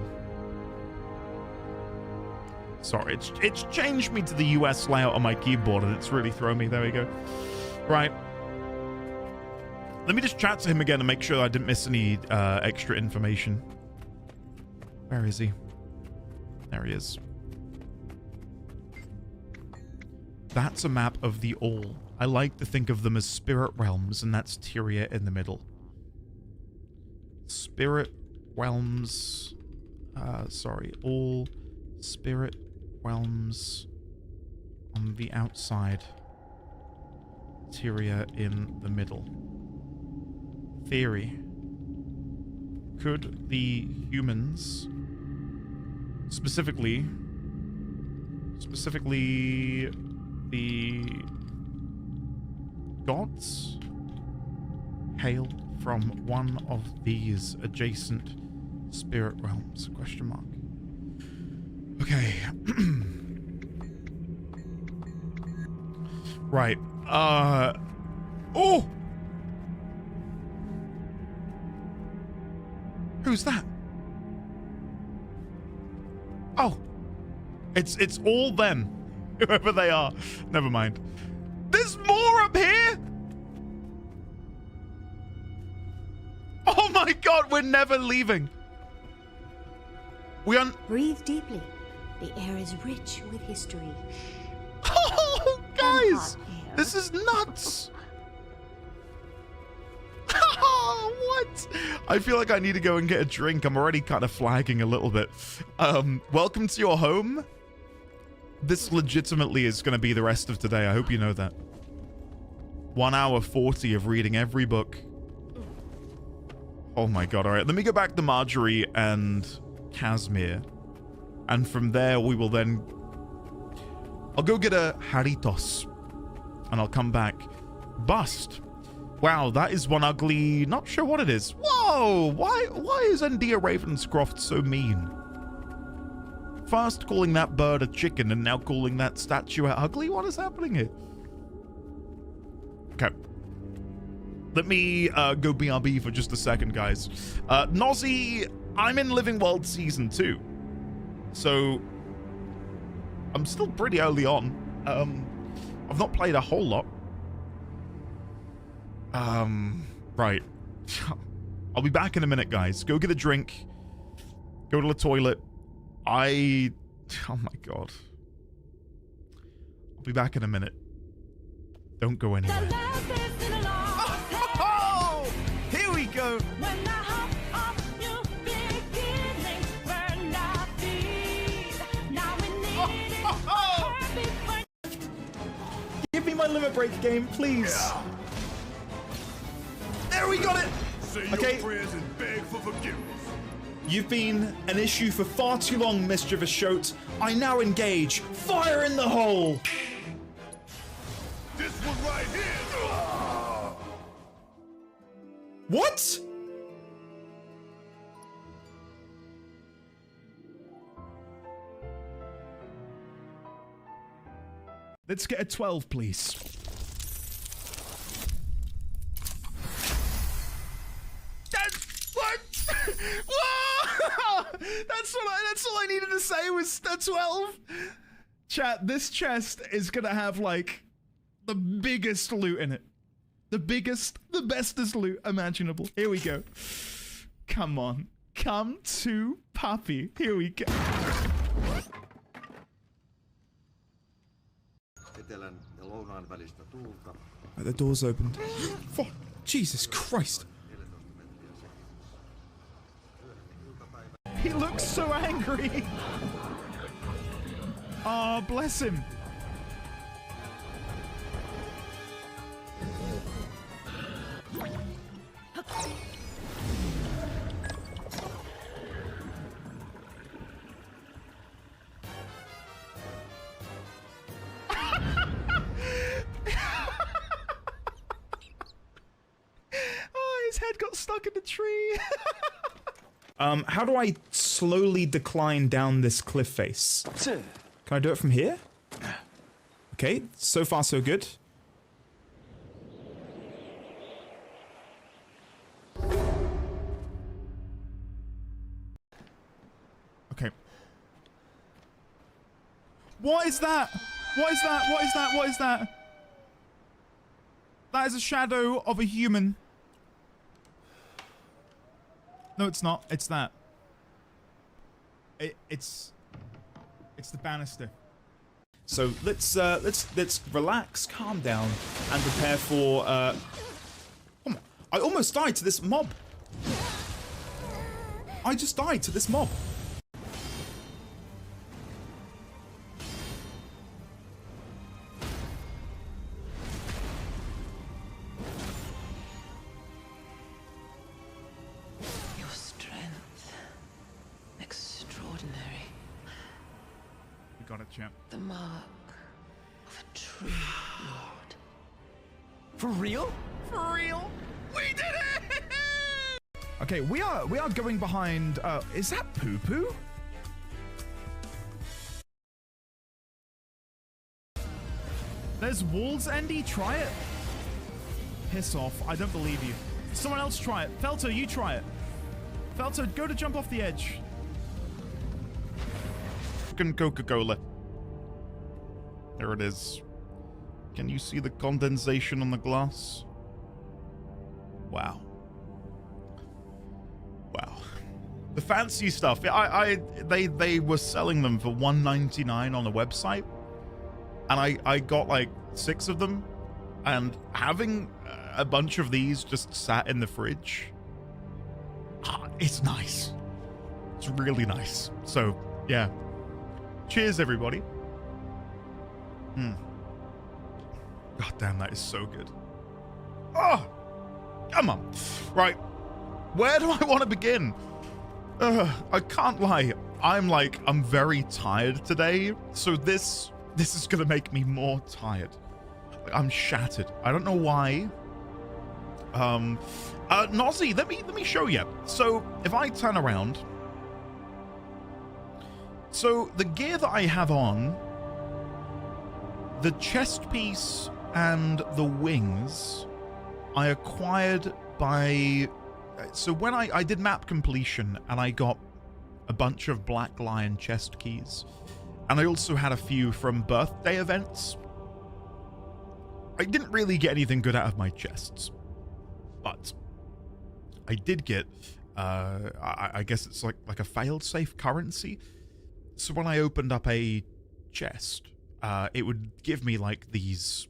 Sorry, it's changed me to the US layout on my keyboard and it's really thrown me. There we go. Right. Let me just chat to him again and make sure I didn't miss any extra information. Where is he? There he is. That's a map of the all. I like to think of them as spirit realms, and that's Tyria in the middle. Spirit realms. Sorry, all spirit realms on the outside. Tyria in the middle. Theory. Could the humans, specifically the gods, hail from one of these adjacent spirit realms? Question mark. Okay. Right. Oh! Who's that? Oh. It's all them. Whoever they are. Never mind. There's more up here? Oh my god, we're never leaving. Breathe deeply. The air is rich with history. Oh, guys! This is nuts! What? I feel like I need to go and get a drink. I'm already kind of flagging a little bit. Welcome to your home. This legitimately is going to be the rest of today. I hope you know that. 1 hour 40 of reading every book. Oh my god. All right, let me go back to Marjorie and Casimir. And from there, we will then... I'll go get a Haritos. And I'll come back. Bust. Wow, that is one ugly... Not sure what it is. Whoa! Why is Endia Ravenscroft so mean? First calling that bird a chicken and now calling that statue ugly? What is happening here? Okay. Let me go BRB for just a second, guys. Nozzy, I'm in Living World Season 2. So... I'm still pretty early on. I've not played a whole lot. Right. I'll be back in a minute, guys. Go get a drink. Go to the toilet. Oh my god. I'll be back in a minute. Don't go anywhere. Oh, here we go. Give me my limit break game, please. Yeah. There we got it. Say okay. Your prayers and beg for forgiveness. You've been an issue for far too long, mischievous shote. I now engage. Fire in the hole. This What? Let's get a 12, please. What? Whoa! That's all I needed to say was a 12. Chat, this chest is gonna have like the biggest loot in it. The biggest, the bestest loot imaginable. Here we go. Come on. Come to Puppy. Here we go. The door's opened. Fuck. Jesus Christ. He looks so angry. Oh, bless him. Oh, his head got stuck in the tree. How do I slowly decline down this cliff face? Can I do it from here? Okay, so far so good. Okay. What is that? What is that? What is that? What is that? That is a shadow of a human. No, it's not. It's that. It's the banister. So let's relax, calm down, and prepare for oh my, I almost died to this mob. I just died to this mob. Your strength. Extraordinary. You got it, champ. The mark of a true lord. For real? For real? We did it! Okay, we are going behind. Is that Poo Poo? There's walls, Andy. Try it. Piss off. I don't believe you. Someone else try it. Felter, you try it. Felter, go to jump off the edge. Fucking Coca-Cola. There it is. Can you see the condensation on the glass? Wow. Wow. The fancy stuff. They were selling them for $1.99 on the website. And I got like 6 of them. And having a bunch of these just sat in the fridge, it's nice. It's really nice. So, yeah. Cheers, everybody. God damn, that is so good. Oh, come on. Right. Where do I want to begin? I can't lie. I'm very tired today. So this is going to make me more tired. I'm shattered. I don't know why. Nozzy, let me show you. So if I turn around, so the gear that I have on, the chest piece and the wings, I acquired by. So when I did map completion and I got a bunch of Black Lion chest keys, and I also had a few from birthday events. I didn't really get anything good out of my chests, but I did get, I guess it's like a failed-safe currency. So when I opened up a chest, it would give me like these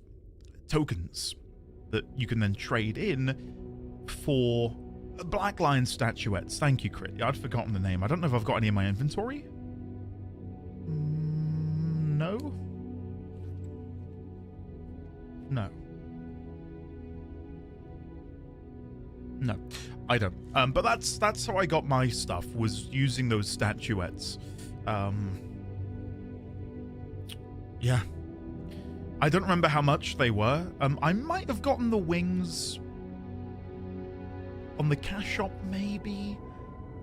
tokens that you can then trade in for Black Lion statuettes. Thank you, Crit. I'd forgotten the name. I don't know if I've got any in my inventory. No. No. No, I don't. But that's how I got my stuff, was using those statuettes. Yeah. I don't remember how much they were. I might have gotten the wings on the cash shop, maybe?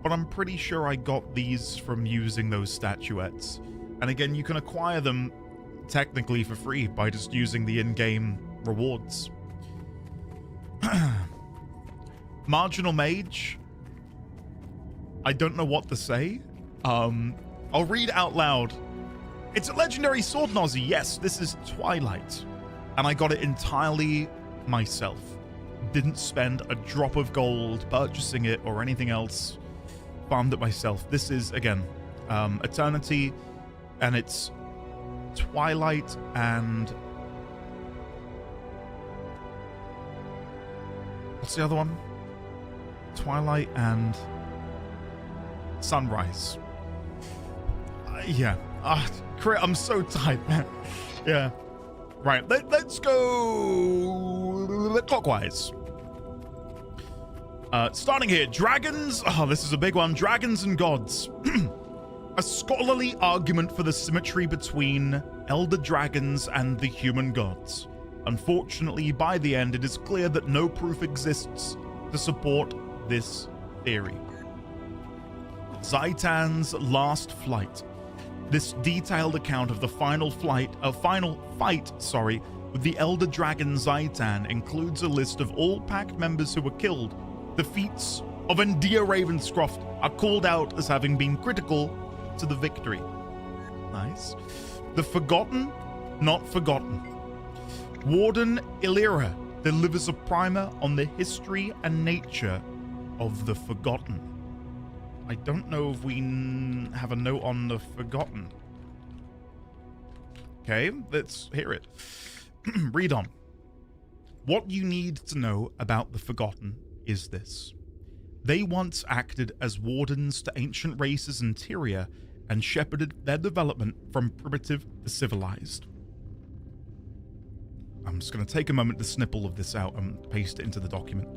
But I'm pretty sure I got these from using those statuettes. And again, you can acquire them technically for free by just using the in-game rewards. Marginal Mage. I don't know what to say. I'll read out loud. It's a legendary sword, Nozzy. Yes, this is Twilight. And I got it entirely myself. Didn't spend a drop of gold purchasing it or anything else. Farmed it myself. This is, again, Eternity, and it's Twilight and... what's the other one? Twilight and Sunrise. Yeah. I'm so tight, man. Yeah. Right, let's go clockwise. Starting here, dragons. Oh, this is a big one. Dragons and gods. A scholarly argument for the symmetry between elder dragons and the human gods. Unfortunately, by the end, it is clear that no proof exists to support this theory. Zaitan's last flight. This detailed account of the final fight, with the elder dragon Zaitan includes a list of all pack members who were killed. The feats of Endia Ravenscroft are called out as having been critical to the victory. Nice. The Forgotten, not forgotten. Warden Illyra delivers a primer on the history and nature of the Forgotten. I don't know if we have a note on the Forgotten. Okay, let's hear it. Read on. What you need to know about the Forgotten is this. They once acted as wardens to ancient races in Tyria and shepherded their development from primitive to civilized. I'm just going to take a moment to snip all of this out and paste it into the document.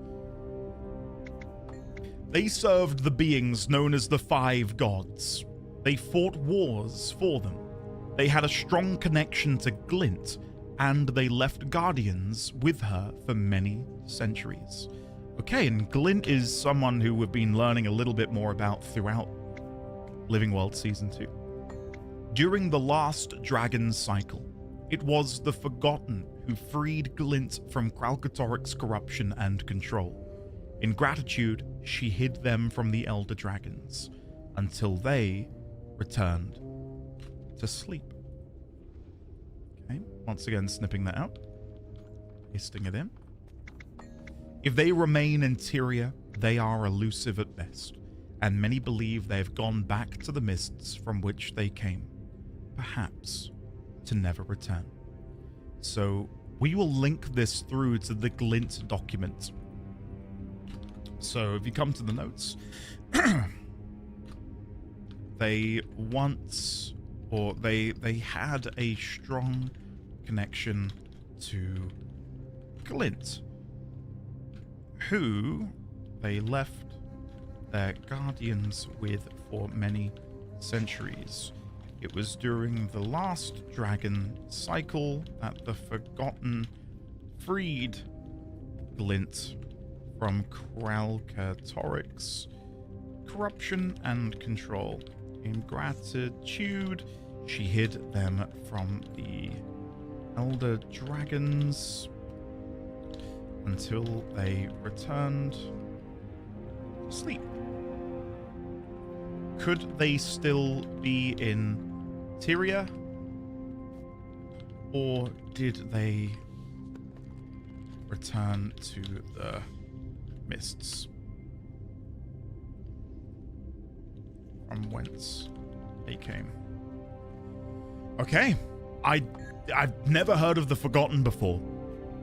They served the beings known as the Five Gods. They fought wars for them. They had a strong connection to Glint, and they left guardians with her for many centuries. Okay, and Glint is someone who we've been learning a little bit more about throughout Living World Season 2. During the last dragon cycle, it was the Forgotten who freed Glint from Kralkatoric's corruption and control. In gratitude, she hid them from the Elder Dragons until they returned to sleep. Okay, once again snipping that out, pasting it in. If they remain in Tyria, they are elusive at best, and many believe they have gone back to the mists from which they came, perhaps to never return. So we will link this through to the Glint document. So if you come to the notes, they once, or they had a strong connection to Glint, who they left their guardians with for many centuries. It was during the last dragon cycle that the Forgotten freed Glint from Kralkatoric's corruption and control. In gratitude, she hid them from the Elder Dragons until they returned to sleep. Could they still be in Tyria? Or did they return to the mists from whence they came? Okay, I've never heard of the Forgotten before,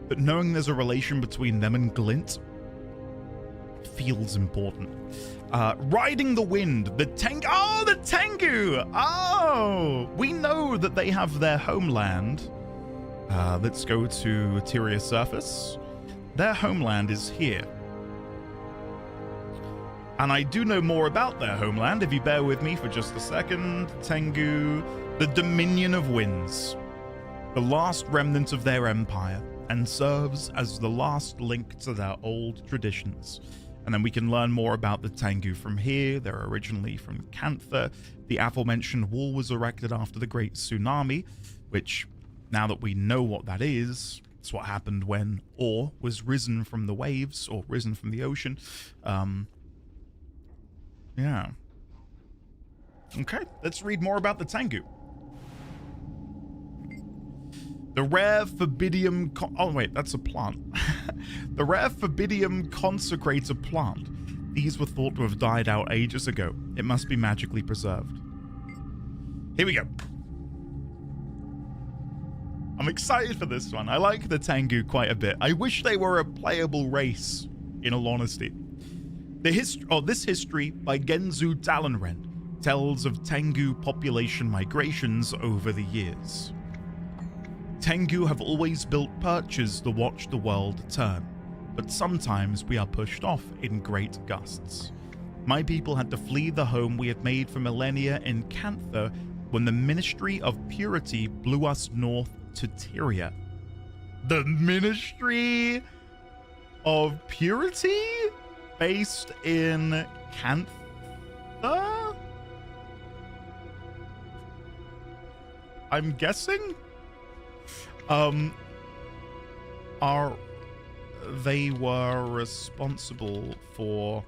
but knowing there's a relation between them and Glint feels important. Riding the Wind, the Tengu. Oh, the Tengu! Oh, we know that they have their homeland. Let's go to Tyria surface. Their homeland is here. And I do know more about their homeland, if you bear with me for just a second. Tengu, the Dominion of Winds, the last remnant of their empire, and serves as the last link to their old traditions. And then we can learn more about the Tengu from here. They're originally from Cantha. The aforementioned wall was erected after the Great Tsunami, which, now that we know what that is, it's what happened when ore was risen from the waves, or risen from the ocean. Yeah. Okay, let's read more about the Tengu. The rare Forbidium... oh, wait, that's a plant. The rare Forbidium consecrator plant. These were thought to have died out ages ago. It must be magically preserved. Here we go. I'm excited for this one. I like the Tengu quite a bit. I wish they were a playable race, in all honesty. This history by Genzu Talonrend tells of Tengu population migrations over the years. Tengu have always built perches to watch the world turn, but sometimes we are pushed off in great gusts. My people had to flee the home we had made for millennia in Cantha when the Ministry of Purity blew us north to Tyria. The Ministry of Purity? Based in Cantha? I'm guessing? They were responsible for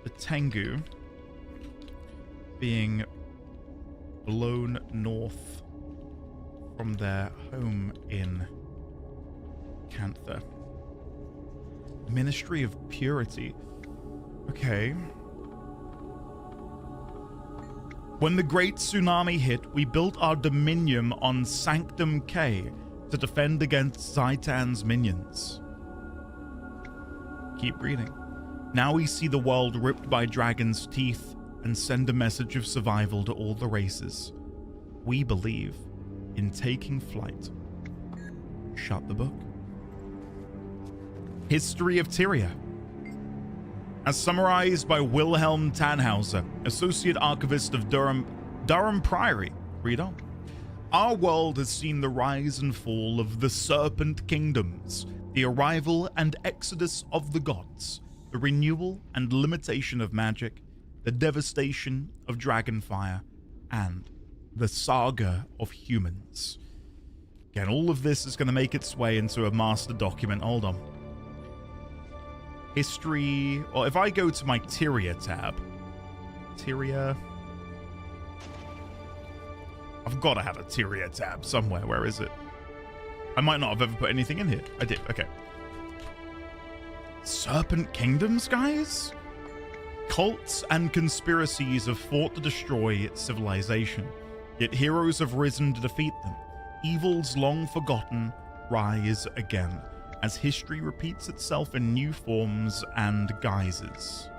the Tengu being blown north from their home in Cantha. Ministry of Purity. Okay. When the Great Tsunami hit, we built our dominion on Sanctum K to defend against Zaitan's minions. Keep reading. Now we see the world ripped by dragons' teeth and send a message of survival to all the races. We believe in taking flight. Shut the book. History of Tyria. As summarized by Wilhelm Tannhauser, Associate Archivist of Durham Priory. Read on. Our world has seen the rise and fall of the Serpent Kingdoms, the arrival and exodus of the gods, the renewal and limitation of magic, the devastation of dragonfire, and the saga of humans. Again, all of this is going to make its way into a master document. Hold on. History, or if I go to my Tyria tab, Tyria, I've got to have a Tyria tab somewhere. Where is it? I might not have ever put anything in here. I did. Okay. Serpent Kingdoms, guys? Cults and conspiracies have fought to destroy civilization, yet heroes have risen to defeat them. Evils long forgotten rise again, as history repeats itself in new forms and guises.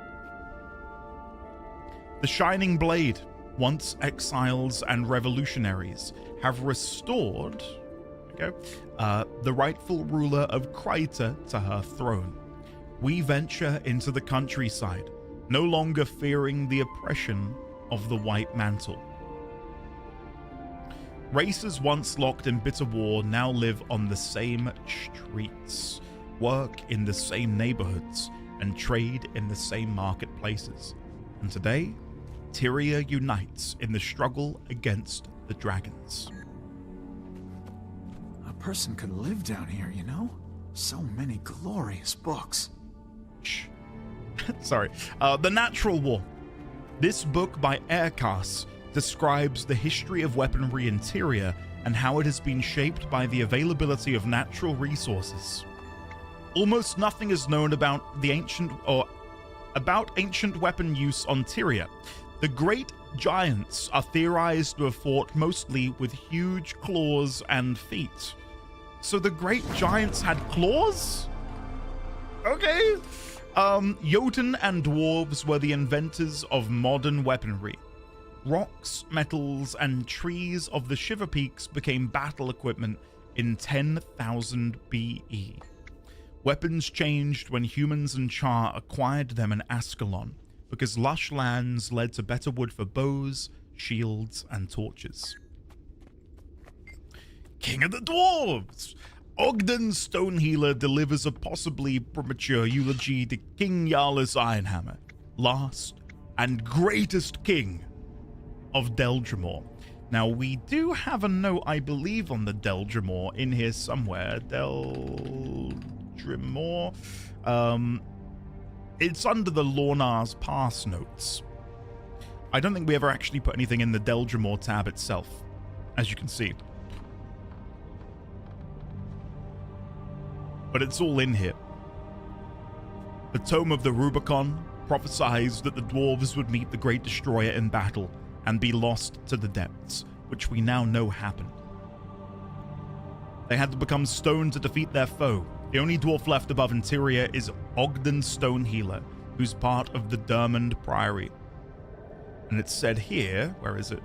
The Shining Blade, once exiles and revolutionaries, have restored the rightful ruler of Kryta to her throne. We venture into the countryside, no longer fearing the oppression of the White Mantle. Races once locked in bitter war now live on the same streets, work in the same neighborhoods, and trade in the same marketplaces. And today, Tyria unites in the struggle against the dragons. A person could live down here, you know? So many glorious books. Shh. Sorry. The Natural War. This book by Aircas describes the history of weaponry in Tyria and how it has been shaped by the availability of natural resources. Almost nothing is known about ancient weapon use on Tyria. The great giants are theorized to have fought mostly with huge claws and feet. So the great giants had claws? Okay. Jotun and dwarves were the inventors of modern weaponry. Rocks, metals, and trees of the Shiver Peaks became battle equipment in 10,000 BE. Weapons changed when humans and Char acquired them in Ascalon, because lush lands led to better wood for bows, shields, and torches. King of the Dwarves! Ogden Stonehealer delivers a possibly premature eulogy to King Jarla's Ironhammer, last and greatest king of Deldrimor. Now, we do have a note, I believe, on the Deldrimor in here somewhere. Deldrimor. It's under the Lornar's Pass notes. I don't think we ever actually put anything in the Deldrimor tab itself, as you can see. But it's all in here. The Tome of the Rubicon prophesies that the dwarves would meet the Great Destroyer in battle and be lost to the depths, which we now know happened. They had to become stone to defeat their foe. The only dwarf left above Interior is Ogden Stonehealer, who's part of the Dermond Priory. And it's said here, where is it?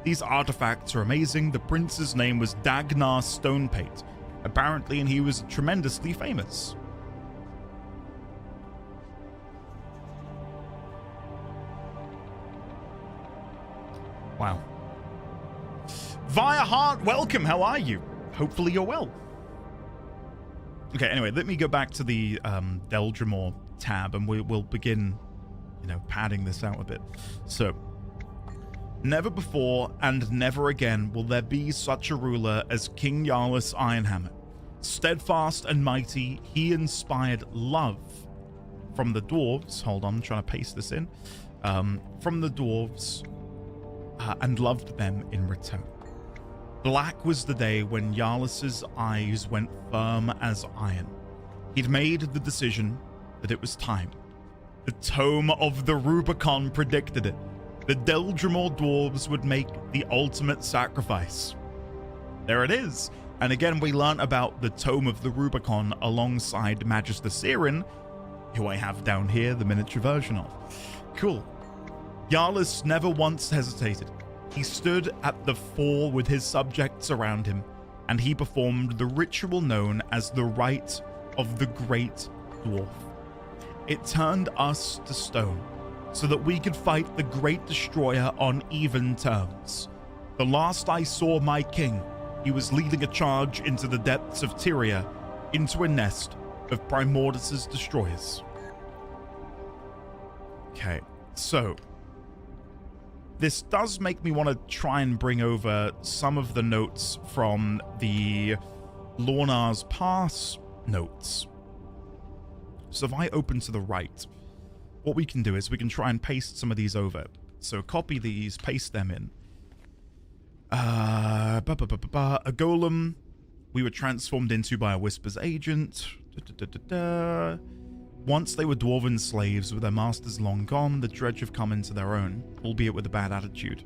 These artifacts are amazing. The prince's name was Dagnar Stonepate, apparently, and he was tremendously famous. Wow. Via Heart, welcome. How are you? Hopefully you're well. Okay, anyway, let me go back to the Deldrimor tab, and we'll begin, padding this out a bit. So, never before and never again will there be such a ruler as King Jarla's Ironhammer. Steadfast and mighty, he inspired love from the dwarves. Hold on, I'm trying to paste this in. From the dwarves, and loved them in return. Black was the day when Jarla's eyes went firm as iron. He'd made the decision that it was time. The Tome of the Rubicon predicted it. The Deldrimor dwarves would make the ultimate sacrifice. There it is. And again, we learn about the Tome of the Rubicon alongside Magister Sirin, who I have down here, the miniature version of. Cool. Jarla's never once hesitated. He stood at the fore with his subjects around him, and he performed the ritual known as the Rite of the Great Dwarf. It turned us to stone, so that we could fight the Great Destroyer on even terms. The last I saw my king, he was leading a charge into the depths of Tyria, into a nest of Primordus' destroyers. Okay, so this does make me want to try and bring over some of the notes from the Lornar's Pass notes. So if I open to the right, what we can do is we can try and paste some of these over. So copy these, paste them in. A golem we were transformed into by a Whisper's agent. Once they were dwarven slaves with their masters long gone, the dredge have come into their own, albeit with a bad attitude.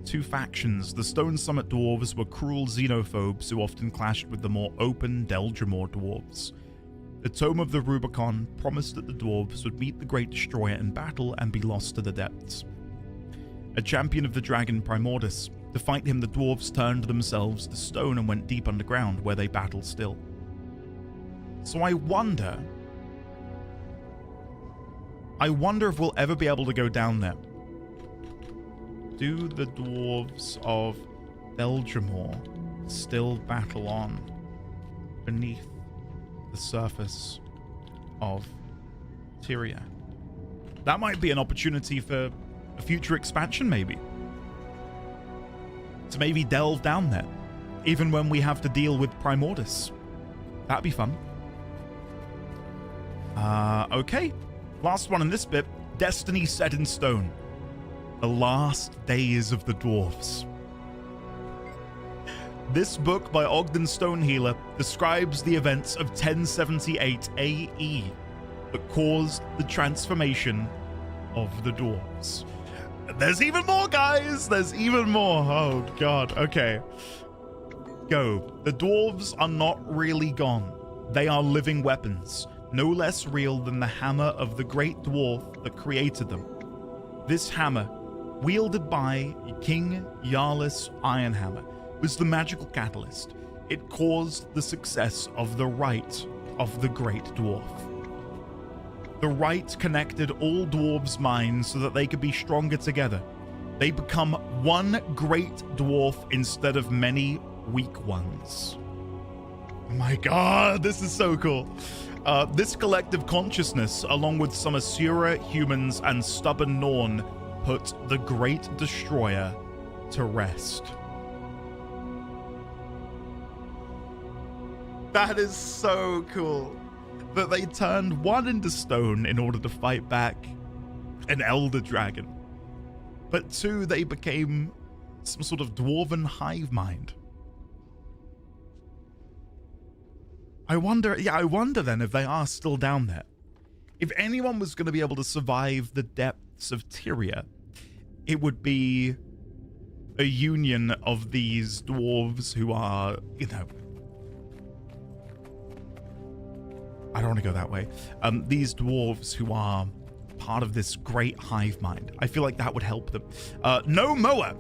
Two factions. The Stone Summit dwarves were cruel xenophobes who often clashed with the more open Deldrimor dwarves. The Tome of the Rubicon promised that the dwarves would meet the Great Destroyer in battle and be lost to the depths. A champion of the dragon Primordus. To fight him, the dwarves turned themselves to stone and went deep underground, where they battle still. So I wonder if we'll ever be able to go down there. Do the dwarves of Deldrimor still battle on beneath the surface of Tyria? That might be an opportunity for a future expansion, maybe. To maybe delve down there, even when we have to deal with Primordus. That'd be fun. Okay. Last one in this bit. Destiny set in stone. The last days of the dwarves. This book by Ogden Stonehealer describes the events of 1078 AE that caused the transformation of the dwarves. There's even more, guys! There's even more! Oh, God. Okay. Go. The dwarves are not really gone. They are living weapons, no less real than the hammer of the great dwarf that created them. This hammer, wielded by King Jarla's Ironhammer, was the magical catalyst. It caused the success of the Rite of the Great Dwarf. The Rite connected all dwarves' minds so that they could be stronger together. They become one great dwarf instead of many weak ones. Oh my god, this is so cool. This collective consciousness, along with some Asura humans and stubborn Norn, put the Great Destroyer to rest. That is so cool. That they turned one into stone in order to fight back an elder dragon. But two, they became some sort of dwarven hive mind. I wonder then if they are still down there. If anyone was going to be able to survive the depths of Tyria, it would be a union of these dwarves who are, you know, I don't want to go that way. These dwarves who are part of this great hive mind. I feel like that would help them. No Moa.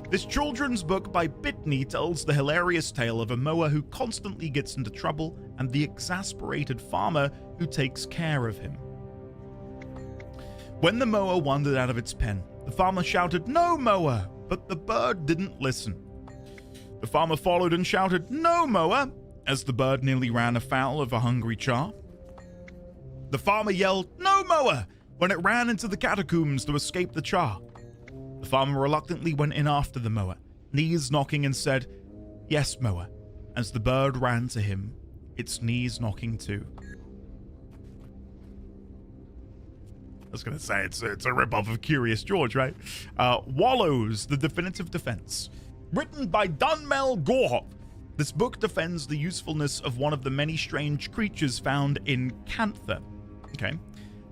This children's book by Bitney tells the hilarious tale of a mower who constantly gets into trouble and the exasperated farmer who takes care of him. When the mower wandered out of its pen, the farmer shouted, "No mower!" but the bird didn't listen. The farmer followed and shouted, "No mower!" as the bird nearly ran afoul of a hungry char. The farmer yelled, "No mower!" when it ran into the catacombs to escape the char. The farmer reluctantly went in after the mower, knees knocking, and said, "Yes, mower," as the bird ran to him, its knees knocking too. I was going to say, it's a rip-off of Curious George, right? Wallows, the Definitive Defense. Written by Dunmel Gorhop. This book defends the usefulness of one of the many strange creatures found in Cantha. Okay.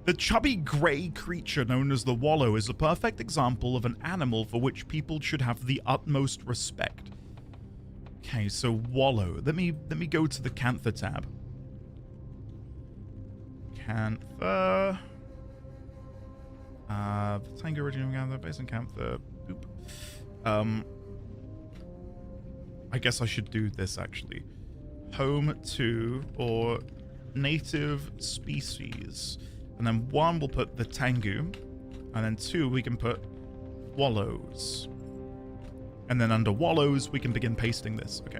The chubby grey creature known as the Wallow is a perfect example of an animal for which people should have the utmost respect. Okay, so Wallow. Let me go to the Cantha tab. Cantha. Tango original Cantha, based in Cantha. Boop. I guess I should do this actually. Home to or native species. And then 1, we'll put the Tengu. And then 2, we can put Wallows. And then under Wallows, we can begin pasting this. Okay.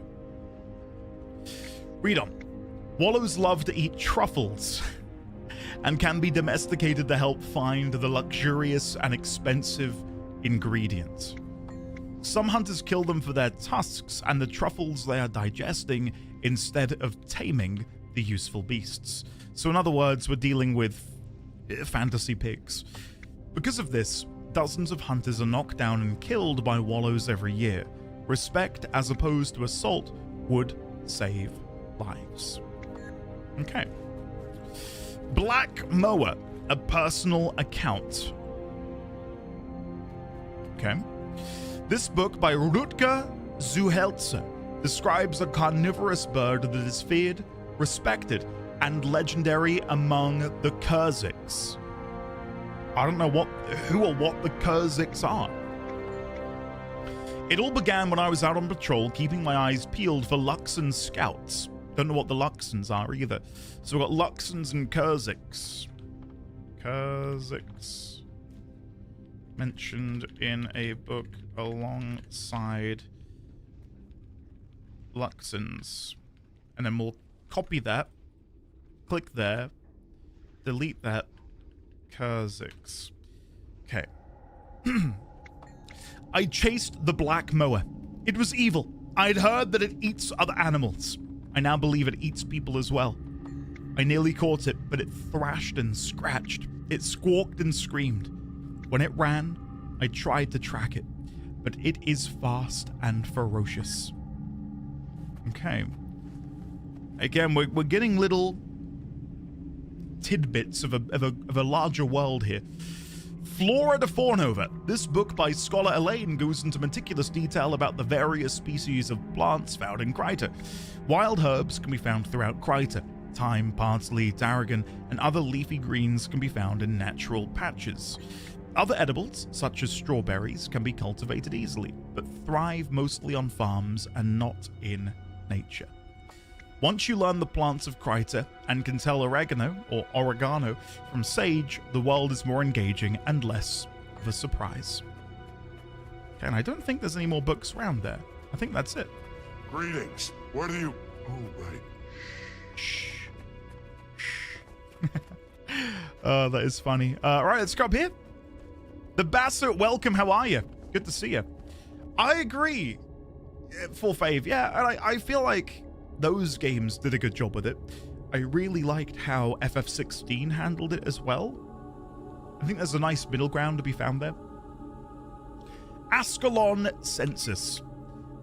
Read on. Wallows love to eat truffles and can be domesticated to help find the luxurious and expensive ingredients. Some hunters kill them for their tusks and the truffles they are digesting instead of taming the useful beasts. So in other words, we're dealing with fantasy pigs. Because of this, dozens of hunters are knocked down and killed by Wallows every year. Respect as opposed to assault would save lives. Okay. Black Mower, a personal account. Okay. This book by Rutger Zuheltzer describes a carnivorous bird that is feared, respected, and legendary among the Kurziks. I don't know who or what the Kurziks are. It all began when I was out on patrol, keeping my eyes peeled for Luxon scouts. Don't know what the Luxons are either. So we've got Luxons and Kurziks. Kurziks. Mentioned in a book alongside Luxons. And then we'll copy that. Click there. Delete that. Kurziks. Okay. I chased the black mower. It was evil. I'd heard that it eats other animals. I now believe it eats people as well. I nearly caught it, but it thrashed and scratched. It squawked and screamed. When it ran, I tried to track it, but it is fast and ferocious. Okay. Again, we're getting little tidbits of a larger world here. Flora de Faunova. This book by scholar Elaine goes into meticulous detail about the various species of plants found in Kryta. Wild herbs can be found throughout Kryta. Thyme, parsley, tarragon, and other leafy greens can be found in natural patches. Other edibles, such as strawberries, can be cultivated easily, but thrive mostly on farms and not in nature. Once you learn the plants of Kryta and can tell oregano or oregano from sage, the world is more engaging and less of a surprise. Okay, and I don't think there's any more books around there. I think that's it. Greetings. What do you... Oh, right. Oh, that is funny. Right, let's go up here. The Bassett, welcome. How are you? Good to see you. I agree. Full fave, yeah. And I feel like those games did a good job with it. I really liked how FF16 handled it as well. I think there's a nice middle ground to be found there. Ascalon Census.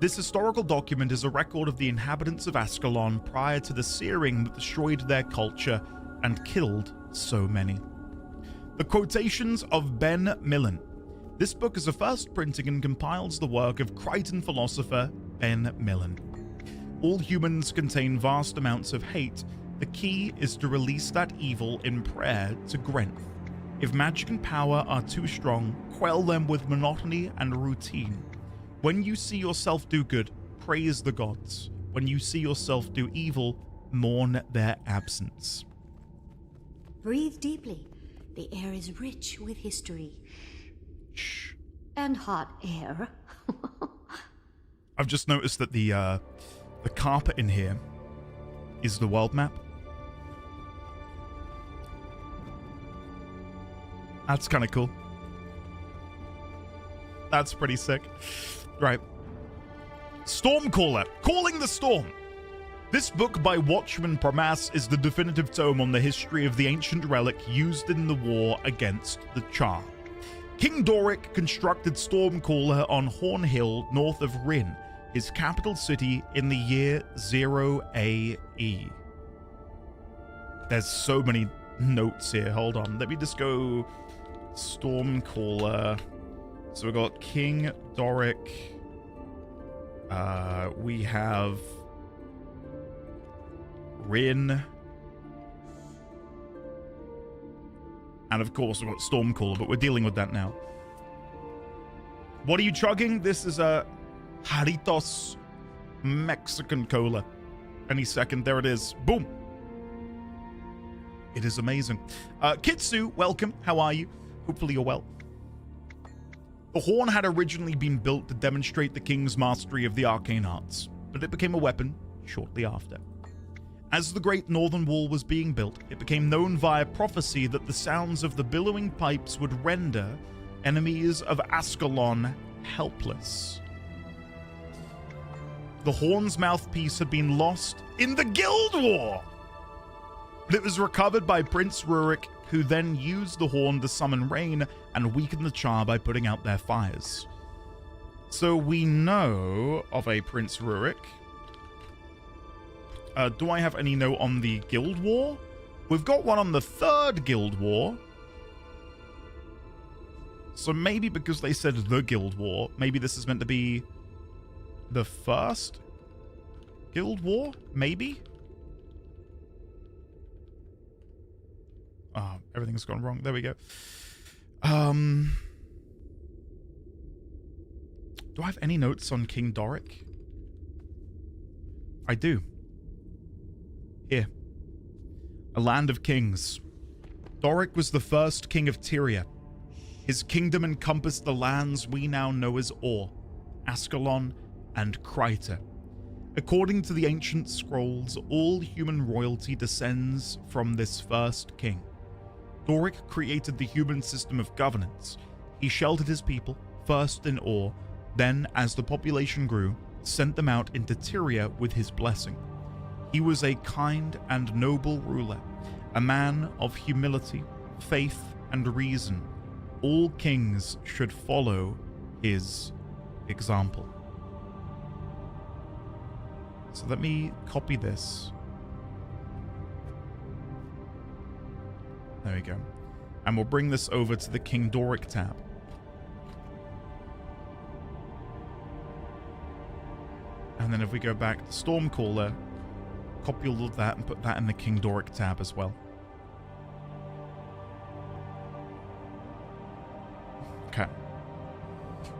This historical document is a record of the inhabitants of Ascalon prior to the searing that destroyed their culture and killed so many. The Quotations of Ben Millen. This book is a first printing and compiles the work of Crichton philosopher Ben Millen. All humans contain vast amounts of hate. The key is to release that evil in prayer to Grenth. If magic and power are too strong, quell them with monotony and routine. When you see yourself do good, praise the gods. When you see yourself do evil, mourn their absence. Breathe deeply. The air is rich with history. And hot air. I've just noticed that the carpet in here is the world map. That's kind of cool. That's pretty sick. Right. Stormcaller, Calling the Storm. This book by Watchman Pramas is the definitive tome on the history of the ancient relic used in the war against the Char. King Doric constructed Stormcaller on Horn Hill north of Rin, his capital city, in the year 0 AE. There's so many notes here. Hold on. Let me just go Stormcaller. So we got King Doric. We have Rin. And of course we've got Stormcaller, but we're dealing with that now. What are you chugging? This is a Jarritos Mexican cola. Any second, there it is. Boom. It is amazing. Kitsu, welcome. How are you? Hopefully you're well. The horn had originally been built to demonstrate the king's mastery of the arcane arts, but it became a weapon shortly after. As the Great Northern Wall was being built, it became known via prophecy that the sounds of the billowing pipes would render enemies of Ascalon helpless. The horn's mouthpiece had been lost in the Guild War, but it was recovered by Prince Rurik, who then used the horn to summon rain and weaken the Char by putting out their fires. So we know of a Prince Rurik. Do I have any note on the Guild War? We've got one on the third Guild War. So maybe because they said the Guild War, maybe this is meant to be the first Guild War? Maybe? Oh, everything's gone wrong. There we go. Do I have any notes on King Doric? I do. Here. A land of kings. Doric was the first king of Tyria. His kingdom encompassed the lands we now know as Or, Ascalon, and Kryta. According to the ancient scrolls, all human royalty descends from this first king. Doric created the human system of governance. He sheltered his people, first in Or, then, as the population grew, sent them out into Tyria with his blessing. He was a kind and noble ruler, a man of humility, faith, and reason. All kings should follow his example. So let me copy this. There we go. And we'll bring this over to the King Doric tab. And then if we go back to Stormcaller, copy all of that and put that in the King Doric tab as well. Okay.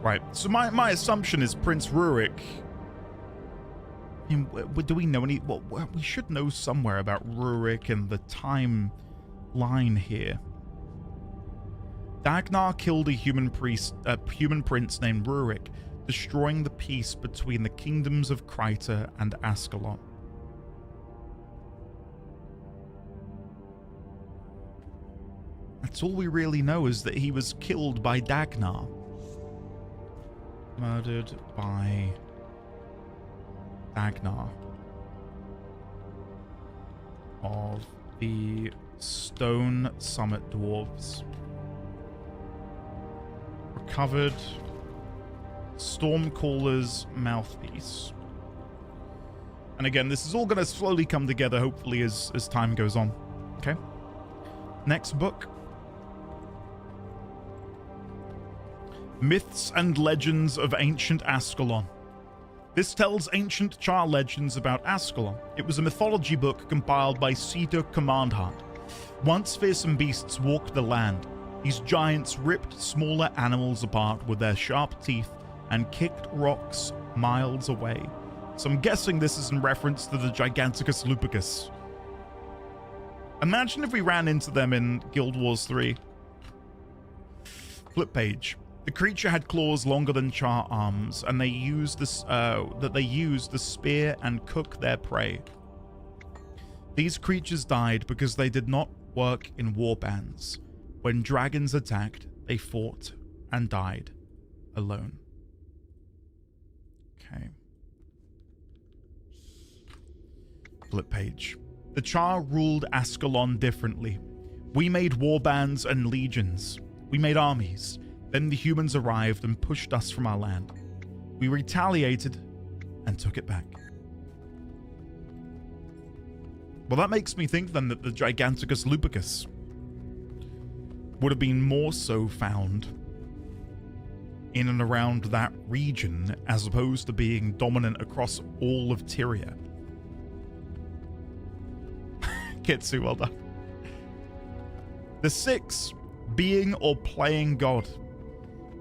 Right, so my assumption is Prince Rurik. I mean, do we know any... Well, we should know somewhere about Rurik and the timeline here. Dagnar killed a human prince named Rurik. destroying the peace between the kingdoms of Kryta and Ascalon. That's all we really know, is that he was killed by Dagnar. Murdered by Dagnar of the Stone Summit Dwarves. Recovered Stormcaller's mouthpiece. And again, this is all going to slowly come together, hopefully, as time goes on. Okay. Next book. Myths and Legends of Ancient Ascalon. This tells ancient child legends about Ascalon. It was a mythology book compiled by Cedar Commandheart. Once fearsome beasts walked the land. These giants ripped smaller animals apart with their sharp teeth and kicked rocks miles away. So I'm guessing this is in reference to the Giganticus Lupicus. Imagine if we ran into them in Guild Wars 3. Flip page. The creature had claws longer than Char arms, and they used the spear and cook their prey. These creatures died because they did not work in war bands. When dragons attacked, they fought and died alone. Okay. Flip page. The Char ruled Ascalon differently. We made warbands and legions. We made armies. Then the humans arrived and pushed us from our land. We retaliated and took it back. Well, that makes me think then that the Giganticus Lupicus would have been more so found in and around that region as opposed to being dominant across all of Tyria. Kitsu, well done. The 6, being or playing God.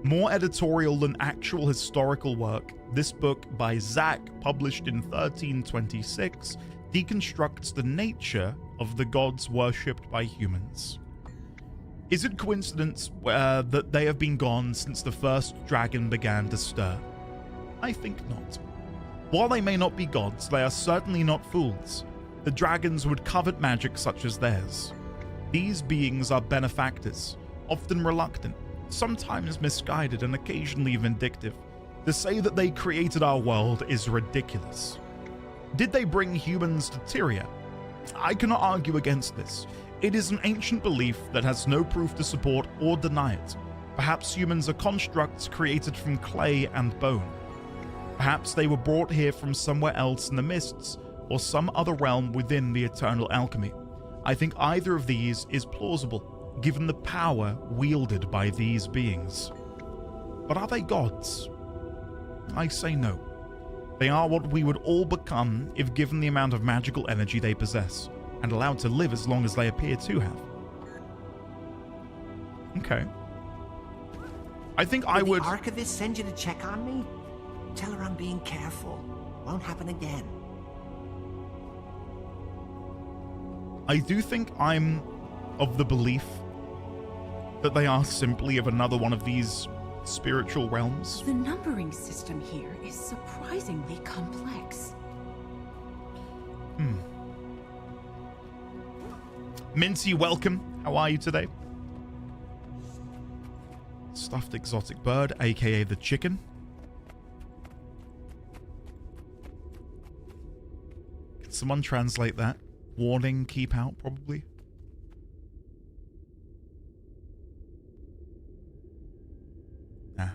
More editorial than actual historical work, this book by Zach, published in 1326, deconstructs the nature of the gods worshipped by humans. Is it coincidence that they have been gone since the first dragon began to stir? I think not. While they may not be gods, they are certainly not fools. The dragons would covet magic such as theirs. These beings are benefactors, often reluctant, sometimes misguided, and occasionally vindictive. To say that they created our world is ridiculous. Did they bring humans to Tyria? I cannot argue against this. It is an ancient belief that has no proof to support or deny it. Perhaps humans are constructs created from clay and bone. Perhaps they were brought here from somewhere else in the mists, or some other realm within the eternal alchemy. I think either of these is plausible, given the power wielded by these beings. But are they gods? I say no. They are what we would all become if given the amount of magical energy they possess, and allowed to live as long as they appear to have. Okay. I think I would... the archivist send you to check on me? Tell her I'm being careful. Won't happen again. I do think I'm of the belief that they are simply of another one of these spiritual realms. The numbering system here is surprisingly complex. Minty, welcome. How are you today? Stuffed exotic bird, aka the chicken. Can someone translate that? Warning, keep out, probably. Nah.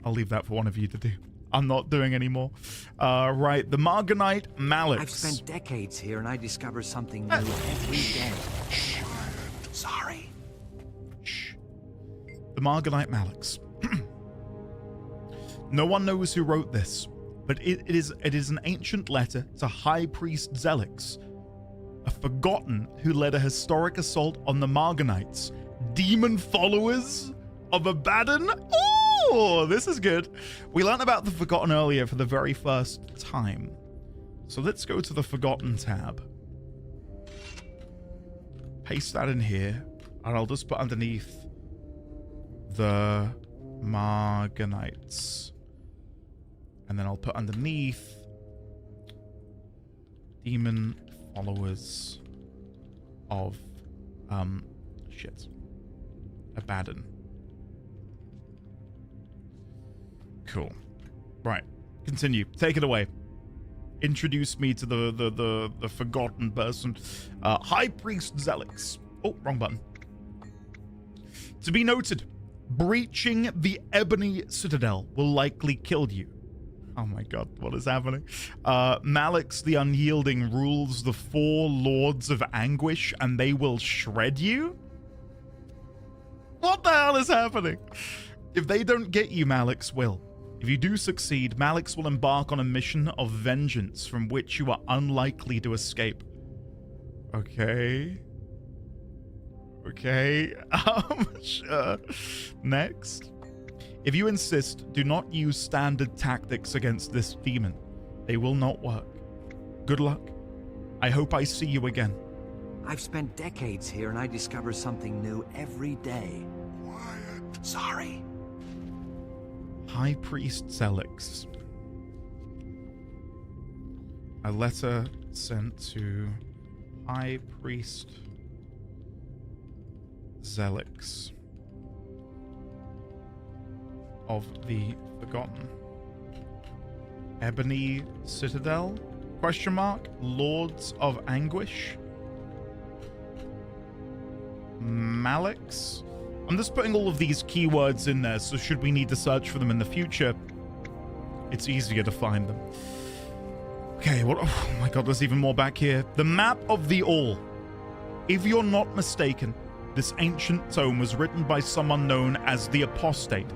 I'll leave that for one of you to do. I'm not doing any more. Right, the Marganite Malix. I've spent decades here and I discover something new every day. Shh. Sorry. Shh. The Marganite Malix. No one knows who wrote this, but it is an ancient letter to High Priest Zelix, a forgotten who led a historic assault on the Marganites, demon followers of Abaddon. Oh, this is good. We learned about the Forgotten earlier for the very first time. So let's go to the Forgotten tab. Paste that in here, and I'll just put underneath the Marganites. And then I'll put underneath demon followers of Abaddon. Cool. Right. Continue. Take it away. Introduce me to the forgotten person. High Priest Zelix. Oh, wrong button. To be noted, breaching the Ebony Citadel will likely kill you. Oh my god, what is happening? Malix the Unyielding rules the 4 Lords of Anguish, and they will shred you? What the hell is happening? If they don't get you, Malix will. If you do succeed, Malix will embark on a mission of vengeance from which you are unlikely to escape. Okay. Okay. Sure. Next. If you insist, do not use standard tactics against this demon. They will not work. Good luck. I hope I see you again. I've spent decades here and I discover something new every day. Quiet. Sorry. High Priest Zelix. A letter sent to High Priest Zelix of the Forgotten. Ebony Citadel? Question mark? Lords of Anguish? Malix? I'm just putting all of these keywords in there, so should we need to search for them in the future, it's easier to find them. Okay, what? Oh my god, there's even more back here. The map of the All. If you're not mistaken, this ancient tome was written by someone known as the Apostate.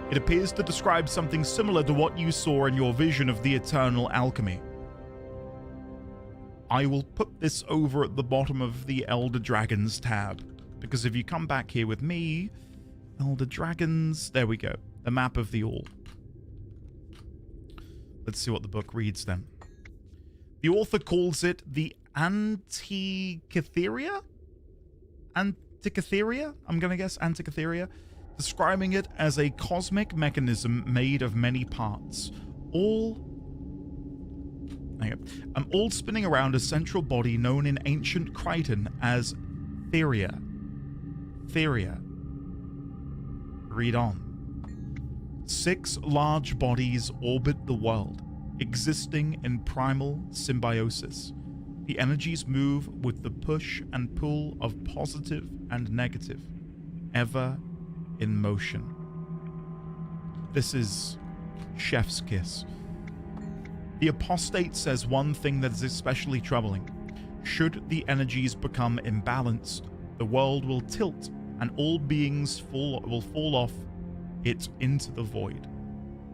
It appears to describe something similar to what you saw in your vision of the Eternal Alchemy. I will put this over at the bottom of the Elder Dragons tab, because if you come back here with me, Elder Dragons, there we go, the map of the All. Let's see what the book reads then. The author calls it the Antikythera? Antikythera? I'm going to guess Antikythera. Describing it as a cosmic mechanism made of many parts, all spinning around a central body known in ancient Crichton as Theria. Theria. Read on. 6 large bodies orbit the world, existing in primal symbiosis. The energies move with the push and pull of positive and negative, ever in motion. This is chef's kiss. The Apostate says one thing that is especially troubling. Should the energies become imbalanced, the world will tilt and all beings will fall off it into the void.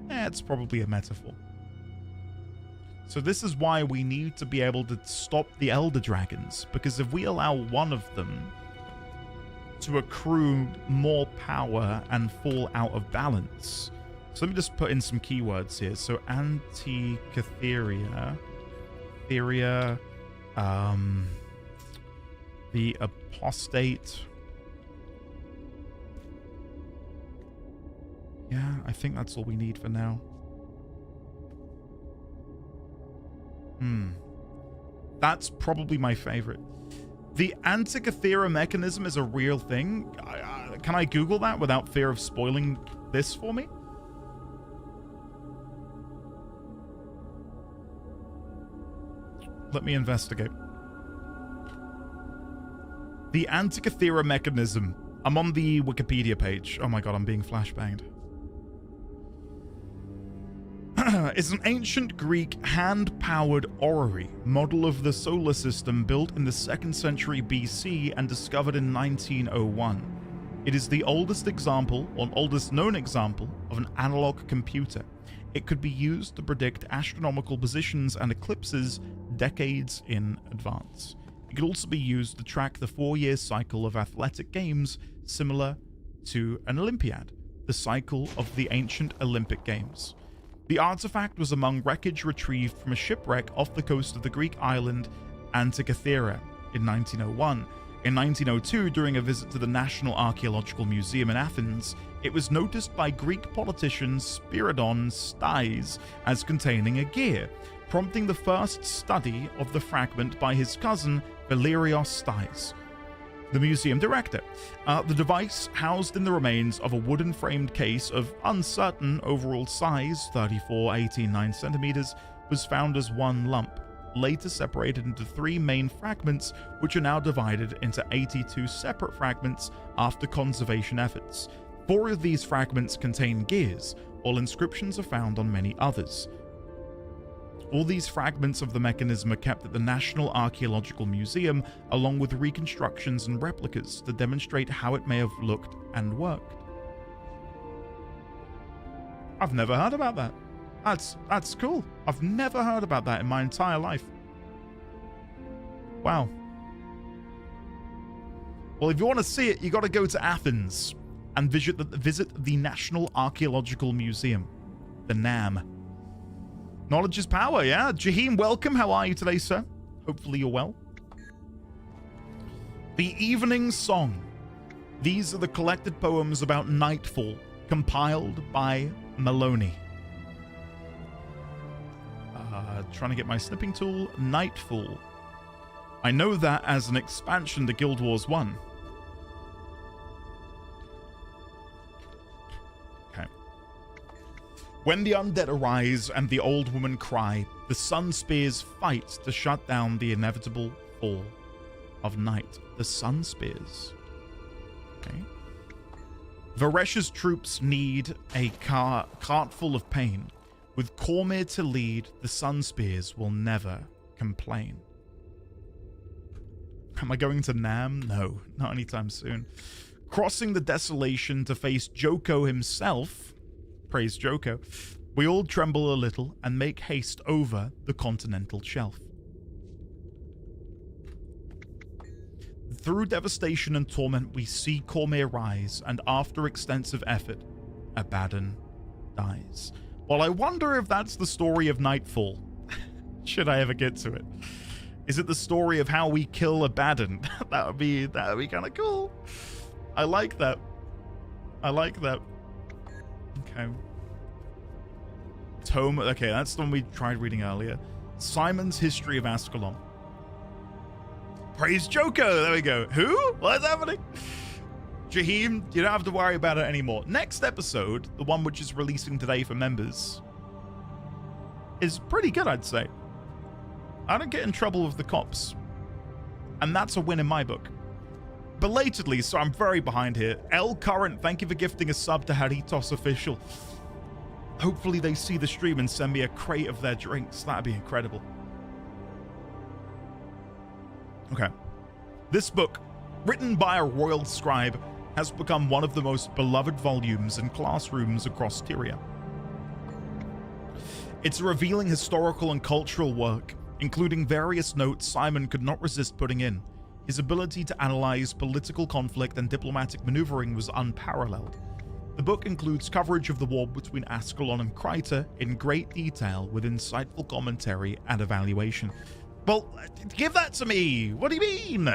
It's probably a metaphor. So this is why we need to be able to stop the Elder Dragons, because if we allow one of them to accrue more power and fall out of balance. So let me just put in some keywords here. So Antikythera, Theria, the Apostate. Yeah, I think that's all we need for now. That's probably my favorite. The Antikythera mechanism is a real thing. Can I Google that without fear of spoiling this for me? Let me investigate. The Antikythera mechanism. I'm on the Wikipedia page. Oh my god, I'm being flashbanged. It's an ancient Greek hand-powered orrery, model of the solar system built in the 2nd century BC and discovered in 1901. It is the oldest example, or oldest known example, of an analog computer. It could be used to predict astronomical positions and eclipses decades in advance. It could also be used to track the 4-year cycle of athletic games, similar to an Olympiad, the cycle of the ancient Olympic Games. The artifact was among wreckage retrieved from a shipwreck off the coast of the Greek island Antikythera in 1901, In 1902, during a visit to the National Archaeological Museum in Athens, it was noticed by Greek politician Spiridon Stais as containing a gear, prompting the first study of the fragment by his cousin Valerios Stais, the museum director. The device, housed in the remains of a wooden framed case of uncertain overall size, 34-18-9 centimeters, was found as one lump, later separated into 3 main fragments, which are now divided into 82 separate fragments after conservation efforts. 4 of these fragments contain gears, while inscriptions are found on many others. All these fragments of the mechanism are kept at the National Archaeological Museum, along with reconstructions and replicas to demonstrate how it may have looked and worked. I've never heard about that. That's cool. I've never heard about that in my entire life. Wow. Well, if you want to see it, you got to go to Athens and visit the National Archaeological Museum, the NAM. Knowledge is power, yeah? Jaheim, welcome. How are you today, sir? Hopefully you're well. The Evening Song. These are the collected poems about nightfall, compiled by Maloney. Trying to get my snipping tool. Nightfall. I know that as an expansion to Guild Wars 1. Okay. When the undead arise and the old woman cry, the sun spears fight to shut down the inevitable fall of night. The sun spears. Okay. Varesh's troops need a cart full of pain. With Cormyr to lead, the sun spears will never complain. Am I going to Nam? No, not anytime soon. Crossing the desolation to face Joko himself, praise Joko, we all tremble a little and make haste over the continental shelf. Through devastation and torment, we see Cormyr rise, and after extensive effort, Abaddon dies. Well, I wonder if that's the story of Nightfall. Should I ever get to it? Is it the story of how we kill Abaddon? that would be kind of cool. I like that. I like that. Okay. Tome. Okay, that's the one we tried reading earlier. Simon's History of Ascalon. Praise Joko. There we go. Who? What's happening? Jaheim, you don't have to worry about it anymore. Next episode, the one which is releasing today for members, is pretty good, I'd say. I don't get in trouble with the cops. And that's a win in my book. Belatedly, so I'm very behind here. L Current, thank you for gifting a sub to Haritos Official. Hopefully they see the stream and send me a crate of their drinks. That'd be incredible. Okay. This book, written by a royal scribe, has become one of the most beloved volumes in classrooms across Tyria. It's a revealing historical and cultural work, including various notes Simon could not resist putting in. His ability to analyze political conflict and diplomatic maneuvering was unparalleled. The book includes coverage of the war between Ascalon and Kryta in great detail with insightful commentary and evaluation. Well, give that to me! What do you mean?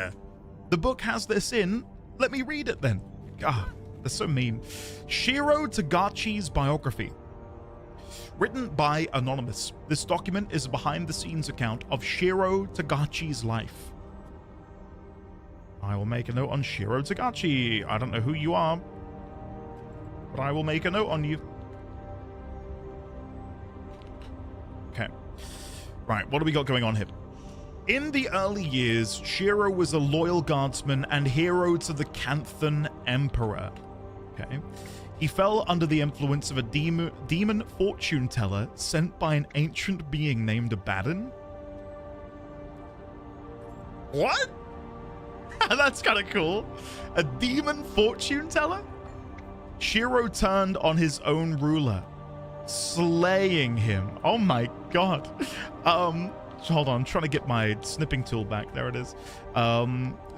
The book has this in. Let me read it then. Ah, they're so mean. Shiro Tagachi's biography. Written by Anonymous, this document is a behind-the-scenes account of Shiro Tagachi's life. I will make a note on Shiro Tagachi. I don't know who you are, but I will make a note on you. Okay. Right, what do we got going on here? In the early years, Shiro was a loyal guardsman and hero to the Canthan Emperor. Okay. He fell under the influence of a demon fortune teller sent by an ancient being named Abaddon. What? That's kind of cool. A demon fortune teller? Shiro turned on his own ruler, slaying him. Oh my god. Hold on, I'm trying to get my snipping tool back. There it is.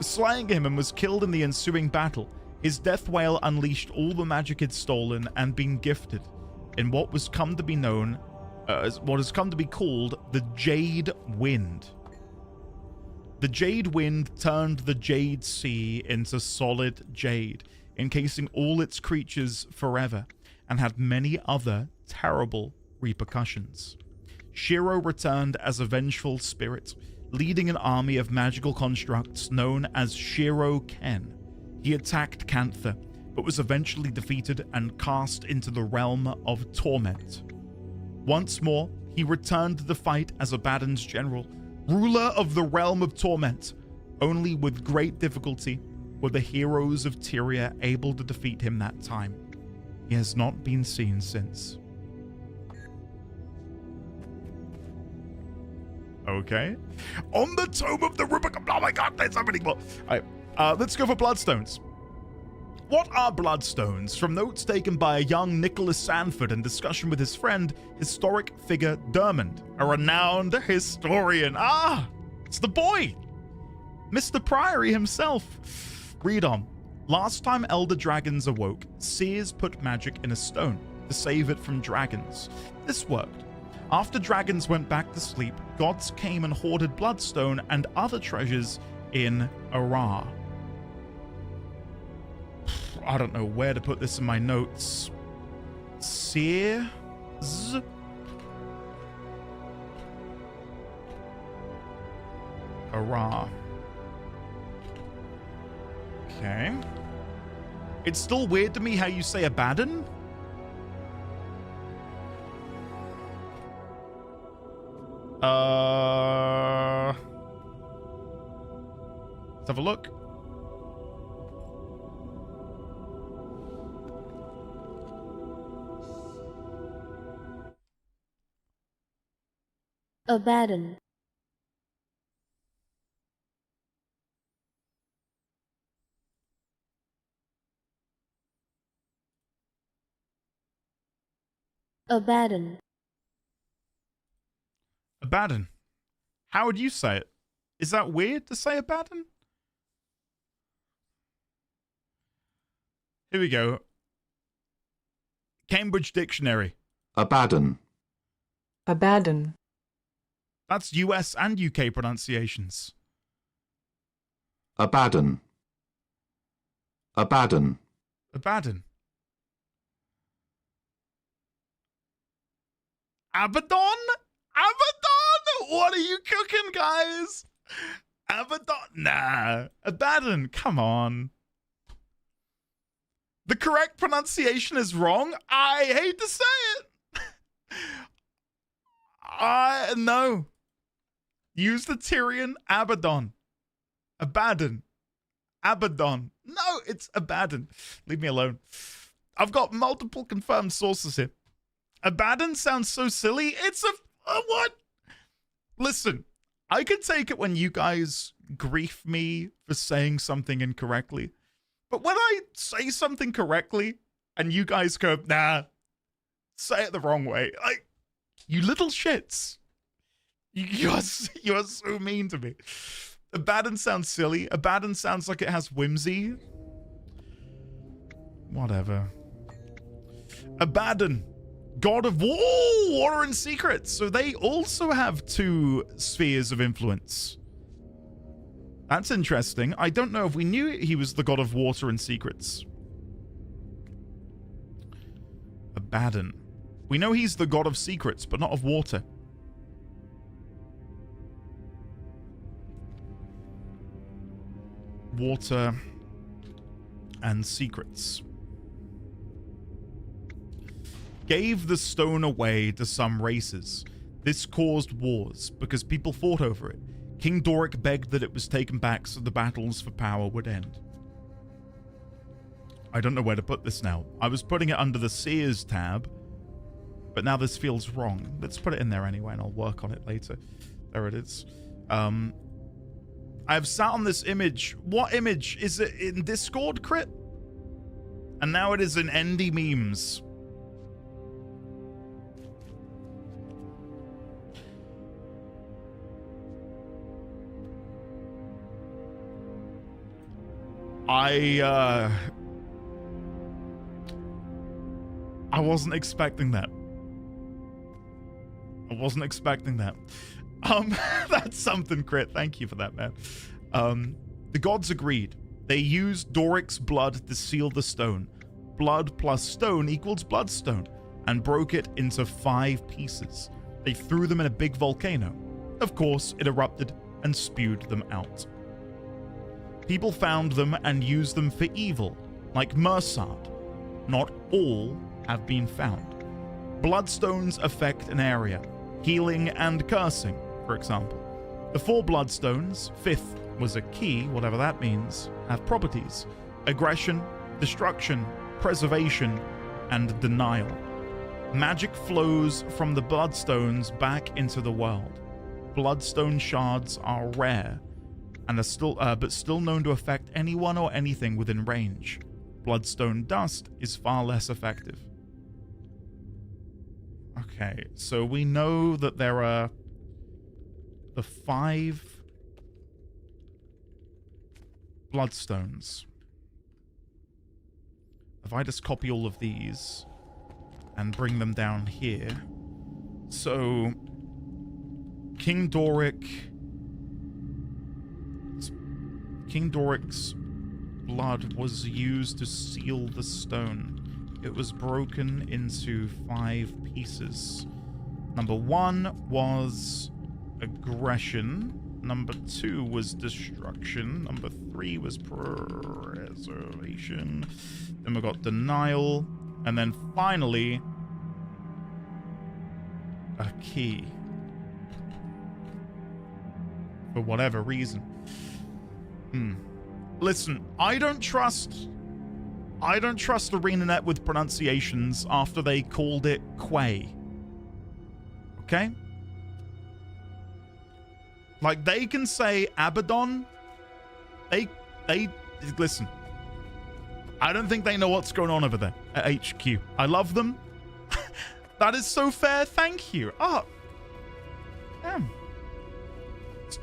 Slaying him and was killed in the ensuing battle. His death wail unleashed all the magic he'd stolen and been gifted in what was come to be known as what has come to be called the Jade Wind. The Jade Wind turned the Jade Sea into solid jade, encasing all its creatures forever, and had many other terrible repercussions. Shiro returned as a vengeful spirit, leading an army of magical constructs known as Shiro Ken. He attacked Cantha, but was eventually defeated and cast into the realm of torment. Once more, he returned to the fight as Abaddon's general, ruler of the realm of torment. Only with great difficulty were the heroes of Tyria able to defeat him that time. He has not been seen since. Okay. On the Tome of the Rubicon. Oh my god, there's so many more. All right, let's go for Bloodstones. What are Bloodstones? From notes taken by a young Nicholas Sanford in discussion with his friend, historic figure Dermond, a renowned historian. Ah, it's the boy, Mr. Priory himself. Read on. Last time Elder Dragons awoke, seers put magic in a stone to save it from dragons. This worked. After dragons went back to sleep, gods came and hoarded Bloodstone and other treasures in Ara. I don't know where to put this in my notes. Seers? Ara. Okay. It's still weird to me how you say Abaddon. Let's have a look. Abaddon. Abaddon. Abaddon. How would you say it? Is that weird to say Abaddon? Here we go. Cambridge Dictionary. Abaddon. Abaddon. That's US and UK pronunciations. Abaddon. Abaddon. Abaddon. Abaddon? Abaddon? What are you cooking, guys? Abaddon? Nah. Abaddon, come on. The correct pronunciation is wrong. I hate to say it. No. Use the Tyrian Abaddon. Abaddon. Abaddon. No, it's Abaddon. Leave me alone. I've got multiple confirmed sources here. Abaddon sounds so silly. It's a what? Listen, I can take it when you guys grief me for saying something incorrectly. But when I say something correctly and you guys go, nah, say it the wrong way. Like, you little shits. You are so mean to me. Abaddon sounds silly. Abaddon sounds like it has whimsy. Whatever. Abaddon. God of War, Water and Secrets. So they also have two spheres of influence. That's interesting. I don't know if we knew he was the God of Water and Secrets. Abaddon. We know he's the God of Secrets, but not of Water. Water and Secrets. Gave the stone away to some races. This caused wars because people fought over it. King Doric begged that it was taken back so the battles for power would end. I don't know where to put this now. I was putting it under the Seers tab, but now this feels wrong. Let's put it in there anyway and I'll work on it later. There it is. I've sat on this image. What image? Is it in Discord, Crit? And now it is in ND memes. I wasn't expecting that. I wasn't expecting that. That's something, Crit. Thank you for that, man. The gods agreed. They used Doric's blood to seal the stone. Blood plus stone equals bloodstone, and broke it into 5 pieces. They threw them in a big volcano. Of course, it erupted and spewed them out. People found them and used them for evil, like Mersad. Not all have been found. Bloodstones affect an area, healing and cursing, for example. The 4 bloodstones, 5th was a key, whatever that means, have properties: aggression, destruction, preservation, and denial. Magic flows from the bloodstones back into the world. Bloodstone shards are rare, and are still known to affect anyone or anything within range. Bloodstone dust is far less effective. Okay, so we know that there are the 5 bloodstones. If I just copy all of these and bring them down here. So King Doric's blood was used to seal the stone. It was broken into 5 pieces. Number 1 was aggression. Number 2 was destruction. Number 3 was preservation. Then we got denial. And then finally, a key. For whatever reason. Listen, I don't trust ArenaNet with pronunciations after they called it Quay. Okay? Like, they can say Abaddon. They listen. I don't think they know what's going on over there at HQ. I love them. That is so fair. Thank you. Oh, damn.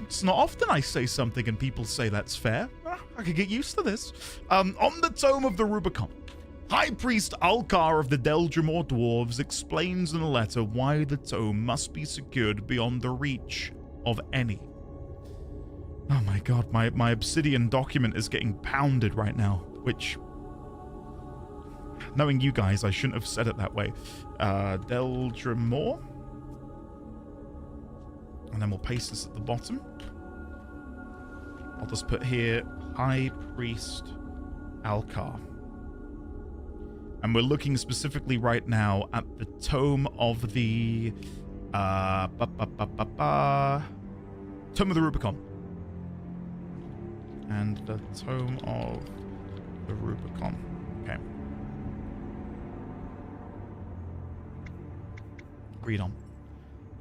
It's not often I say something and people say that's fair. I could get used to this. On the Tome of the Rubicon, High Priest Alcar of the Deldrimor Dwarves explains in a letter why the tome must be secured beyond the reach of any. Oh my god, my obsidian document is getting pounded right now, which, knowing you guys, I shouldn't have said it that way. Deldrimor. And then we'll paste this at the bottom. I'll just put here High Priest Alcar. And we're looking specifically right now at the Tome of the Tome of the Rubicon. And the Tome of the Rubicon. Okay. Read on.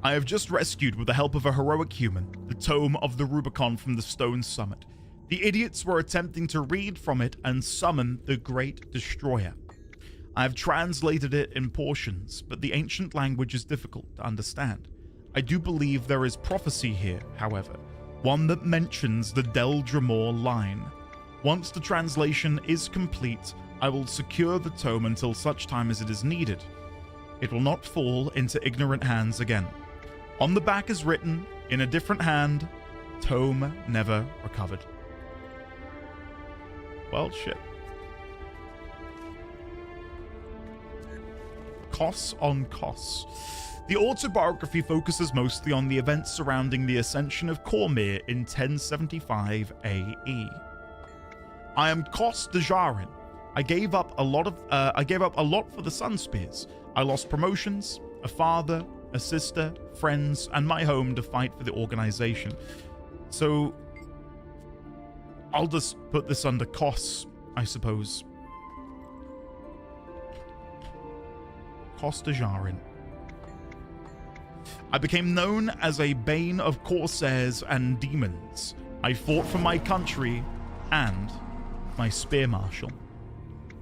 I have just rescued, with the help of a heroic human, the Tome of the Rubicon from the Stone Summit. The idiots were attempting to read from it and summon the Great Destroyer. I have translated it in portions, but the ancient language is difficult to understand. I do believe there is prophecy here, however, one that mentions the Deldrimor line. Once the translation is complete, I will secure the tome until such time as it is needed. It will not fall into ignorant hands again. On the back is written, in a different hand, tome never recovered. Well, shit. Costs on costs. The autobiography focuses mostly on the events surrounding the ascension of Cormyr in 1075 AE. I am Kos Dejarin. I gave up a lot for the Sun Spears. I lost promotions, a father, a sister, friends, and my home to fight for the organization. So I'll just put this under Kos, I suppose. Kos Dejarin. I became known as a bane of corsairs and demons. I fought for my country and my spear marshal.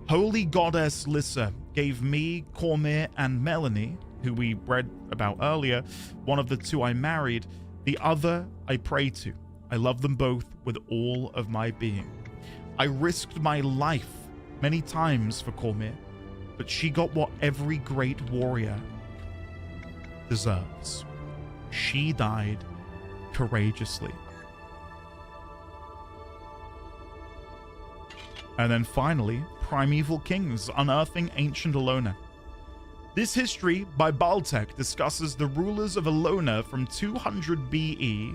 Holy Goddess Lissa gave me, Cormyr, and Melanie, who we read about earlier, one of the 2 I married, the other I pray to. I love them both with all of my being. I risked my life many times for Cormyr, but she got what every great warrior deserves. She died courageously. And then finally, Primeval Kings, Unearthing Ancient Alona. This history by Baltec discusses the rulers of Alona from 200 BE.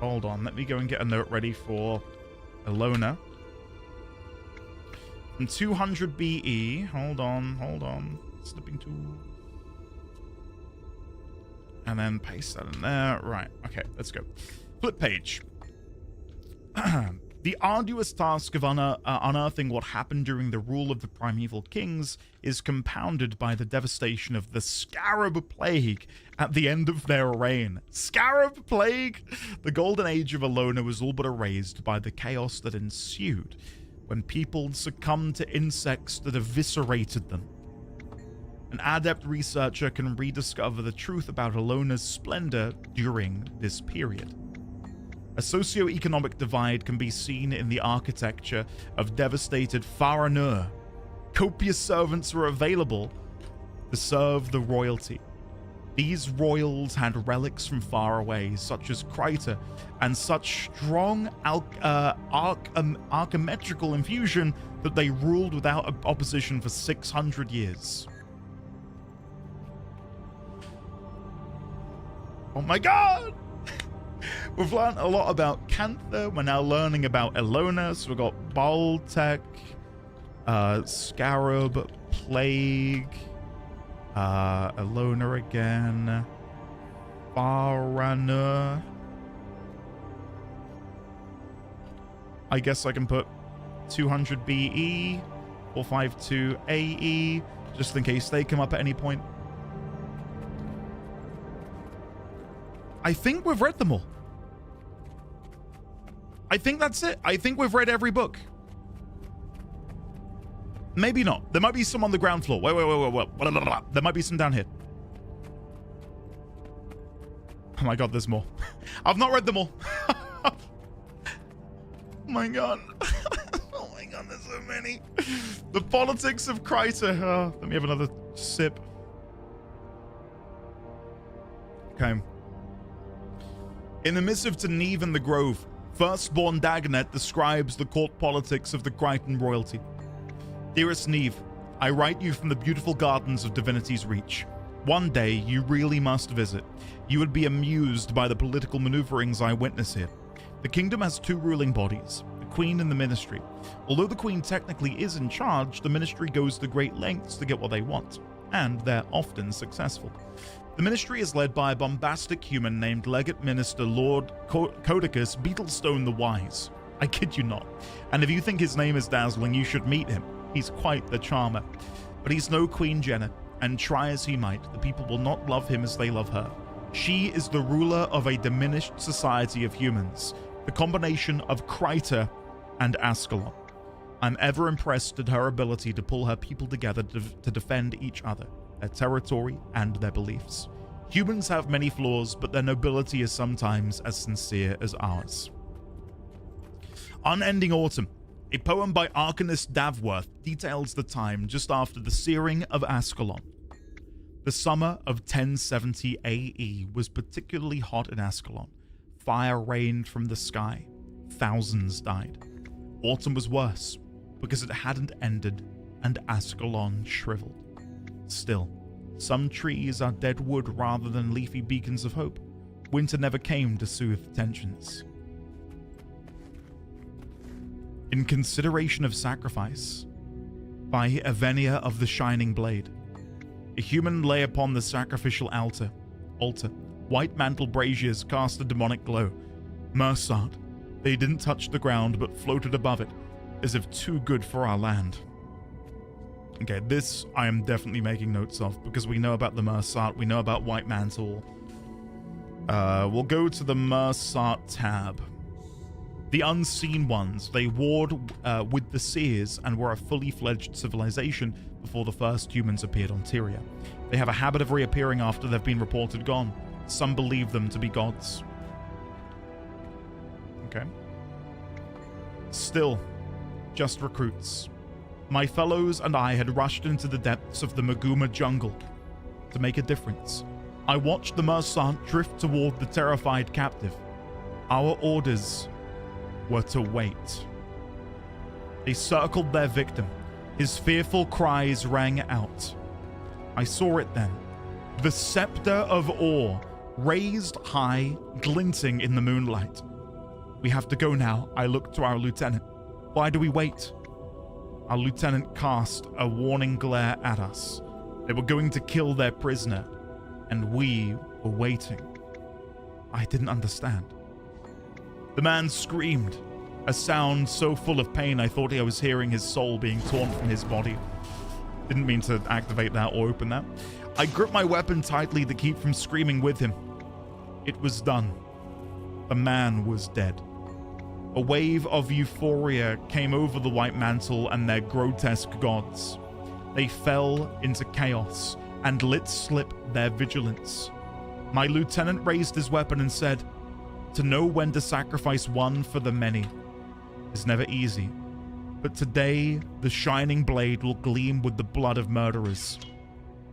Hold on, let me go and get a note ready for Alona. From 200 BE. Hold on. Slipping tool. And then paste that in there. Right, okay, let's go. Flip page. The arduous task of unearthing what happened during the rule of the Primeval Kings is compounded by the devastation of the Scarab Plague at the end of their reign. Scarab Plague? The golden age of Alona was all but erased by the chaos that ensued when people succumbed to insects that eviscerated them. An adept researcher can rediscover the truth about Alona's splendor during this period. A socio-economic divide can be seen in the architecture of devastated Faranur. Copious servants were available to serve the royalty. These royals had relics from far away, such as Kryta, and such strong archimetrical infusion that they ruled without opposition for 600 years. Oh my god! We've learned a lot about Cantha. We're now learning about Alona. So we've got Baltec, Scarab, Plague, Alona again, Faranur. I guess I can put 200 BE, 452 AE, just in case they come up at any point. I think we've read them all. I think that's it. I think we've read every book. Maybe not. There might be some on the ground floor. Wait. There might be some down here. Oh my god, there's more. I've not read them all. Oh my god. Oh my god, there's so many. The politics of Kryta. Oh, let me have another sip. Okay. In the missive to Neve and the Grove, Firstborn Dagonet describes the court politics of the Krytan royalty. Dearest Neve, I write you from the beautiful gardens of Divinity's Reach. One day you really must visit. You would be amused by the political maneuverings I witness here. The kingdom has two ruling bodies, the Queen and the Ministry. Although the Queen technically is in charge, the Ministry goes to great lengths to get what they want, and they're often successful. The Ministry is led by a bombastic human named Legate Minister Lord Codicus Beetlestone the Wise. I kid you not. And if you think his name is dazzling, you should meet him. He's quite the charmer. But he's no Queen Jenna, and try as he might, the people will not love him as they love her. She is the ruler of a diminished society of humans, the combination of Kryta and Ascalon. I'm ever impressed at her ability to pull her people together to defend each other, their territory, and their beliefs. Humans have many flaws, but their nobility is sometimes as sincere as ours. Unending Autumn, a poem by Arcanist Davworth, details the time just after the searing of Ascalon. The summer of 1070 AE was particularly hot in Ascalon. Fire rained from the sky. Thousands died. Autumn was worse, because it hadn't ended, and Ascalon shriveled. Still, some trees are dead wood rather than leafy beacons of hope. Winter never came to soothe tensions. In consideration of sacrifice, by Avenia of the Shining Blade, a human lay upon the sacrificial altar. White mantle braziers cast a demonic glow. Mersat, they didn't touch the ground but floated above it, as if too good for our land. Okay, this I am definitely making notes of, because we know about the Mersat, we know about White Mantle. We'll go to the Mersat tab. The Unseen Ones, they warred with the Seers and were a fully fledged civilization before the first humans appeared on Tyria. They have a habit of reappearing after they've been reported gone. Some believe them to be gods. Okay. Still, just recruits. My fellows and I had rushed into the depths of the Maguma jungle to make a difference. I watched the Mersat drift toward the terrified captive. Our orders were to wait. They circled their victim. His fearful cries rang out. I saw it then. The scepter of Or, raised high, glinting in the moonlight. We have to go now. I looked to our lieutenant. Why do we wait? Our lieutenant cast a warning glare at us. They were going to kill their prisoner, and we were waiting. I didn't understand. The man screamed, a sound so full of pain I thought I was hearing his soul being torn from his body. Didn't mean to activate that or open that. I gripped my weapon tightly to keep from screaming with him. It was done. The man was dead. A wave of euphoria came over the White Mantle and their grotesque gods. They fell into chaos and let slip their vigilance. My lieutenant raised his weapon and said, "To know when to sacrifice one for the many is never easy, but today the shining blade will gleam with the blood of murderers.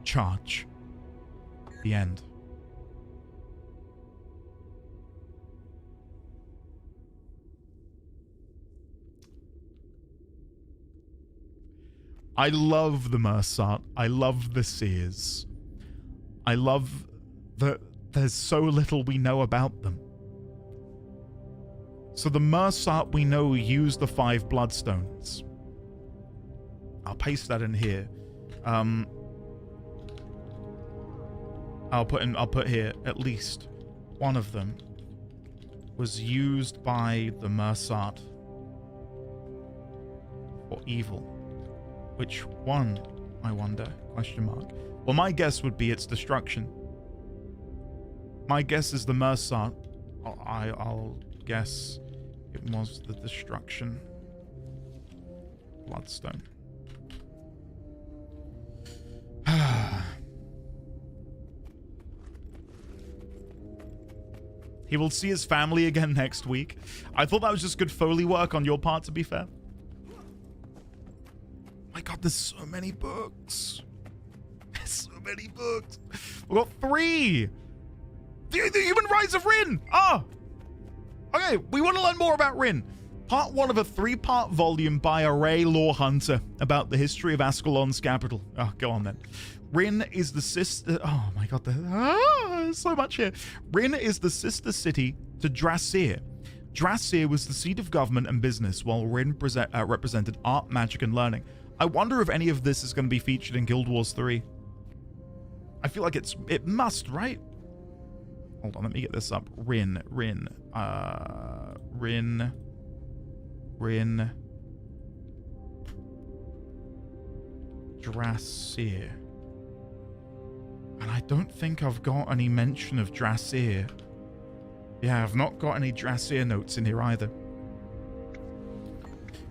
Charge." The end. I love the Mersat. I love the Seers. I love that there's so little we know about them. So the Mersat we know use the 5 bloodstones. I'll paste that in here. I'll put here at least one of them was used by the Mersat for evil. Which one, I wonder? Question mark. Well, my guess would be its destruction. My guess is the Mersat. I'll guess it was the destruction. Bloodstone. He will see his family again next week. I thought that was just good Foley work on your part, to be fair. My God, there's so many books. There's so many books. We've got 3. The Human Rise of Rin. Ah. Okay, we want to learn more about Rin. Part 1 of a 3-part volume by a Ray Law Hunter about the history of Ascalon's capital. Oh, go on then. Rin is the sister... Oh my God, there's so much here. Rin is the sister city to Drasir. Drasir was the seat of government and business, while Rin represented art, magic, and learning. I wonder if any of this is going to be featured in Guild Wars 3. I feel like it must, right? Hold on, let me get this up. Rin. Drasir. And I don't think I've got any mention of Drasir. Yeah, I've not got any Drasir notes in here either.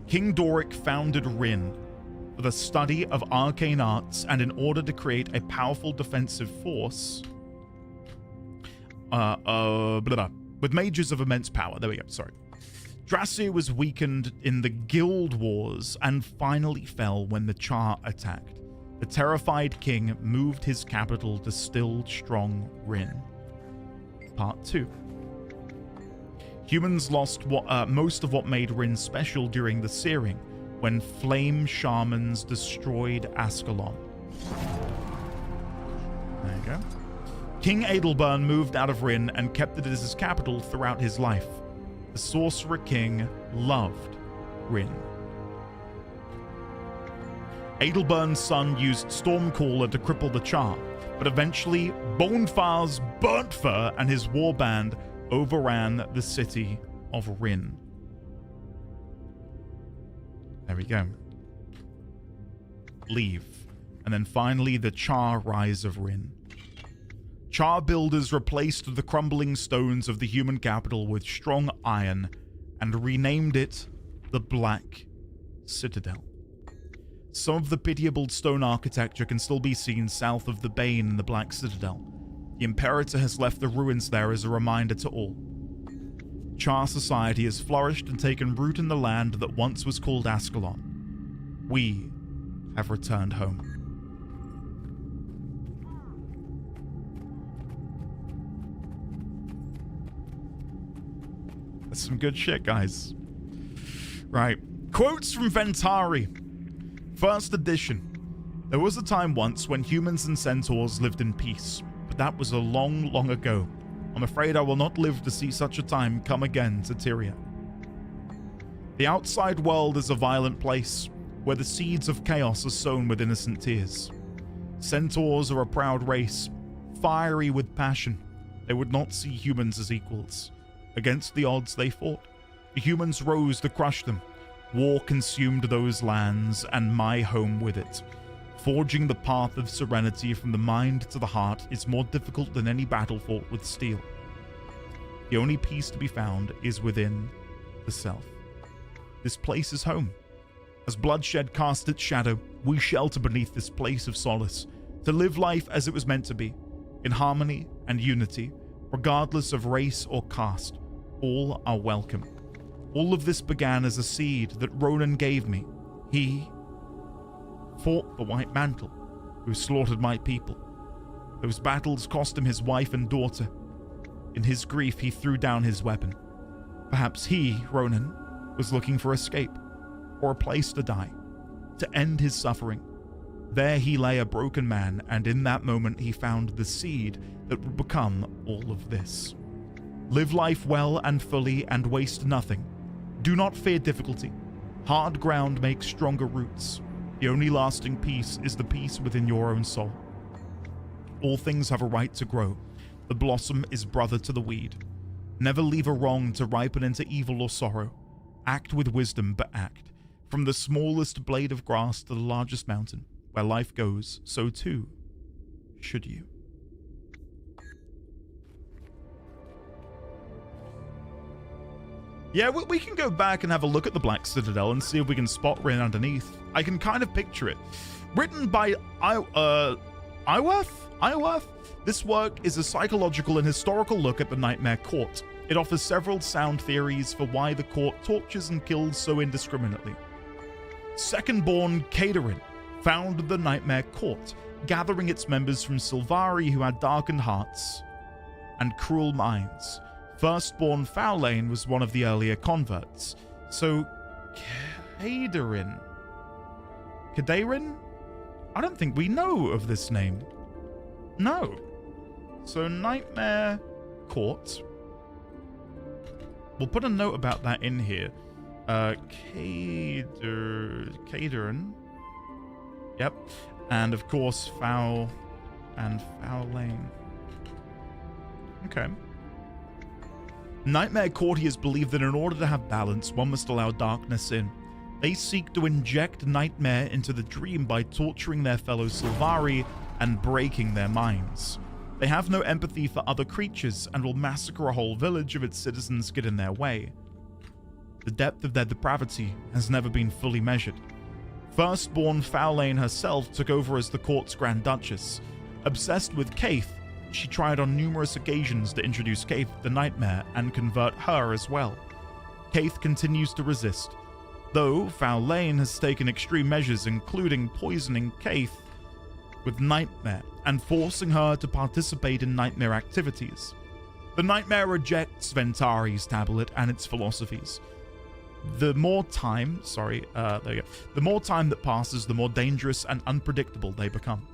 King Doric founded Rin for the study of arcane arts and in order to create a powerful defensive force with mages of immense power. There we go, sorry. Drasir was weakened in the Guild Wars and finally fell when the Char attacked. The terrified king moved his capital to still strong Rin. Part 2. Humans lost most of what made Rin special during the Searing, when flame shamans destroyed Ascalon. There you go. King Adelburn moved out of Rin and kept it as his capital throughout his life. The Sorcerer King loved Rin. Adelburn's son used Stormcaller to cripple the Char, but eventually Bonefar's Burnt Fur and his warband overran the city of Rin. There we go. Leave. And then finally, the Char Rise of Rin. Char builders replaced the crumbling stones of the human capital with strong iron and renamed it the Black Citadel. Some of the pitiable stone architecture can still be seen south of the Bane in the Black Citadel. The Imperator has left the ruins there as a reminder to all. Char society has flourished and taken root in the land that once was called Ascalon. We have returned home. That's some good shit, guys. Right. Quotes from Ventari. First edition. There was a time once when humans and centaurs lived in peace, but that was a long, long ago. I'm afraid I will not live to see such a time come again to Tyria. The outside world is a violent place, where the seeds of chaos are sown with innocent tears. Centaurs are a proud race, fiery with passion. They would not see humans as equals. Against the odds they fought. The humans rose to crush them. War consumed those lands, and my home with it. Forging the path of serenity from the mind to the heart is more difficult than any battle fought with steel. The only peace to be found is within the self. This place is home. As bloodshed casts its shadow, we shelter beneath this place of solace, to live life as it was meant to be, in harmony and unity, regardless of race or caste. All are welcome. All of this began as a seed that Ronan gave me. He fought the White Mantle, who slaughtered my people. Those battles cost him his wife and daughter. In his grief, he threw down his weapon. Perhaps he, Ronan, was looking for escape, or a place to die, to end his suffering. There he lay a broken man, and in that moment he found the seed that would become all of this. Live life well and fully, and waste nothing. Do not fear difficulty. Hard ground makes stronger roots. The only lasting peace is the peace within your own soul. All things have a right to grow. The blossom is brother to the weed. Never leave a wrong to ripen into evil or sorrow. Act with wisdom, but act. From the smallest blade of grass to the largest mountain, where life goes, so too should you. Yeah, we can go back and have a look at the Black Citadel and see if we can spot Rin underneath. I can kind of picture it. Written by Iworth? This work is a psychological and historical look at the Nightmare Court. It offers several sound theories for why the court tortures and kills so indiscriminately. Second-born Caderin founded the Nightmare Court, gathering its members from Sylvari who had darkened hearts and cruel minds. Firstborn Foulane was one of the earlier converts. So, Caderin? I don't think we know of this name. No. So, Nightmare Court. We'll put a note about that in here. Caderin. Yep. And, of course, Foulane. Okay. Nightmare courtiers believe that in order to have balance, one must allow darkness in. They seek to inject nightmare into the dream by torturing their fellow Sylvari and breaking their minds. They have no empathy for other creatures and will massacre a whole village if its citizens get in their way. The depth of their depravity has never been fully measured. Firstborn Foulane herself took over as the court's Grand Duchess. Obsessed with Kaith, she tried on numerous occasions to introduce Kaith the Nightmare and convert her as well. Kaith continues to resist, though Foulane has taken extreme measures including poisoning Kaith with Nightmare and forcing her to participate in Nightmare activities. The Nightmare rejects Ventari's tablet and its philosophies. The more time that passes, the more dangerous and unpredictable they become.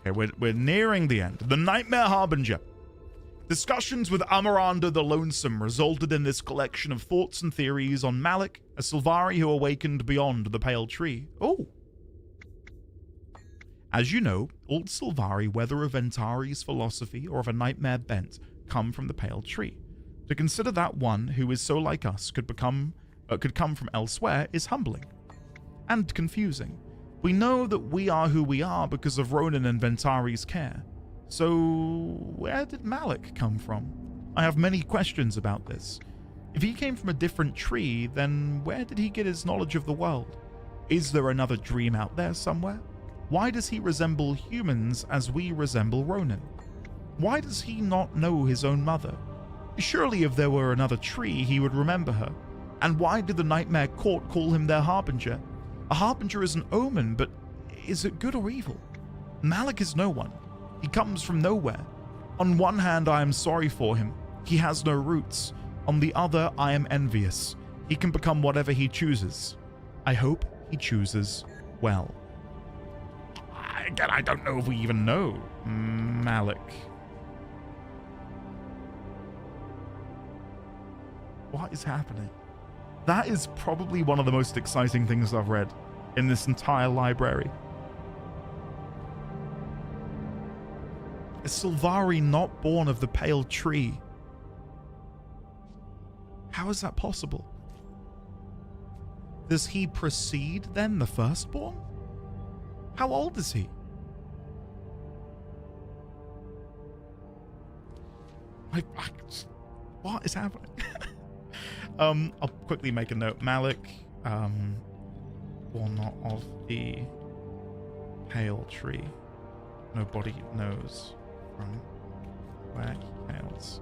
Okay, we're nearing the end. The Nightmare Harbinger. Discussions with Amaranda the Lonesome resulted in this collection of thoughts and theories on Malik, a Sylvari who awakened beyond the Pale Tree. Oh! As you know, all Sylvari, whether of Ventari's philosophy or of a nightmare bent, come from the Pale Tree. To consider that one who is so like us could come from elsewhere is humbling and confusing. We know that we are who we are because of Ronan and Ventari's care. So, where did Malik come from? I have many questions about this. If he came from a different tree, then where did he get his knowledge of the world? Is there another dream out there somewhere? Why does he resemble humans as we resemble Ronan? Why does he not know his own mother? Surely if there were another tree, he would remember her. And why did the Nightmare Court call him their harbinger? A harbinger is an omen, but is it good or evil? Malik is no one. He comes from nowhere. On one hand, I am sorry for him. He has no roots. On the other, I am envious. He can become whatever he chooses. I hope he chooses well. Again, I don't know if we even know Malik. What is happening? That is probably one of the most exciting things I've read in this entire library. Is Sylvari not born of the pale tree? How is that possible? Does he precede then the firstborn? How old is he? What is happening? I'll quickly make a note. Malik, born not of the pale tree. Nobody knows from where he hails.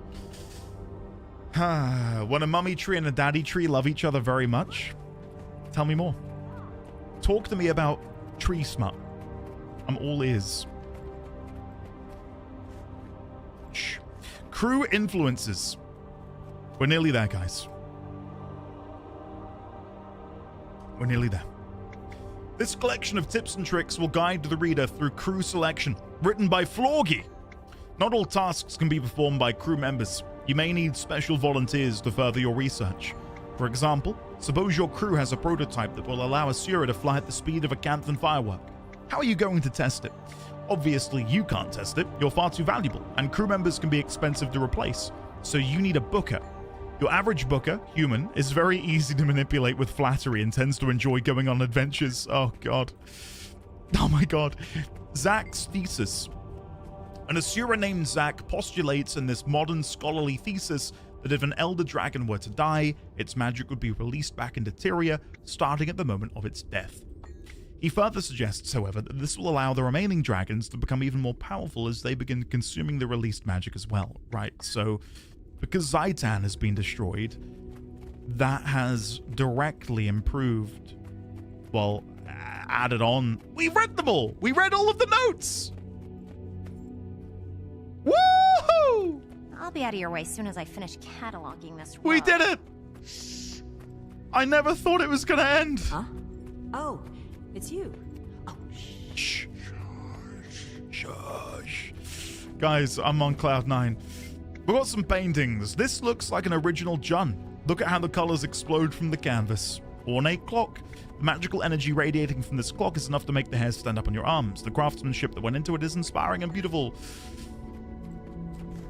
When a mummy tree and a daddy tree love each other very much, tell me more. Talk to me about tree smut. I'm all ears. Shh. Crew influences. We're nearly there, guys. We're nearly there. This collection of tips and tricks will guide the reader through crew selection, written by Florgy. Not all tasks can be performed by crew members. You may need special volunteers to further your research. For example, suppose your crew has a prototype that will allow Asura to fly at the speed of a Canthan firework. How are you going to test it? Obviously, you can't test it. You're far too valuable, and crew members can be expensive to replace. So you need a booker. Your average booker, human, is very easy to manipulate with flattery and tends to enjoy going on adventures. Oh, God. Oh, my God. Zach's thesis. An Asura named Zach postulates in this modern scholarly thesis that if an elder dragon were to die, its magic would be released back into Tyria, starting at the moment of its death. He further suggests, however, that this will allow the remaining dragons to become even more powerful as they begin consuming the released magic as well. Right, so because Zaitan has been destroyed, that has directly improved, well, added on. We read them all! We read all of the notes! Woohoo! I'll be out of your way as soon as I finish cataloging this. We did it! I never thought it was gonna end. Huh? Oh, it's you. Oh, shh. Shush. Guys, I'm on cloud 9. We've got some paintings. This looks like an original Jun. Look at how the colors explode from the canvas. Ornate clock. The magical energy radiating from this clock is enough to make the hairs stand up on your arms. The craftsmanship that went into it is inspiring and beautiful.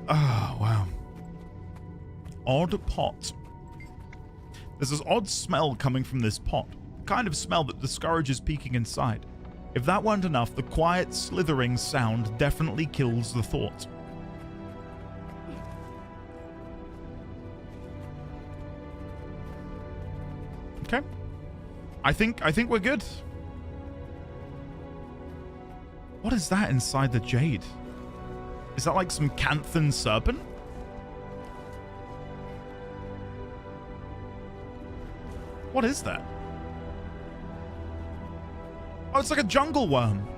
Oh, wow. Odd pot. There's this odd smell coming from this pot. The kind of smell that discourages peeking inside. If that weren't enough, the quiet, slithering sound definitely kills the thought. Okay. I think we're good. What is that inside the jade? Is that like some Canthan serpent? What is that? Oh, it's like a jungle worm.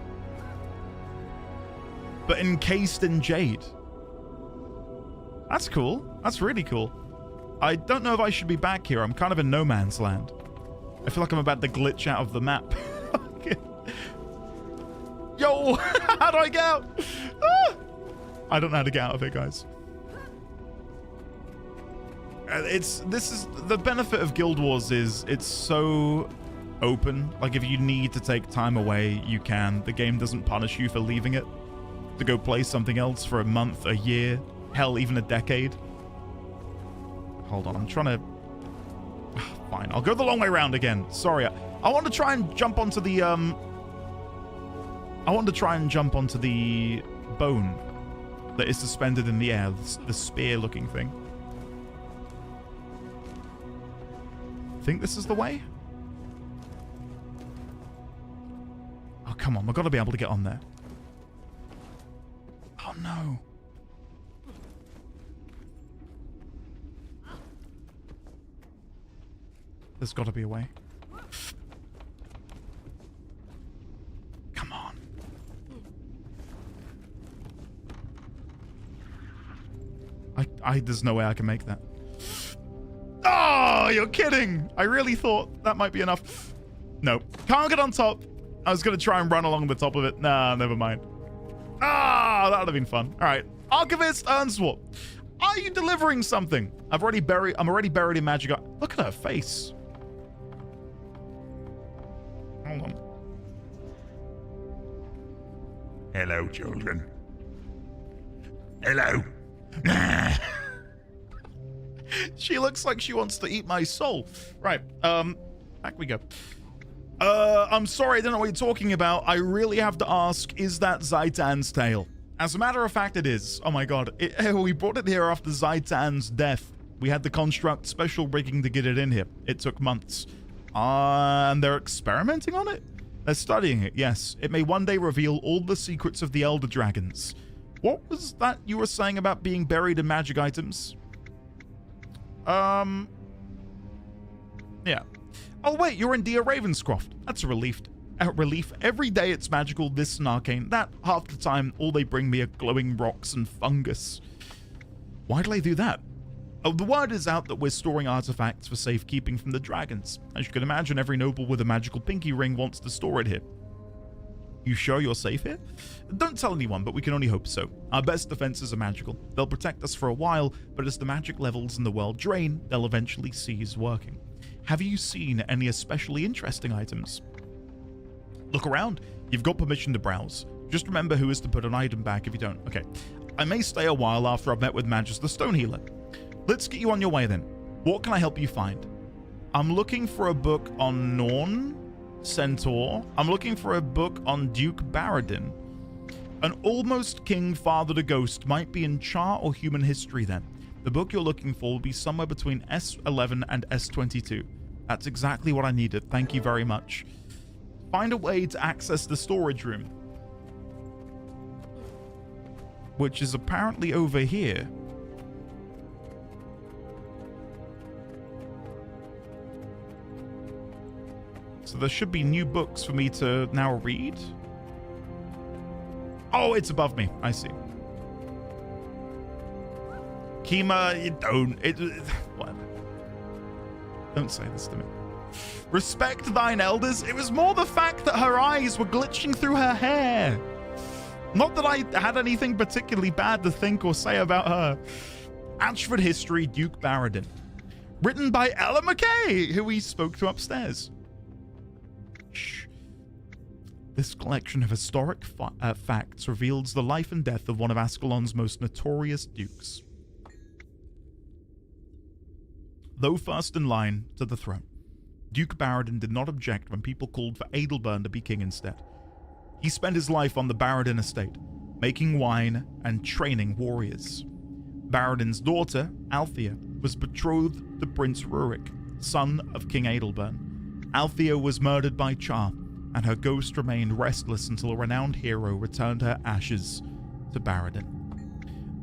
But encased in jade. That's cool. That's really cool. I don't know if I should be back here. I'm kind of in no man's land. I feel like I'm about to glitch out of the map. Yo, how do I get out? Ah! I don't know how to get out of here, guys. This is the benefit of Guild Wars is it's so open. Like if you need to take time away, you can. The game doesn't punish you for leaving it to go play something else for a month, a year, hell, even a decade. Hold on, I'm trying to... Fine, I'll go the long way around again. Sorry, I want to try and jump onto the bone that is suspended in the air, the spear-looking thing. Think this is the way? Oh, come on. We've got to be able to get on there. Oh, no. There's got to be a way. Come on. There's no way I can make that. Oh, you're kidding. I really thought that might be enough. No, can't get on top. I was going to try and run along the top of it. Nah, never mind. Ah, that would have been fun. All right. Archivist Earnswart, are you delivering something? I'm already buried in magic. Look at her face. Hold on. Hello, children. Hello. She looks like she wants to eat my soul. Right. Back we go. I'm sorry, I don't know what you're talking about. I really have to ask, is that Zaitan's tale? As a matter of fact, it is. Oh my god. We brought it here after Zaitan's death. We had to construct special rigging to get it in here. It took months. And they're experimenting on it? They're studying it, yes. It may one day reveal all the secrets of the Elder Dragons. What was that you were saying about being buried in magic items? Yeah. Oh wait, you're in Dear Ravenscroft. That's a relief. Every day it's magical, this and arcane. That, half the time, all they bring me are glowing rocks and fungus. Why do they do that? Oh, the word is out that we're storing artifacts for safekeeping from the dragons. As you can imagine, every noble with a magical pinky ring wants to store it here. You sure you're safe here? Don't tell anyone, but we can only hope so. Our best defenses are magical. They'll protect us for a while, but as the magic levels in the world drain, they'll eventually cease working. Have you seen any especially interesting items? Look around. You've got permission to browse. Just remember who is to put an item back if you don't. Okay. I may stay a while after I've met with Magus the Stone Healer. Let's get you on your way then. What can I help you find? I'm looking for a book on Norn Centaur. I'm looking for a book on Duke Baradin. An almost king fathered a ghost might be in Char or human history then. The book you're looking for will be somewhere between S11 and S22. That's exactly what I needed. Thank you very much. Find a way to access the storage room, which is apparently over here. So there should be new books for me to now read. Oh, it's above me. I see. Kima, you don't. Whatever. Don't say this to me. Respect thine elders. It was more the fact that her eyes were glitching through her hair. Not that I had anything particularly bad to think or say about her. Ashford History, Duke Baradin. Written by Ella McKay, who we spoke to upstairs. Shh. This collection of historic facts reveals the life and death of one of Ascalon's most notorious dukes. Though first in line to the throne, Duke Baradin did not object when people called for Adelburn to be king instead. He spent his life on the Baradin estate, making wine and training warriors. Baradin's daughter, Althea, was betrothed to Prince Rurik, son of King Adelburn. Althea was murdered by Char, and her ghost remained restless until a renowned hero returned her ashes to Baradin.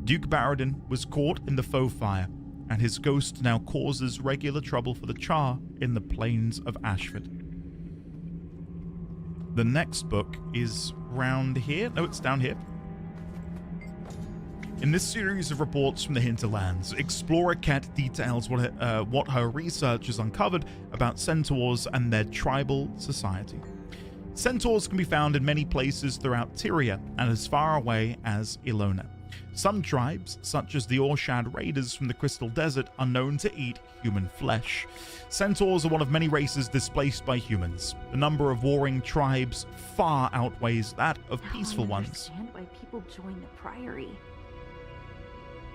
Duke Baradin was caught in the foe fire, and his ghost now causes regular trouble for the Char in the plains of Ashford. The next book is round here. No, it's down here. In this series of reports from the Hinterlands, Explorer Ket details what her research has uncovered about centaurs and their tribal society. Centaurs can be found in many places throughout Tyria and as far away as Ilona. Some tribes, such as the Orshad Raiders from the Crystal Desert, are known to eat human flesh. Centaurs are one of many races displaced by humans. The number of warring tribes far outweighs that of peaceful ones. I don't understand why people join the Priory.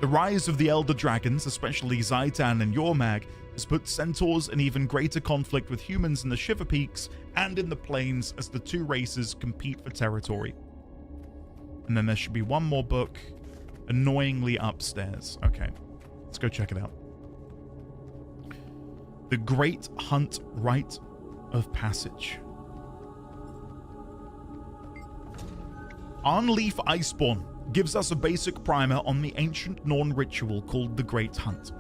The rise of the Elder Dragons, especially Zaitan and Yormag, has put centaurs in even greater conflict with humans in the Shiver Peaks and in the plains as the two races compete for territory. And then there should be one more book, annoyingly upstairs. Okay, let's go check it out. The Great Hunt Rite of Passage. Arnleaf Iceborne gives us a basic primer on the ancient Norn ritual called the Great Hunt.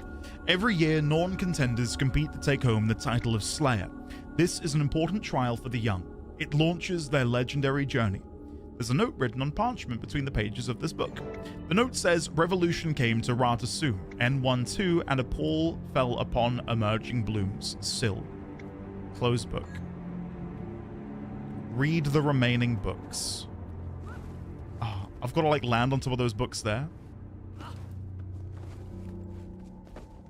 Every year, Norn contenders compete to take home the title of Slayer. This is an important trial for the young. It launches their legendary journey. There's a note written on parchment between the pages of this book. The note says, revolution came to Rata-Sum, N12, and a pall fell upon emerging blooms. Sill. Close book. Read the remaining books. Oh, I've got to like land on some of those books there.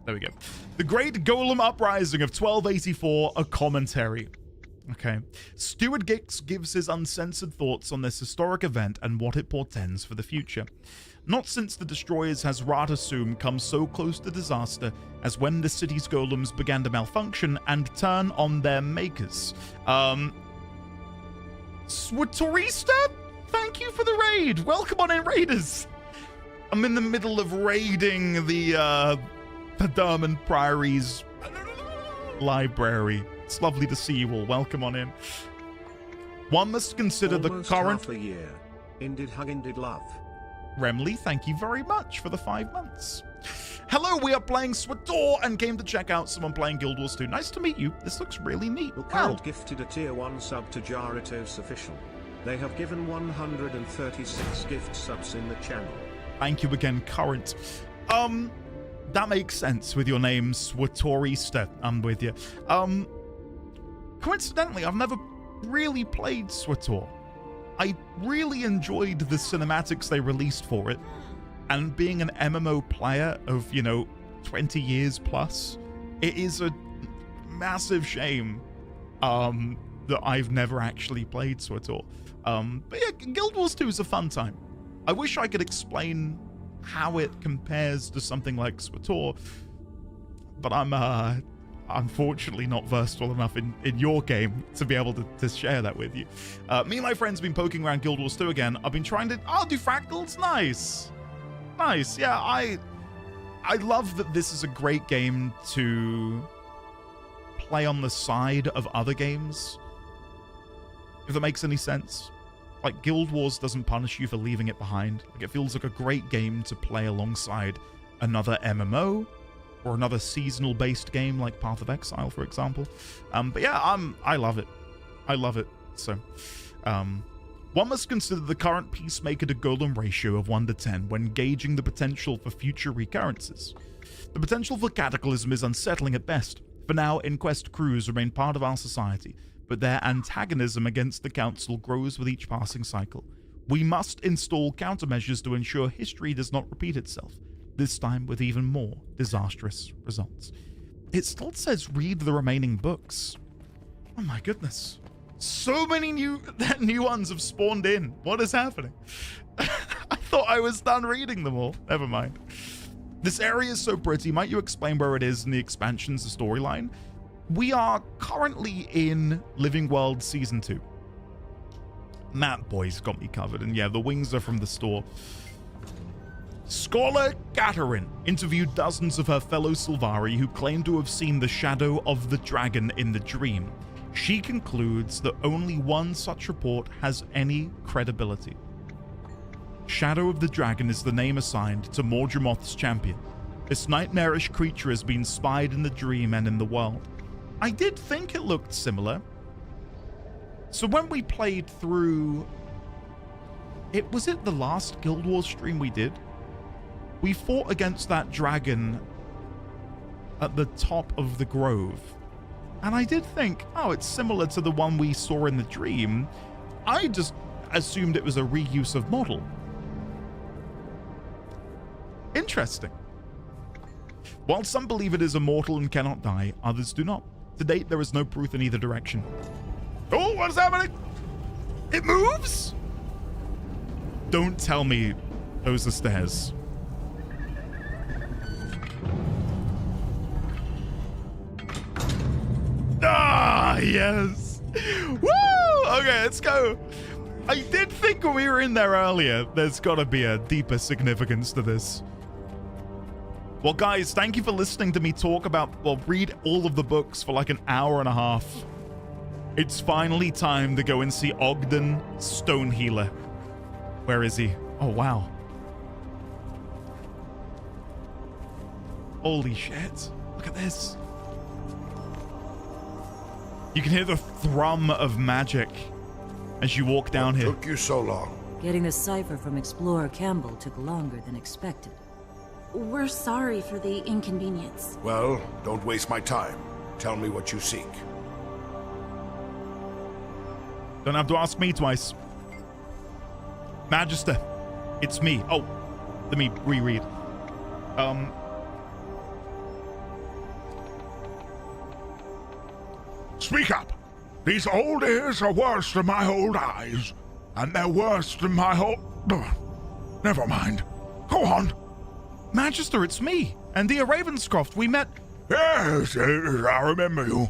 There we go. The Great Golem Uprising of 1284, a commentary. Okay. Stuart Gix gives his uncensored thoughts on this historic event and what it portends for the future. Not since the Destroyers has Rata-Sum come so close to disaster as when the city's golems began to malfunction and turn on their makers. Swatorista? Thank you for the raid. Welcome on in, raiders. I'm in the middle of raiding the Paderman Priory's library. It's lovely to see you all. Welcome on in. One must consider Almost the current... half a year. Indeed hug, indeed love. Remley, thank you very much for the 5 months. Hello, we are playing Swator and came to check out someone playing Guild Wars 2. Nice to meet you. This looks really neat. Current gifted a tier 1 sub to Jaritos Official. They have given 136 gift subs in the channel. Thank you again, Current. That makes sense with your name, Swatorista. I'm with you. Coincidentally, I've never really played Swator. I really enjoyed the cinematics they released for it, and being an MMO player of, 20 years plus, it is a massive shame that I've never actually played Swator. But yeah, Guild Wars 2 is a fun time. I wish I could explain how it compares to something like Swator, but I'm unfortunately not versatile enough in your game to be able to share that with you. Me and my friends have been poking around Guild Wars 2 again. I've been trying to do fractals. Nice, yeah. I love that this is a great game to play on the side of other games, if that makes any sense. Like, Guild Wars doesn't punish you for leaving it behind. Like, it feels like a great game to play alongside another MMO or another seasonal based game like Path of Exile, for example. But yeah, I love it. I love it. So one must consider the current Peacemaker to Golem ratio of 1 to 10 when gauging the potential for future recurrences. The potential for Cataclysm is unsettling at best. For now, Inquest crews remain part of our society, but their antagonism against the Council grows with each passing cycle. We must install countermeasures to ensure history does not repeat itself, this time with even more disastrous results. It still says read the remaining books. Oh my goodness. So many new ones have spawned in. What is happening? I thought I was done reading them all. Never mind. This area is so pretty. Might you explain where it is in the expansions, the storyline? We are currently in Living World Season 2. That boy's got me covered. And yeah, the wings are from the store. Scholar Katerin interviewed dozens of her fellow Sylvari who claim to have seen the shadow of the dragon in the dream. She concludes that only one such report has any credibility. Shadow of the Dragon is the name assigned to Mordramoth's champion. This nightmarish creature has been spied in the dream and in the world. I did think it looked similar. So when we played through... Was it the last Guild Wars stream we did? We fought against that dragon at the top of the grove. And I did think, oh, it's similar to the one we saw in the dream. I just assumed it was a reuse of model. Interesting. While some believe it is immortal and cannot die, others do not. To date, there is no proof in either direction. Oh, what is happening? It moves? Don't tell me those are stairs. Ah, yes. Woo! Okay, let's go. I did think when we were in there earlier, there's got to be a deeper significance to this. Well, guys, thank you for listening to me talk about, read all of the books for like an hour and a half. It's finally time to go and see Ogden Stonehealer. Where is he? Oh, wow. Holy shit. Look at this. You can hear the thrum of magic as you walk down here. What took you so long? Getting the cipher from Explorer Campbell took longer than expected. We're sorry for the inconvenience. Well, don't waste my time. Tell me what you seek. Don't have to ask me twice. Magister, it's me. Oh, let me reread. Speak up. These old ears are worse than my old eyes. And they're worse than my whole... Never mind. Go on. Magister, it's me. And Dear Ravenscroft, we met... Yes, I remember you.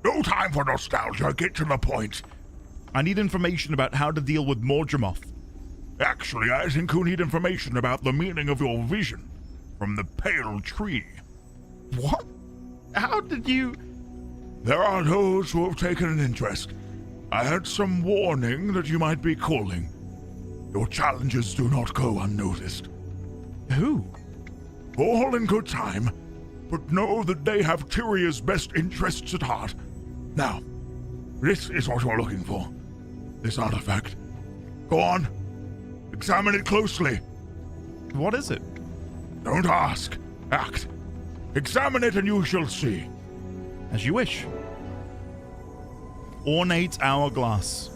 No time for nostalgia. Get to the point. I need information about how to deal with Mordremoth. Actually, I think you need information about the meaning of your vision from the pale tree. What? How did you... There are those who have taken an interest. I had some warning that you might be calling. Your challenges do not go unnoticed. Who? All in good time, but know that they have Tyria's best interests at heart. Now, this is what you're looking for. This artifact. Go on. Examine it closely. What is it? Don't ask. Act. Examine it and you shall see. As you wish. Ornate hourglass.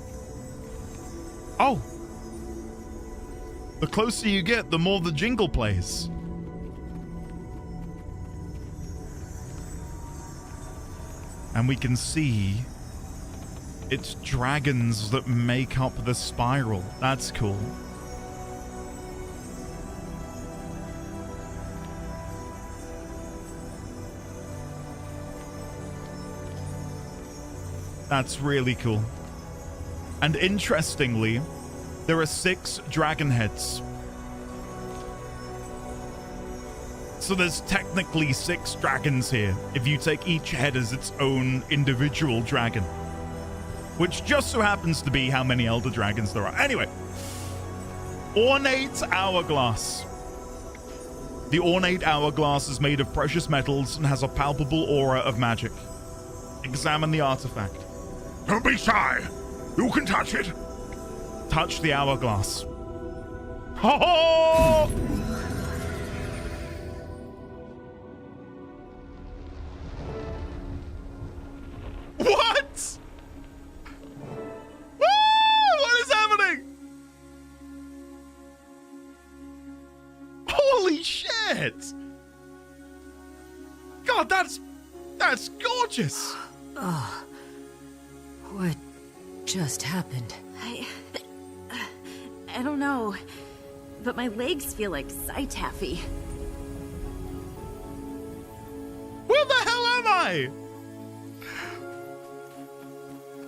Oh! The closer you get, the more the jingle plays. And we can see it's dragons that make up the spiral. That's cool. That's really cool. And interestingly, there are 6 dragon heads. So there's technically 6 dragons here, if you take each head as its own individual dragon. Which just so happens to be how many Elder Dragons there are. Anyway. Ornate hourglass. The ornate hourglass is made of precious metals and has a palpable aura of magic. Examine the artifact. Don't be shy. You can touch it. Touch the hourglass. Ho-ho! What? Woo! What is happening? Holy shit! God, that's gorgeous. Oh. What just happened? I don't know, but my legs feel like Taffy. Where the hell am I?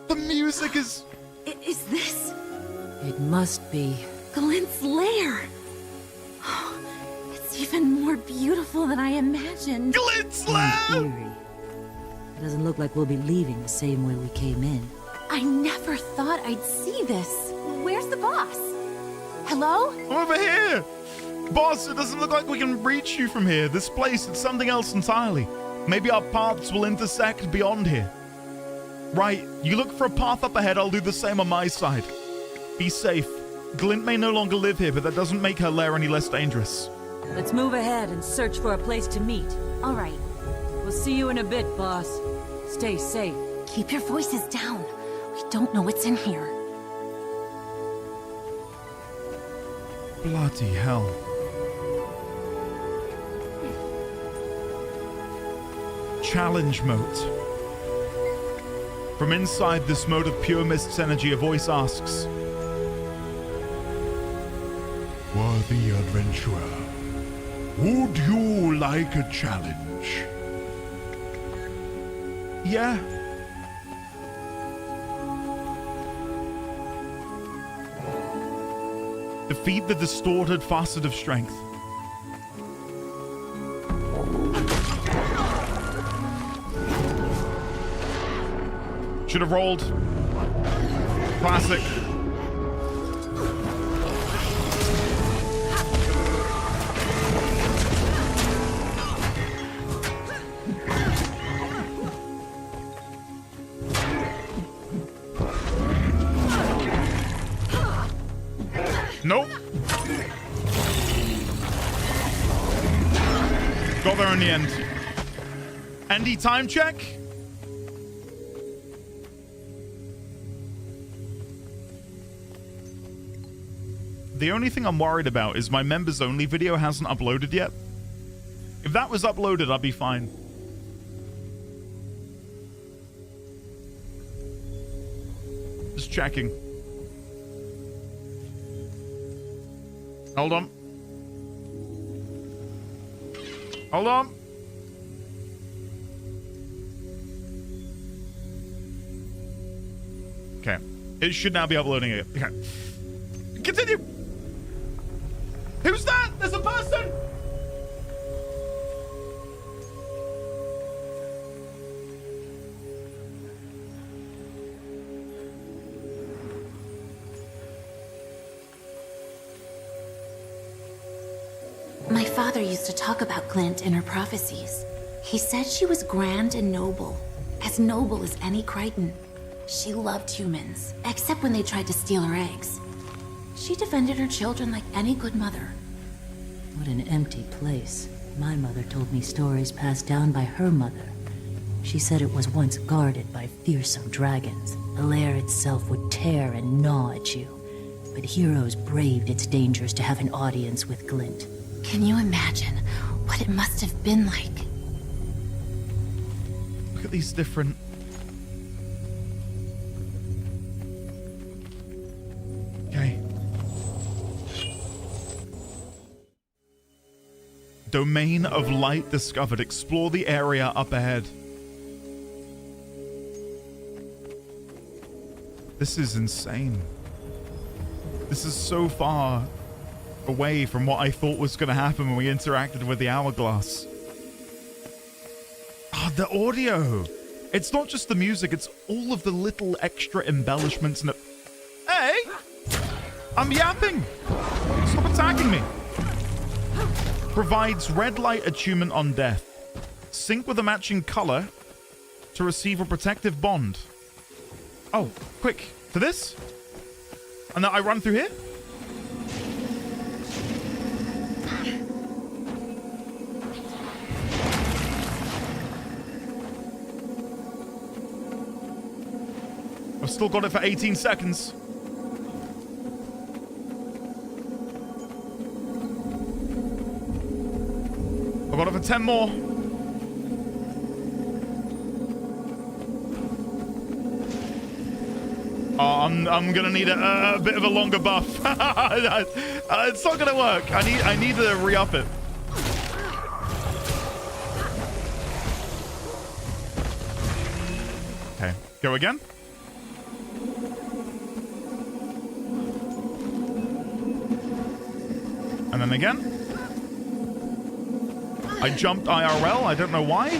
The music is... Is this... It must be... Glint's lair! Oh, it's even more beautiful than I imagined. Glint's lair! Eerie. It doesn't look like we'll be leaving the same way we came in. I never thought I'd see this. Where's the boss? Hello? Over here! Boss, it doesn't look like we can reach you from here. This place, it's something else entirely. Maybe our paths will intersect beyond here. Right, you look for a path up ahead, I'll do the same on my side. Be safe. Glint may no longer live here, but that doesn't make her lair any less dangerous. Let's move ahead and search for a place to meet. All right. We'll see you in a bit, boss. Stay safe. Keep your voices down. We don't know what's in here. Bloody hell. Challenge mote. From inside this mote of pure mist's energy, a voice asks, Worthy adventurer, would you like a challenge? Yeah. Defeat the distorted facet of strength. Should have rolled. Classic. Nope. Got there in the end. Andy, time check. The only thing I'm worried about is my members only video hasn't uploaded yet. If that was uploaded, I'd be fine. Just checking. Hold on. Hold on. Okay. It should now be uploading it. Okay. Continue. Who's that? There's a person. My father used to talk about Glint in her prophecies. He said she was grand and noble as any Crichton. She loved humans, except when they tried to steal her eggs. She defended her children like any good mother. What an empty place. My mother told me stories passed down by her mother. She said it was once guarded by fearsome dragons. The lair itself would tear and gnaw at you, but heroes braved its dangers to have an audience with Glint. Can you imagine what it must have been like? Look at these different... Okay. Domain of light discovered. Explore the area up ahead. This is insane. This is so far away from what I thought was going to happen when we interacted with the hourglass. Ah, the audio. It's not just the music, it's all of the little extra embellishments and Hey! I'm yapping! Stop attacking me! Provides red light attunement on death. Sync with a matching color to receive a protective bond. Oh, quick. To this? And then I run through here? I've still got it for 18 seconds. I've got it for 10 more. Oh, I'm gonna need a bit of a longer buff. It's not gonna work. I need to re-up it. Okay, go again. And then again. I jumped IRL. I don't know why.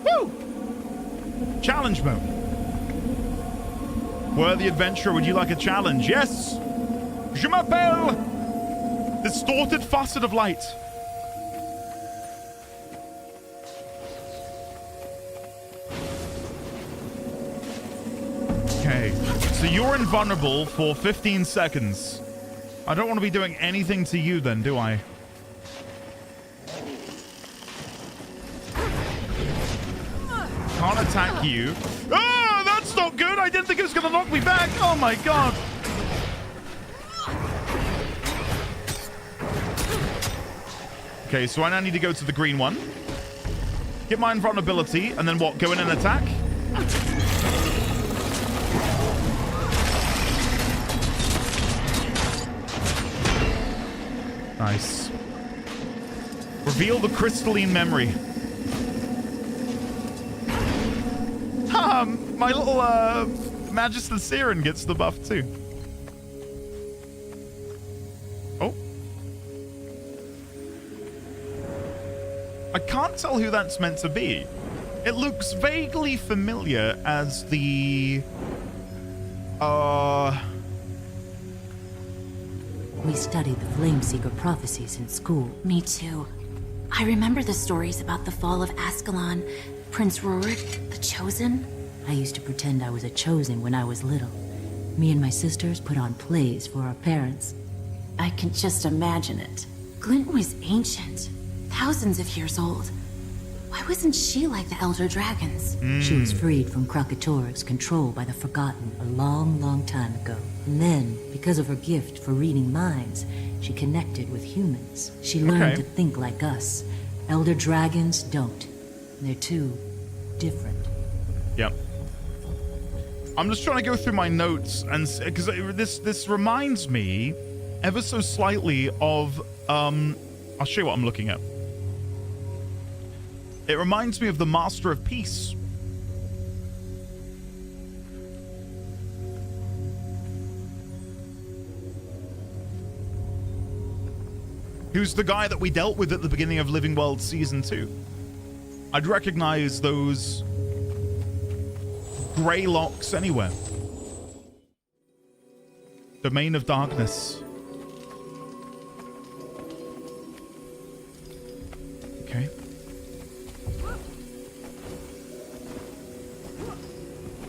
Woo! Challenge mode. Worthy adventurer, would you like a challenge? Yes! Je m'appelle! Distorted facet of light. Okay, so you're invulnerable for 15 seconds. I don't want to be doing anything to you then, do I? Can't attack you. Ah, that's not good. I didn't think it was going to knock me back. Oh my god. Okay, so I now need to go to the green one. Get my invulnerability, and then what? Go in and attack? Nice. Reveal the crystalline memory. My little Magister Siren gets the buff too. Oh. I can't tell who that's meant to be. It looks vaguely familiar as the... We studied the Flameseeker prophecies in school. Me too. I remember the stories about the fall of Ascalon, Prince Rurik, the Chosen. I used to pretend I was a Chosen when I was little. Me and my sisters put on plays for our parents. I can just imagine it. Glint was ancient, thousands of years old. Why wasn't she like the Elder Dragons? She was freed from Krakatorik's control by the Forgotten a long, long time ago. And then, because of her gift for reading minds, she connected with humans. She learned to think like us. Elder Dragons don't. They're too different. Yep. I'm just trying to go through my notes, and because this reminds me ever so slightly of I'll show you what I'm looking at. It reminds me of the Master of Peace. Who's the guy that we dealt with at the beginning of Living World Season 2. I'd recognize those grey locks anywhere. Domain of Darkness. Okay.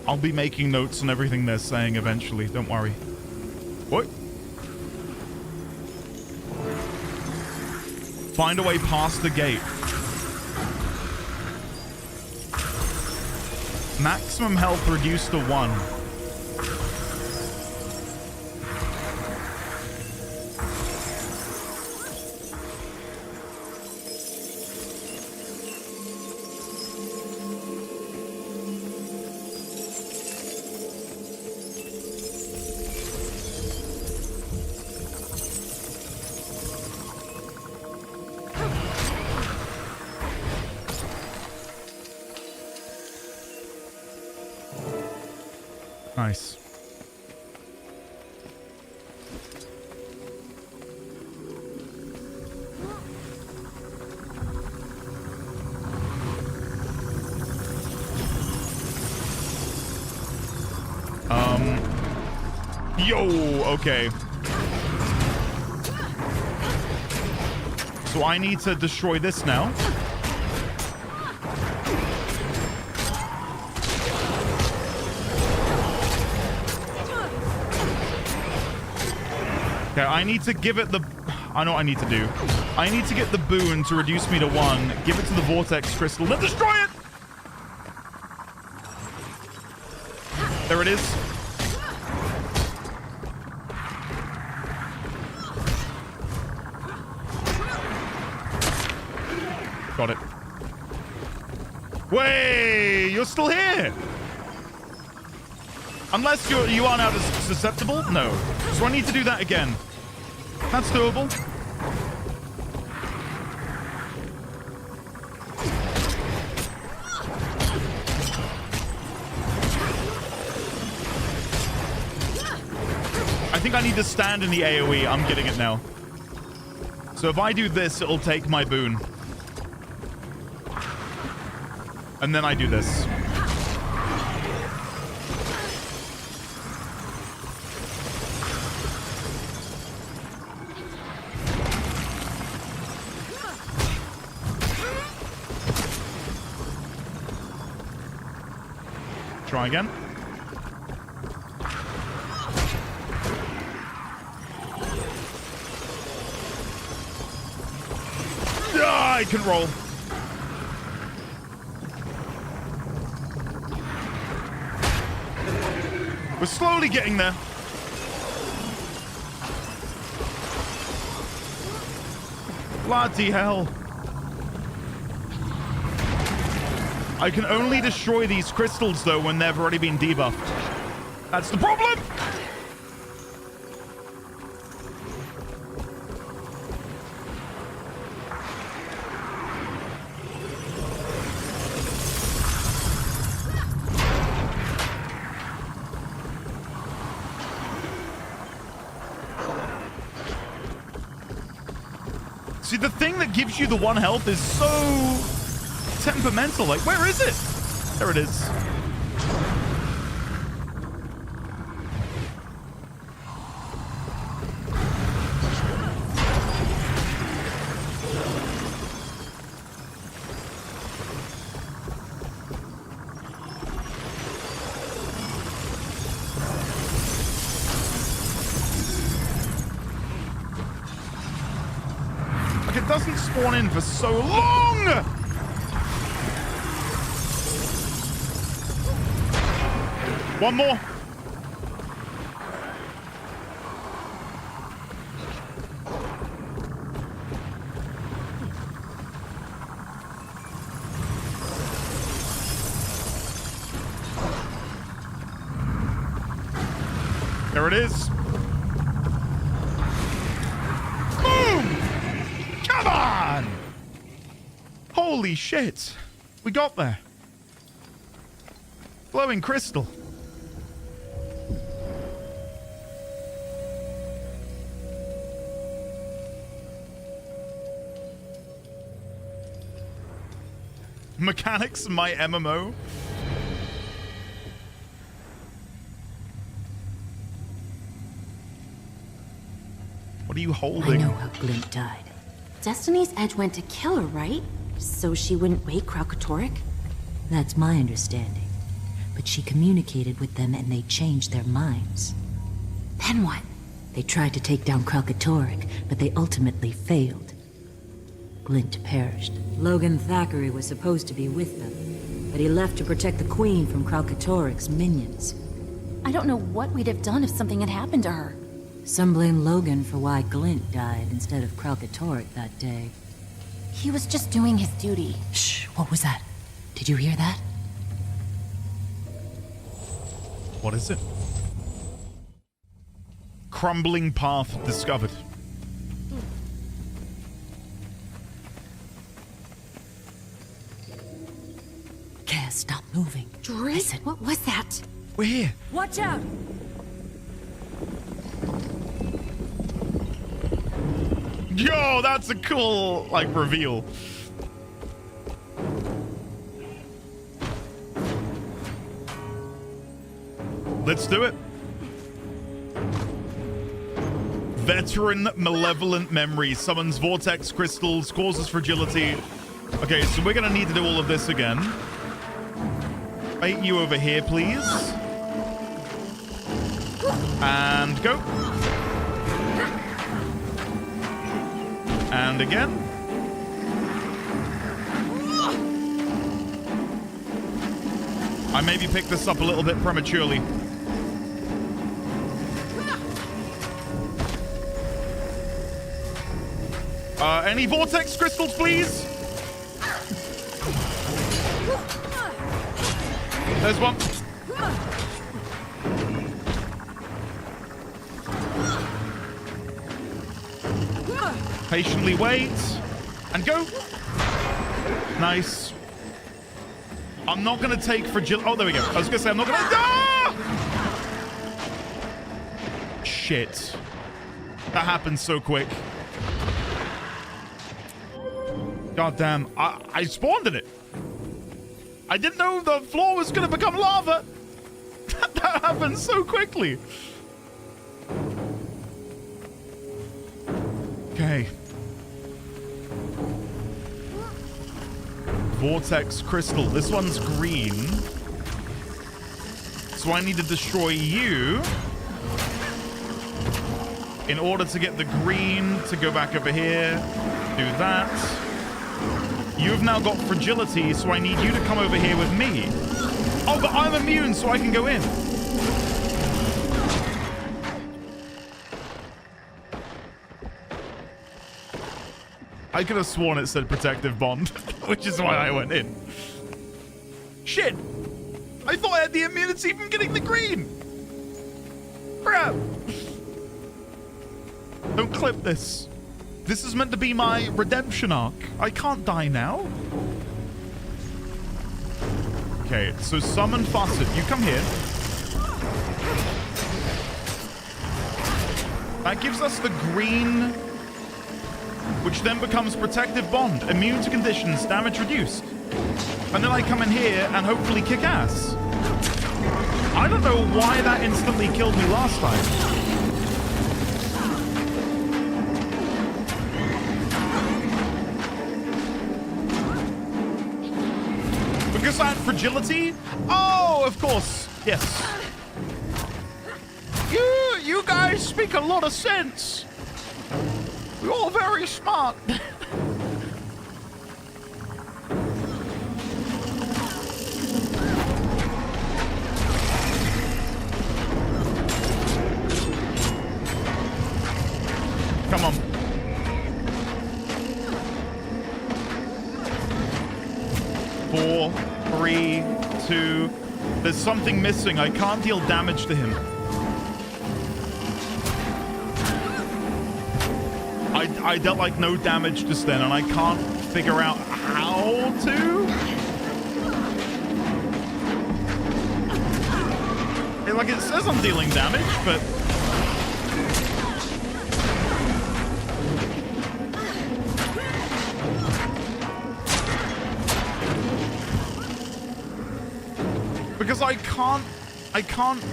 I'll be making notes on everything they're saying eventually, don't worry. What? Find a way past the gate. Maximum health reduced to 1. Nice. Yo, okay. So I need to destroy this now. Okay, I need to give it the... I know what I need to do. I need to get the boon to reduce me to 1, give it to the Vortex Crystal, then destroy it! There it is. Got it. Wait, you're still here? Unless you are now susceptible? No. So I need to do that again. That's doable. I think I need to stand in the AoE. I'm getting it now. So if I do this, it'll take my boon. And then I do this. Try again. Ah, I can roll. We're slowly getting there. Bloody hell. I can only destroy these crystals, though, when they've already been debuffed. That's the problem! See, the thing that gives you the 1 health is so temperamental. Like, where is it? There it is. it doesn't spawn in for so long! One more. There it is. Boom! Come on! Holy shit. We got there. Glowing crystal. Mechanics in my MMO. What are you holding? I know how Glint died. Destiny's Edge went to kill her, right? So she wouldn't wake Kralkatorrik? That's my understanding. But she communicated with them and they changed their minds. Then what? They tried to take down Kralkatorrik, but they ultimately failed. Glint perished. Logan Thackeray was supposed to be with them, but he left to protect the Queen from Kralkatorrik's minions. I don't know what we'd have done if something had happened to her. Some blame Logan for why Glint died instead of Kralkatorrik that day. He was just doing his duty. Shh, what was that? Did you hear that? What is it? Crumbling path discovered. Cass, stop moving. Drake, Listen. what was that? We're here. Watch out! Yo, that's a cool, like, reveal. Let's do it. Veteran Malevolent Memory summons vortex crystals, causes fragility. Okay, so we're gonna need to do all of this again. Bait you over here, please. And go. And again. I maybe picked this up a little bit prematurely. Any vortex crystals, please? There's one. Patiently wait. And go. Nice. I'm not going to take fragility. Oh, there we go. I was going to say, I'm not going to... Ah! Shit. That happened so quick. God damn. I spawned in it. I didn't know the floor was going to become lava. That happened so quickly. Okay. Vortex crystal. This one's green. So I need to destroy you in order to get the green to go back over here. Do that. You've now got fragility, so I need you to come over here with me. Oh, but I'm immune, so I can go in. I could have sworn it said protective bond, which is why I went in. Shit! I thought I had the immunity from getting the green! Crap! Don't clip this. This is meant to be my redemption arc. I can't die now. Okay, so summon Faucet. You come here. That gives us the green, which then becomes protective bond, immune to conditions, damage reduced. And then I come in here and hopefully kick ass. I don't know why that instantly killed me last time. Because I had fragility? Oh, of course. Yes. You guys speak a lot of sense. You're all very smart. Come on. Four, 3, 2. There's something missing. I can't deal damage to him. I dealt like no damage just then, and I can't figure out how to. Like, it says I'm dealing damage, but because I can't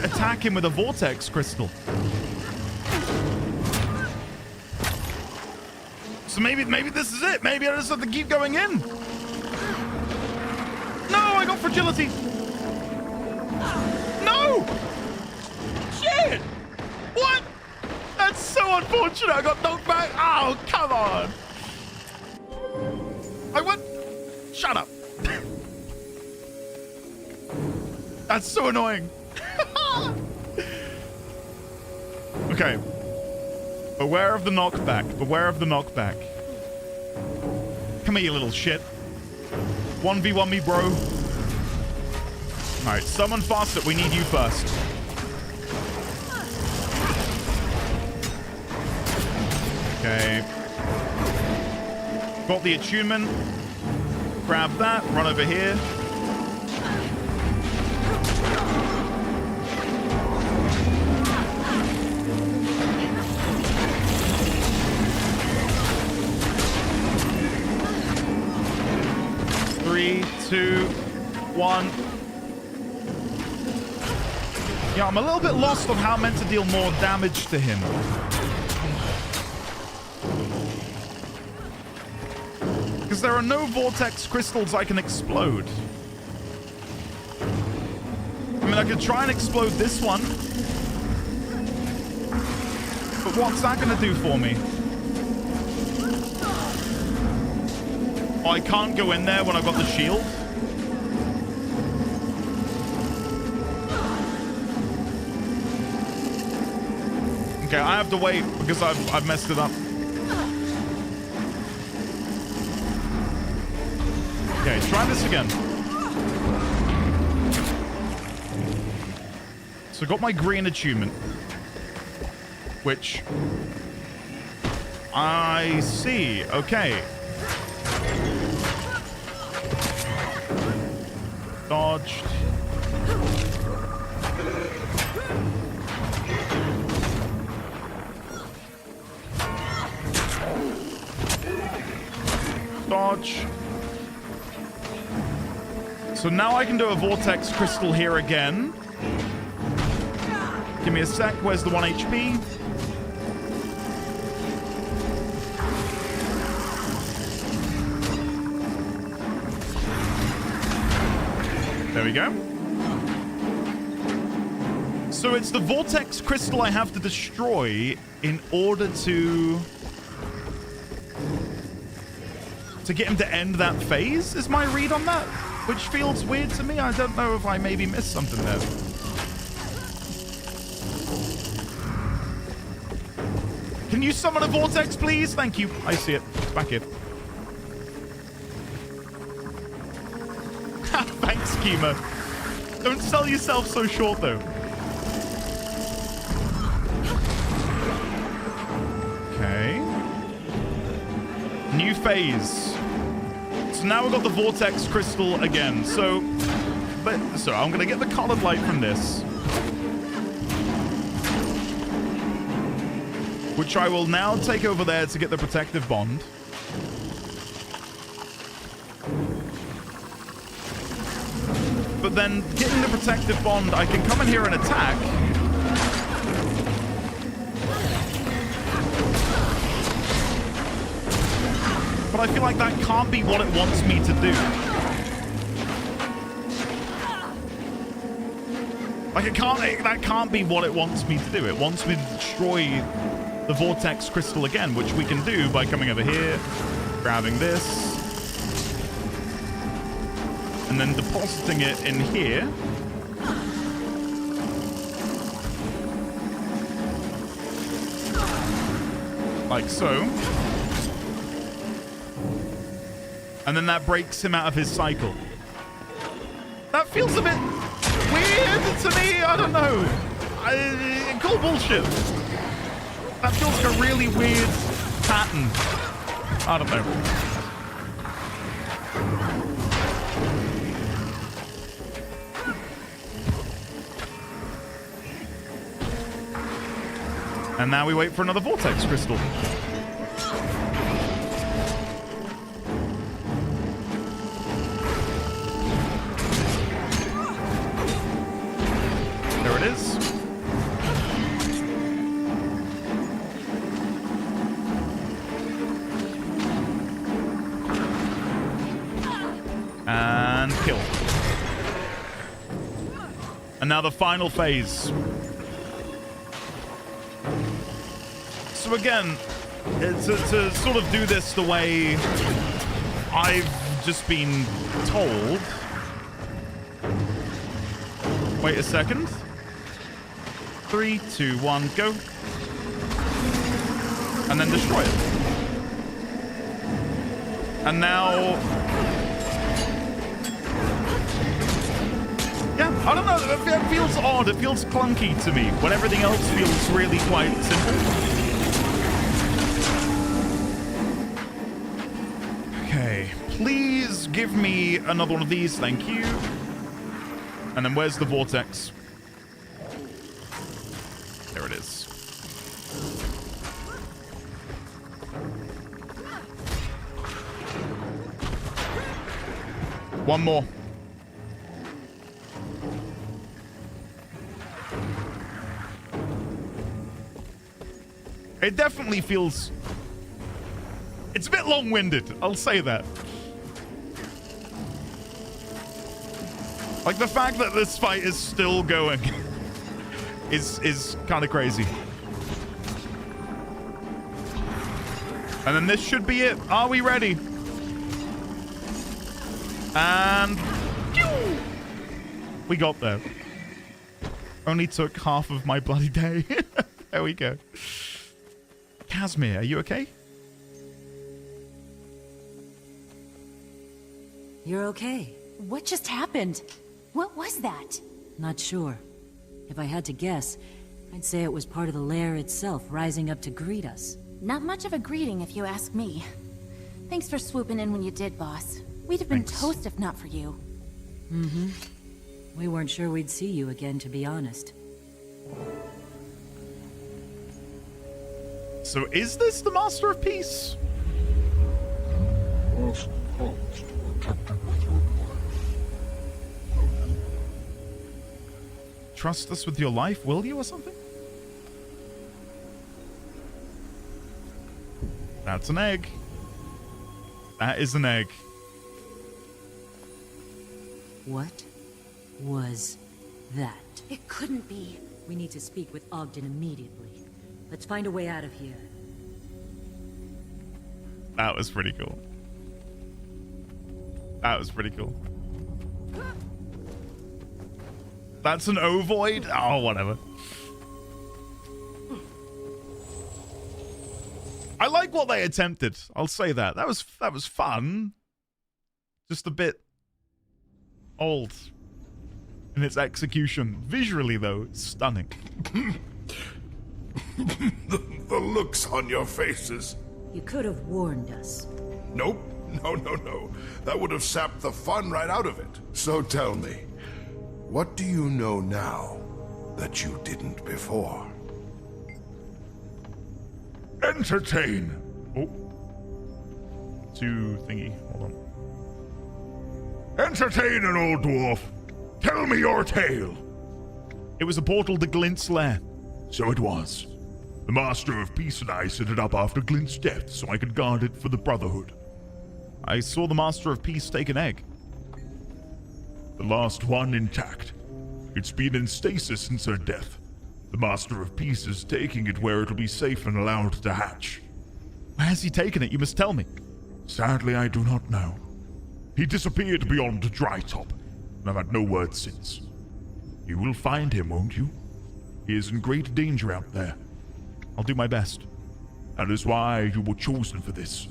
attack him with a vortex crystal. So maybe this is it. Maybe I just have to keep going in. No, I got fragility. No! Shit! What? That's so unfortunate. I got knocked back. Oh, come on. I went. Shut up. That's so annoying. Okay. Beware of the knockback. Beware of the knockback. Come here, you little shit. 1v1 me, bro. Alright, summon Fawcett. We need you first. Okay. Got the attunement. Grab that. Run over here. Three, 2, 1. Yeah, I'm a little bit lost on how I'm meant to deal more damage to him. Because there are no vortex crystals I can explode. I mean, I could try and explode this one. But what's that going to do for me? Oh, I can't go in there when I've got the shield. Okay, I have to wait because I've messed it up. Okay, try this again. So I got my green attunement, which I see. Okay. Dodged. Dodge. So now I can do a vortex crystal here again. Give me a sec. Where's the 1 HP? There we go. So it's the vortex crystal I have to destroy in order to get him to end that phase, is my read on that? Which feels weird to me. I don't know if I maybe missed something there. Can you summon a vortex, please? Thank you. I see it. It's back here. Thanks, Kima. Don't sell yourself so short, though. Okay. New phase. So now we've got the vortex crystal again. So I'm going to get the colored light from this, which I will now take over there to get the protective bond. But then getting the protective bond, I can come in here and attack. But I feel like that can't be what it wants me to do. Like that can't be what it wants me to do. It wants me to destroy the vortex crystal again, which we can do by coming over here, grabbing this, and then depositing it in here. Like so. And then that breaks him out of his cycle. That feels a bit weird to me. I don't know. Call bullshit. That feels like a really weird pattern. I don't know. And now we wait for another vortex crystal. There it is. And kill. And now the final phase. So again, to sort of do this the way I've just been told. Wait a second. 3, 2, 1, go. And then destroy it. And now... yeah, I don't know. It feels odd. It feels clunky to me when everything else feels really quite simple. Okay, please give me another one of these, thank you. And then where's the vortex? There it is. One more. It definitely feels... it's a bit long-winded, I'll say that. Like, the fact that this fight is still going is kind of crazy. And then this should be it. Are we ready? And... we got there. Only took half of my bloody day. There we go. Casimir, are you okay? You're okay. What just happened? What was that? Not sure. If I had to guess, I'd say it was part of the lair itself rising up to greet us. Not much of a greeting, if you ask me. Thanks for swooping in when you did, boss. We'd have been toast if not for you. Mm-hmm. We weren't sure we'd see you again, to be honest. So is this the Master of Peace? Trust us with your life, will you, or something? That's an egg. That is an egg. What was that? It couldn't be. We need to speak with Ogden immediately. Let's find a way out of here. That was pretty cool. That was pretty cool. That's an ovoid? Oh, whatever. I like what they attempted. I'll say that. That was fun. Just a bit old in its execution. Visually, though, it's stunning. The looks on your faces. You could have warned us. Nope. No. That would have sapped the fun right out of it. So tell me, what do you know now that you didn't before? Entertain. Oh. 2 thingy. Hold on. Entertain an old dwarf. Tell me your tale. It was a portal to Glint's lair. So it was. The Master of Peace and I set it up after Glint's death so I could guard it for the Brotherhood. I saw the Master of Peace take an egg. The last one intact. It's been in stasis since her death. The Master of Peace is taking it where it'll be safe and allowed to hatch. Where has he taken it? You must tell me. Sadly, I do not know. He disappeared beyond Drytop, and I've had no word since. You will find him, won't you? He is in great danger out there. I'll do my best. That is why you were chosen for this.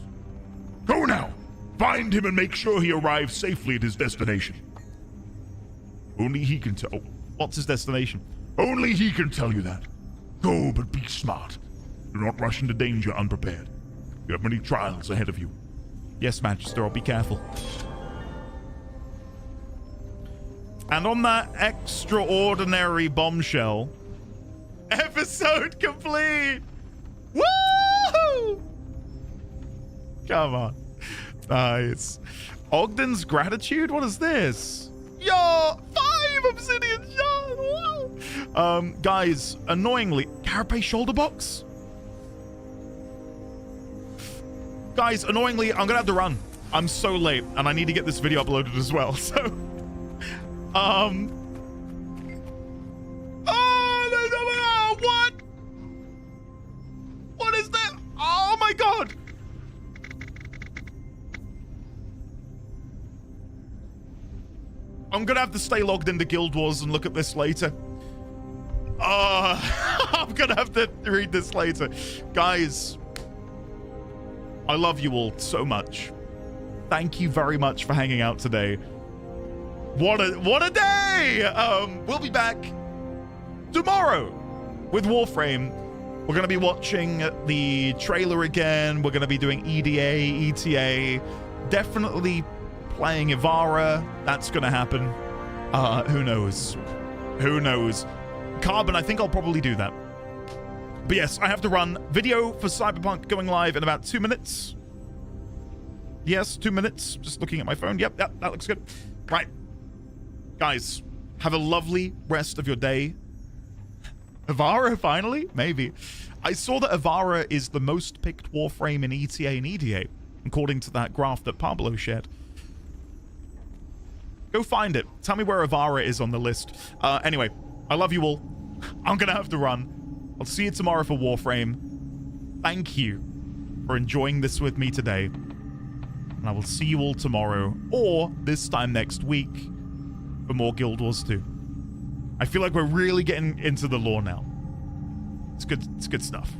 Go now! Find him and make sure he arrives safely at his destination. Only he can tell. What's his destination? Only he can tell you that. Go, but be smart. Do not rush into danger unprepared. You have many trials ahead of you. Yes, Magister, I'll be careful. And on that extraordinary bombshell, episode complete! Woo! Come on. Nice. Ogden's gratitude? What is this? Yo! 5 obsidian shards! Wow! Guys, annoyingly, carapace shoulder box? Guys, annoyingly, I'm gonna have to run. I'm so late, and I need to get this video uploaded as well, so... Oh, there's no... What? What is that? Oh my god! I'm gonna have to stay logged into Guild Wars and look at this later. I'm gonna have to read this later. Guys, I love you all so much. Thank you very much for hanging out today. What a day! We'll be back tomorrow with Warframe. We're gonna be watching the trailer again. We're gonna be doing EDA, ETA, definitely playing Ivara. That's gonna happen. Who knows? Who knows? Carbon, I think I'll probably do that. But yes, I have to run. Video for Cyberpunk going live in about 2 minutes. Yes, 2 minutes. Just looking at my phone. Yep, that looks good. Right. Guys, have a lovely rest of your day. Ivara, finally? Maybe. I saw that Ivara is the most picked Warframe in ETA and EDA, according to that graph that Pablo shared. Go find it. Tell me where Ivara is on the list. Anyway, I love you all. I'm gonna have to run. I'll see you tomorrow for Warframe. Thank you for enjoying this with me today. And I will see you all tomorrow, or this time next week, for more Guild Wars 2. I feel like we're really getting into the lore now. It's good stuff.